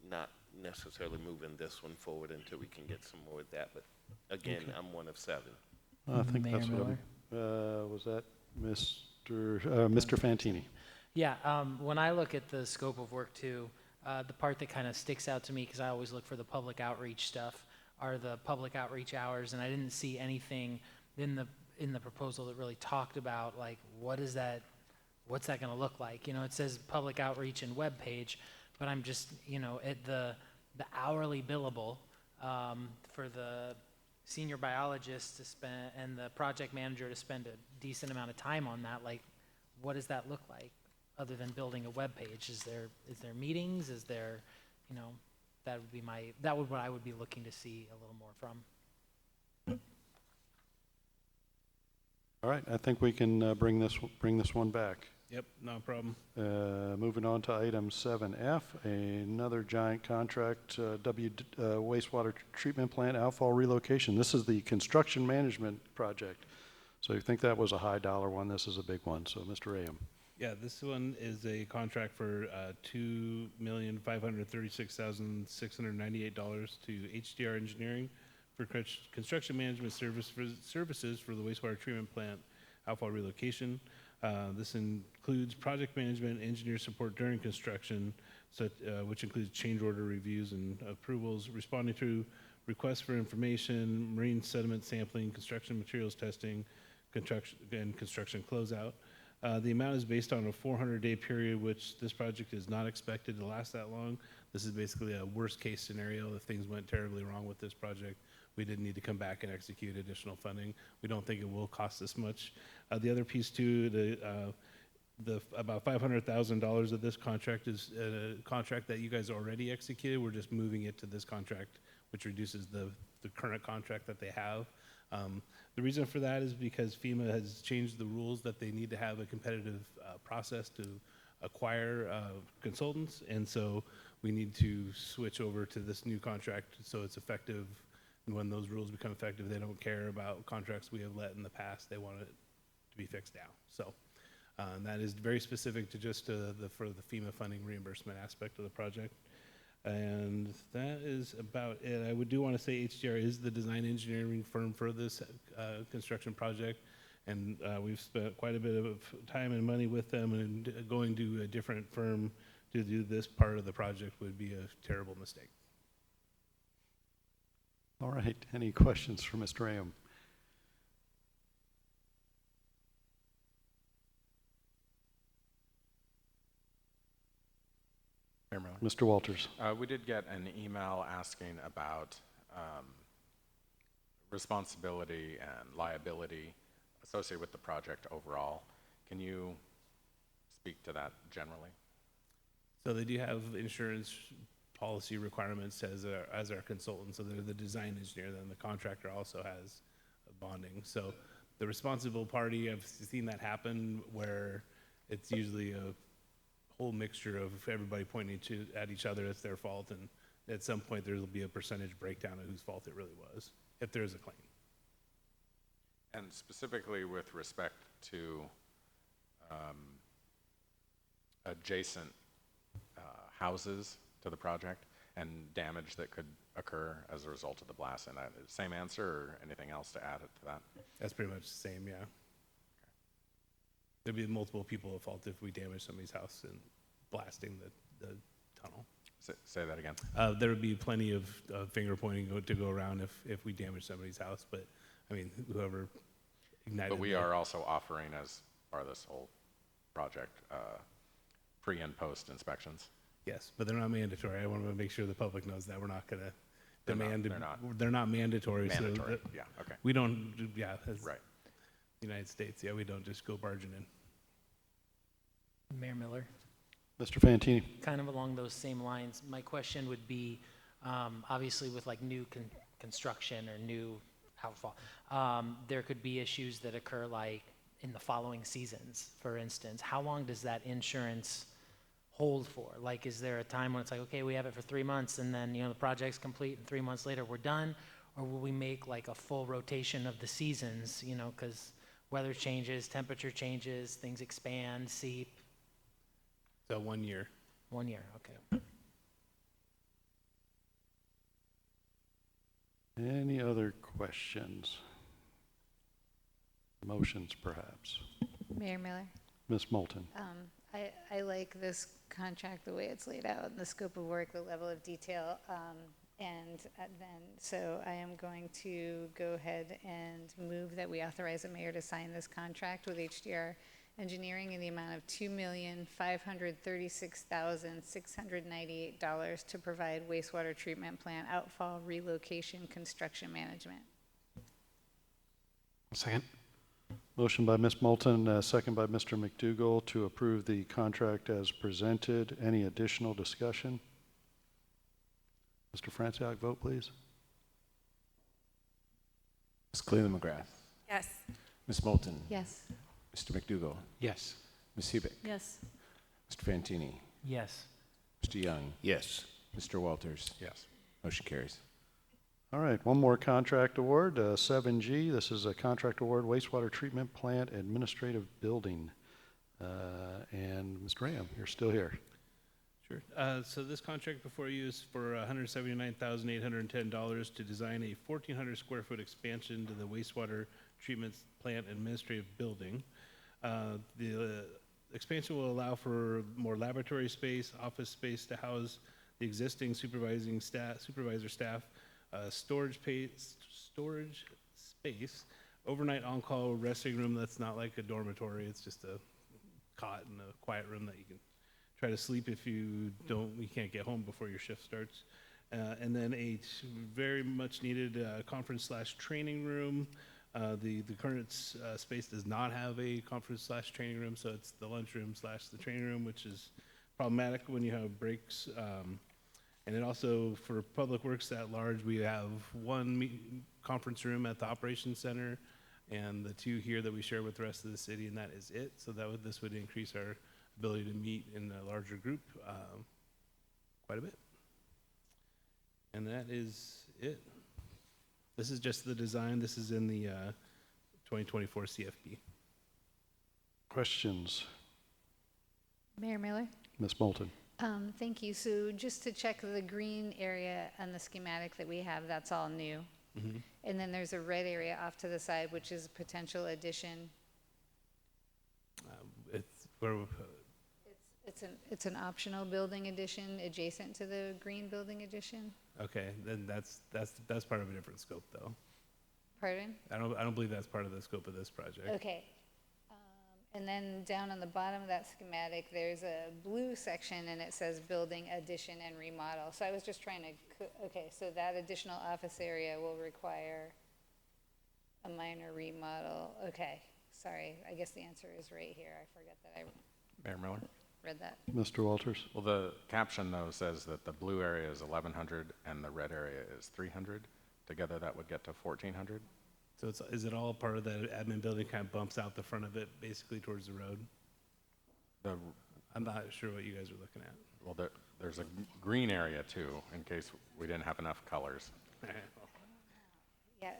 not necessarily moving this one forward until we can get some more of that. But again, Okay. I'm one of 7. I think Mayor that's what Miller? was that Mr. Fantini? Yeah, when I look at the scope of work too, the part that kind of sticks out to me, because I always look for the public outreach stuff, are the public outreach hours, and I didn't see anything in the proposal that really talked about like what's that going to look like? You know, it says public outreach and web page, but I'm just, you know, at the hourly billable for the senior biologist to spend and the project manager to spend a decent amount of time on that. Like, what does that look like other than building a web page? Is there meetings? Is there, you know, that would what I would be looking to see a little more from. All right, I think we can bring this one back. Yep, no problem. Moving on to item 7F, another giant contract, wastewater treatment plant outfall relocation. This is the construction management project. So you think that was a high dollar one? This is a big one. So Mr. Aham. Yeah, this one is a contract for $2,536,698 to HDR Engineering for construction management services for the wastewater treatment plant outfall relocation. This includes project management, engineer support during construction, which includes change order reviews and approvals, responding to requests for information, marine sediment sampling, construction materials testing, construction closeout. The amount is based on a 400-day period, which this project is not expected to last that long. This is basically a worst-case scenario. If things went terribly wrong with this project, we didn't need to come back and execute additional funding. We don't think it will cost this much. The other piece too, the about $500,000 of this contract is a contract that you guys already executed. We're just moving it to this contract, which reduces the current contract that they have. The reason for that is because FEMA has changed the rules that they need to have a competitive process to acquire consultants, and so we need to switch over to this new contract so it's effective. And when those rules become effective, they don't care about contracts we have let in the past. They want it to be fixed now. So that is very specific to just for the FEMA funding reimbursement aspect of the project. And that is about it. I do want to say HDR is the design engineering firm for this construction project, and we've spent quite a bit of time and money with them, and going to a different firm to do this part of the project would be a terrible mistake. All right, any questions for Mr. Aham? Mr. Walters. We did get an email asking about responsibility and liability associated with the project overall. Can you speak to that generally? So they do have insurance policy requirements as our consultant. So they're the design engineer. Then the contractor also has bonding. So the responsible party, I've seen that happen where it's usually a whole mixture of everybody pointing at each other. It's their fault, and at some point there will be a percentage breakdown of whose fault it really was, if there is a claim. And specifically with respect to adjacent houses to the project and damage that could occur as a result of the blast, and that same answer or anything else to add to that? That's pretty much the same, yeah. There'd be multiple people at fault if we damage somebody's house and blasting the tunnel. Say that again. There would be plenty of finger pointing to go around if we damage somebody's house, but I mean, whoever ignited. But we are also offering, as part of this whole project, pre and post inspections. Yes, but they're not mandatory. I want to make sure the public knows that we're not going to demand. They're not mandatory. Mandatory. So yeah. Okay. We don't. Yeah. Right. United States. Yeah, we don't just go barging in. Mayor Miller. Mr. Fantini. Kind of along those same lines, my question would be, obviously with like new construction or new outfall. There could be issues that occur like in the following seasons, for instance. How long does that insurance hold for? Like, is there a time when it's like, okay, we have it for 3 months and then, the project's complete and 3 months later we're done? Or will we make like a full rotation of the seasons, because weather changes, temperature changes, things expand, seep? So 1 year. 1 year, okay. Any other questions? Motions, perhaps? Mayor Miller? Ms. Moulton? I like this contract, the way it's laid out, and the scope of work, the level of detail, so I am going to go ahead and move that we authorize the mayor to sign this contract with HDR Engineering in the amount of $2,536,698 to provide wastewater treatment plant outfall relocation construction management. Second. Motion by Ms. Moulton, second by Mr. McDougall to approve the contract as presented. Any additional discussion? Mr. Franciac, vote please. Ms. Cleland McGrath. Yes. Ms. Moulton. Yes. Mr. McDougall. Yes. Ms. Hubick. Yes. Mr. Fantini. Yes. Mr. Young. Yes. Mr. Walters. Yes. Motion carries. All right, one more contract award, 7G. This is a contract award, wastewater treatment plant administrative building. And Mr. Ram, you're still here. Sure. So this contract before you is for $179,810 to design a 1,400 square foot expansion to the wastewater treatment plant administrative building. The expansion will allow for more laboratory space, office space to house the existing supervisor staff, storage space, overnight on-call resting room that's not like a dormitory. It's just a cot in a quiet room that you can try to sleep if you can't get home before your shift starts. And then a very much needed conference/training room. The current space does not have a conference/training room, so it's the lunchroom/the training room, which is problematic when you have breaks. And then also for public works at large, we have one conference room at the operations center and the two here that we share with the rest of the city, and that is it. So this would increase our ability to meet in a larger group quite a bit. And that is it. This is just the design. This is in the 2024 CFP. Questions? Mayor Miller? Ms. Moulton? Thank you. So just to check the green area on the schematic that we have, that's all new. Mm-hmm. And then there's a red area off to the side, which is a potential addition. It's an optional building addition adjacent to the green building addition. Okay, then that's part of a different scope, though. Pardon? I don't believe that's part of the scope of this project. Okay. And then down on the bottom of that schematic, there's a blue section and it says building addition and remodel. So I was just trying to, okay, so that additional office area will require a minor remodel. Okay, sorry, I guess the answer is right here. I forgot that I Mayor Miller? read that. Mr. Walters? Well, the caption, though, says that the blue area is 1,100 and the red area is 300. Together, that would get to 1,400. So is it all part of that admin building, kind of bumps out the front of it, basically towards the road? I'm not sure what you guys are looking at. Well, there's a green area, too, in case we didn't have enough colors. Yeah.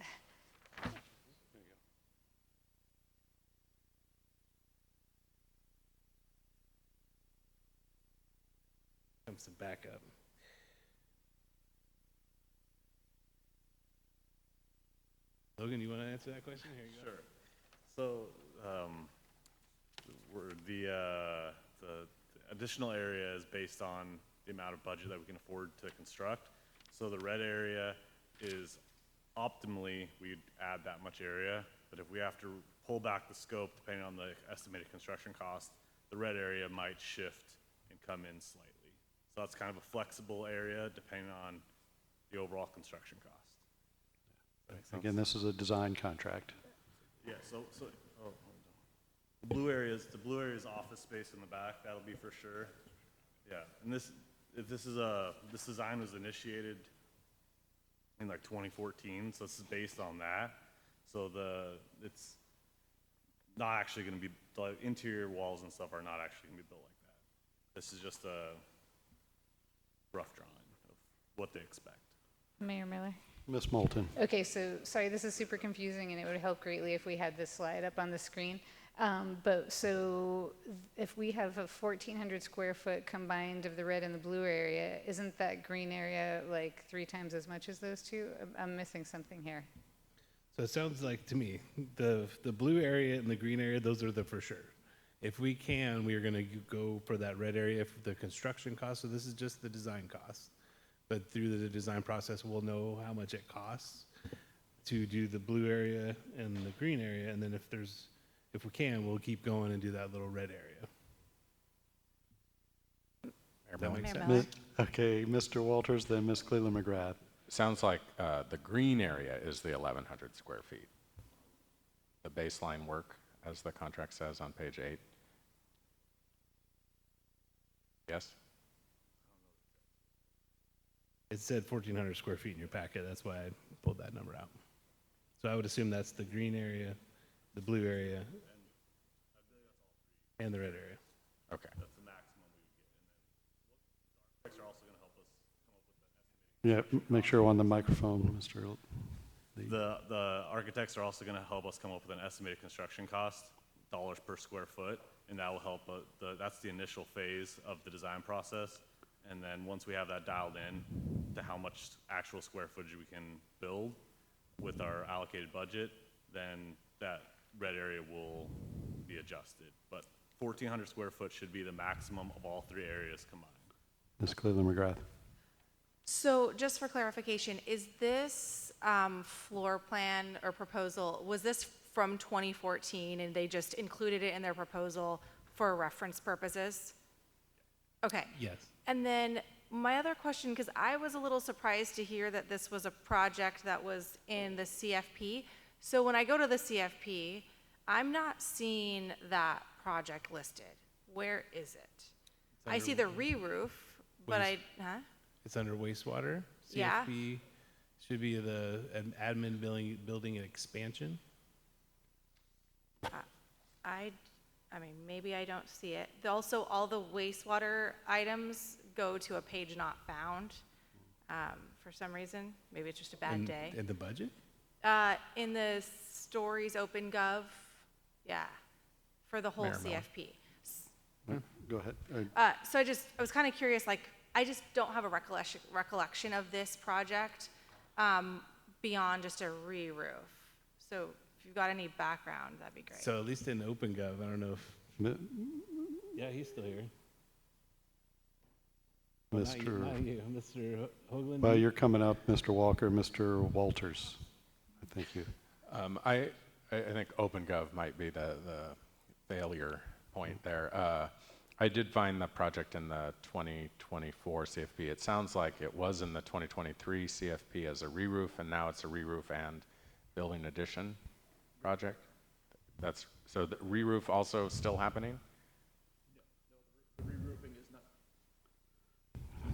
Comes to back up. Logan, you want to answer that question? Here you go. Sure. So, the additional area is based on the amount of budget that we can afford to construct. So the red area is optimally, we'd add that much area, but if we have to pull back the scope depending on the estimated construction cost, the red area might shift and come in slightly. So that's kind of a flexible area depending on the overall construction cost. Again, this is a design contract. Yeah, oh, hold on. The blue area is office space in the back. That'll be for sure. Yeah, and this design was initiated in like 2014, so this is based on that. So it's not actually going to be, the interior walls and stuff are not actually going to be built like that. This is just a rough drawing of what they expect. Mayor Miller. Ms. Moulton. Okay, so sorry, this is super confusing, and it would help greatly if we had this slide up on the screen. But so if we have a 1,400 square foot combined of the red and the blue area, isn't that green area like 3 times as much as those two? I'm missing something here. So it sounds like to me, the blue area and the green area, those are the for sure. If we can, we are going to go for that red area for the construction cost. So this is just the design cost. But through the design process, we'll know how much it costs to do the blue area and the green area. And then if we can, we'll keep going and do that little red area. Does that make sense? Okay, Mr. Walters, then Ms. Cleland McGrath. Sounds like the green area is the 1,100 square feet. The baseline work, as the contract says on page 8. Yes? It said 1,400 square feet in your packet. That's why I pulled that number out. So I would assume that's the green area, the blue area, and the red area. Okay. That's the maximum we would get. And then architects are also going to help us come up with the Yeah, make sure on the microphone, Mr. The architects are also going to help us come up with an estimated construction cost, dollars per square foot, and that will help. That's the initial phase of the design process, and then once we have that dialed in to how much actual square footage we can build with our allocated budget, then that red area will be adjusted. But 1,400 square foot should be the maximum of all 3 areas combined. Ms. Cleland McGrath. So just for clarification, is this floor plan or proposal, was this from 2014 and they just included it in their proposal for reference purposes? Okay. Yes. And then my other question, because I was a little surprised to hear that this was a project that was in the CFP. So when I go to the CFP, I'm not seeing that project listed. Where is it? I see the re-roof, but It's under wastewater. Yeah. CFP should be an admin building and expansion. I mean, maybe I don't see it. Also, all the wastewater items go to a page not found for some reason. Maybe it's just a bad day. In the budget? In the stories open gov, yeah, for the whole Mayor Miller. CFP. Go ahead. So I was kind of curious, like, I just don't have a recollection of this project beyond just a re-roof. So if you've got any background, that'd be great. So at least in OpenGov, I don't know if. Yeah, he's still here. Mr. Not you, Mr. Hoagland. Well, you're coming up, Mr. Walker, Mr. Walters. Thank you. I think OpenGov might be the failure point there. I did find the project in the 2024 CFP. It sounds like it was in the 2023 CFP as a re-roof, and now it's a re-roof and building addition project. So the re-roof also still happening? The re-roofing is not.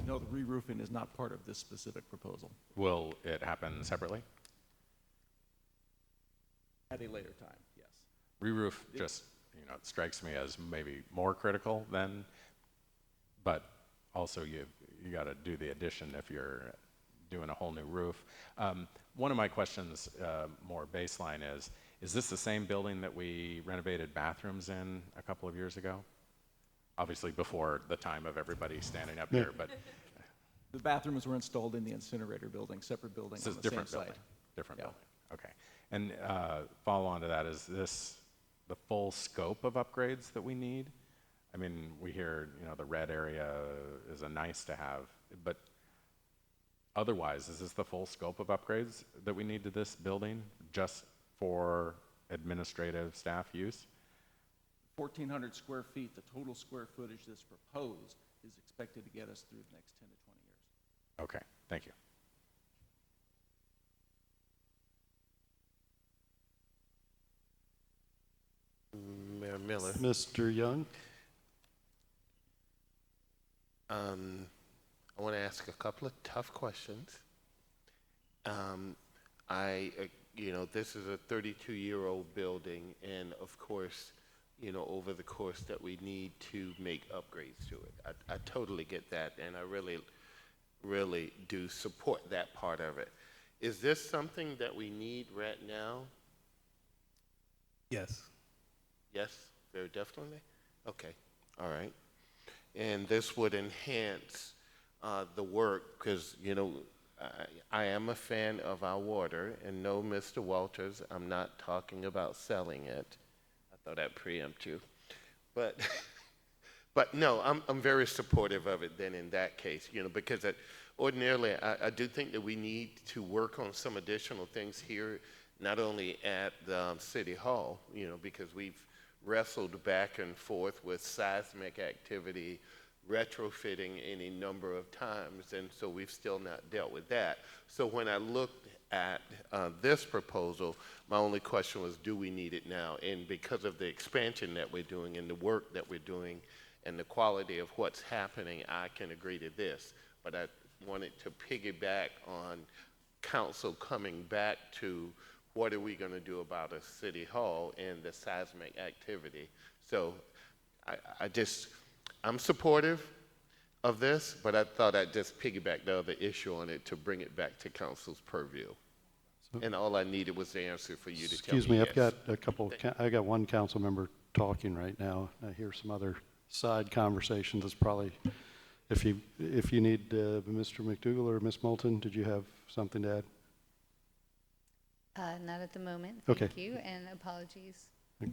No, the re-roofing is not part of this specific proposal. Will it happen separately? At a later time, yes. Re-roof just, it strikes me as maybe more critical than, but also you got to do the addition if you're doing a whole new roof. One of my questions, more baseline, is this the same building that we renovated bathrooms in a couple of years ago? Obviously before the time of everybody standing up here, but. The bathrooms were installed in the incinerator building, separate building on the same site. Different building, okay. And follow on to that, is this the full scope of upgrades that we need? I mean, we hear, the red area is a nice to have, but otherwise, is this the full scope of upgrades that we need to this building just for administrative staff use? 1,400 square feet, the total square footage that's proposed is expected to get us through the next 10 to 20 years. Okay, thank you. Mayor Miller. Mr. Young. I want to ask a couple of tough questions. This is a 32-year-old building, and of course, over the course that we need to make upgrades to it. I totally get that, and I really, really do support that part of it. Is this something that we need right now? Yes. Yes, very definitely? Okay, all right. And this would enhance the work, because, I am a fan of our water, and no, Mr. Walters, I'm not talking about selling it. I thought I'd preempt you. But, but no, I'm very supportive of it then in that case, because ordinarily I do think that we need to work on some additional things here, not only at the City Hall, because we've wrestled back and forth with seismic activity, retrofitting any number of times, and so we've still not dealt with that. So when I looked at this proposal, my only question was, do we need it now? And because of the expansion that we're doing and the work that we're doing and the quality of what's happening, I can agree to this. But I wanted to piggyback on council coming back to what are we going to do about a city hall and the seismic activity. So I'm supportive of this, but I thought I'd just piggyback the other issue on it to bring it back to council's purview. And all I needed was the answer for you to tell me. Excuse me, yes. I've got a couple, I got one council member talking right now. I hear some other side conversations. It's probably, if you need Mr. McDougall or Ms. Moulton, did you have something to add? Not at the moment, Okay. thank you, and apologies. Okay.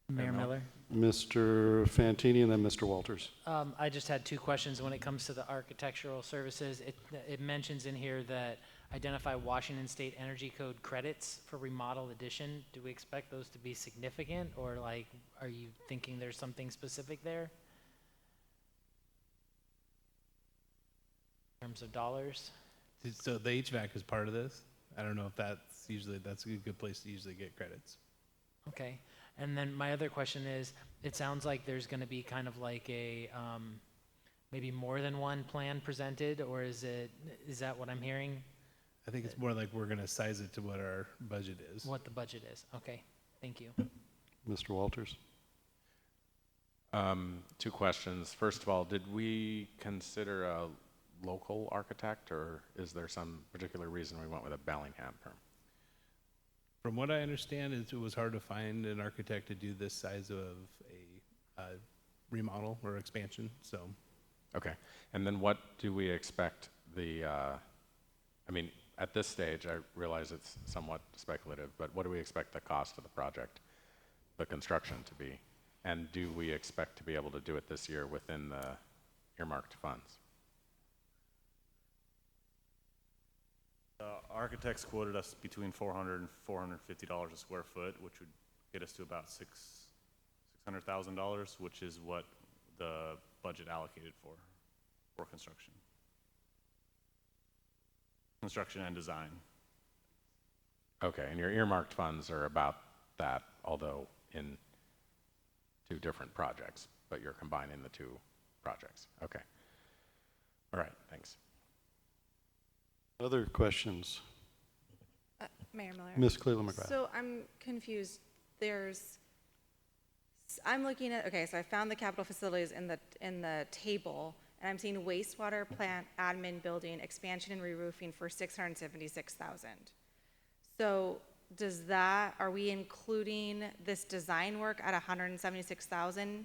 Mayor Miller? Mr. Fantini and then Mr. Walters. I just had two questions when it comes to the architectural services. It mentions in here that identify Washington State Energy Code credits for remodel addition. Do we expect those to be significant, or are you thinking there's something specific there? In terms of dollars? So the HVAC is part of this. I don't know if that's a good place to usually get credits. Okay. And then my other question is, it sounds like there's going to be kind of like a, maybe more than one plan presented, or is that what I'm hearing? I think it's more like we're going to size it to what our budget is. What the budget is. Okay. Thank you. Mr. Walters. Two questions. First of all, did we consider a local architect, or is there some particular reason we went with a Bellingham firm? From what I understand, it was hard to find an architect to do this size of a remodel or expansion. So, okay. And then what do we expect at this stage, I realize it's somewhat speculative, but what do we expect the cost of the project, the construction, to be? And do we expect to be able to do it this year within the earmarked funds? Architects quoted us between $400 and $450 a square foot, which would get us to about $600,000, which is what the budget allocated for construction and design. Okay, and your earmarked funds are about that, although in two different projects, but you're combining the two projects. Okay. All right, thanks. Other questions? Mayor Miller. Ms. Cleveland McGrath. So I'm confused. I'm looking at, okay, so I found the capital facilities in the table, and I'm seeing wastewater plant, admin building, expansion and re-roofing for $676,000. So are we including this design work at $176,000?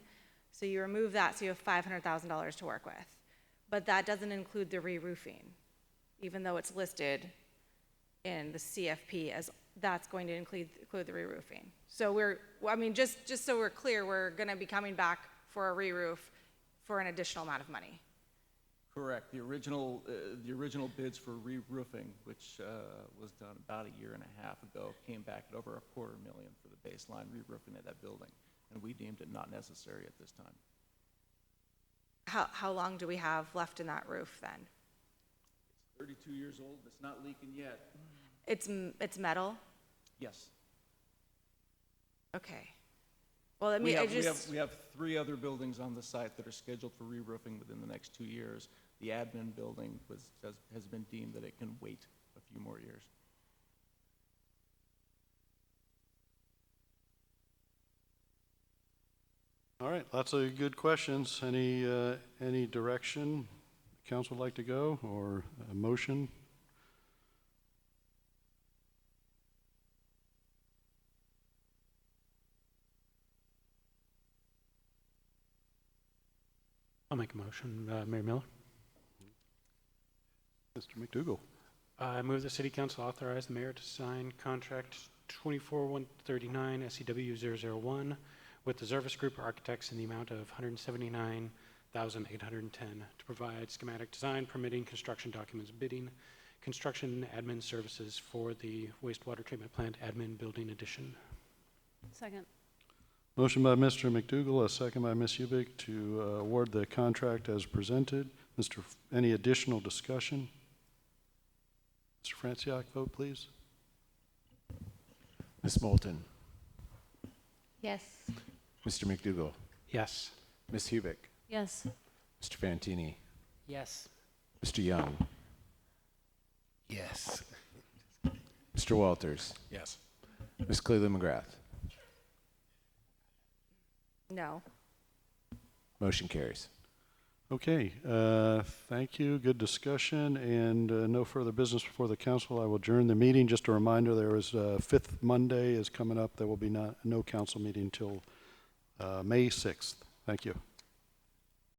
So you remove that, so you have $500,000 to work with. But that doesn't include the re-roofing, even though it's listed in the CFP as that's going to include the re-roofing. So just so we're clear, we're going to be coming back for a re-roof for an additional amount of money. Correct. The original bids for re-roofing, which was done about a year and a half ago, came back at over $250,000 for the baseline re-roofing of that building, and we deemed it not necessary at this time. How long do we have left in that roof then? It's 32 years old. It's not leaking yet. It's metal? Yes. Okay. Well, I We mean, I have, just, we have 3 other buildings on the site that are scheduled for re-roofing within the next 2 years. The admin building has been deemed that it can wait a few more years. All right, lots of good questions. Any direction council would like to go, or a motion? I'll make a motion. Mayor Miller? Mr. McDougall. I move the city council authorize the mayor to sign contract 24139 SEW 001 with the Zervis Group Architects in the amount of $179,810 to provide schematic design, permitting, construction documents, bidding, construction admin services for the wastewater treatment plant admin building addition. Second. Motion by Mr. McDougall, a second by Ms. Ubig to award the contract as presented. Any additional discussion? Mr. Franciac, vote please. Ms. Moulton, Yes. Mr. McDougall, Yes. Ms. Hubick, Yes. Mr. Fantini, Yes. Mr. Young, Yes. Mr. Walters, Yes. Ms. Cleveland McGrath. no. Motion carries. Okay, thank you. Good discussion, and no further business before the council. I will adjourn the meeting. Just a reminder, there is 5th Monday is coming up. There will be no council meeting until May 6th. Thank you.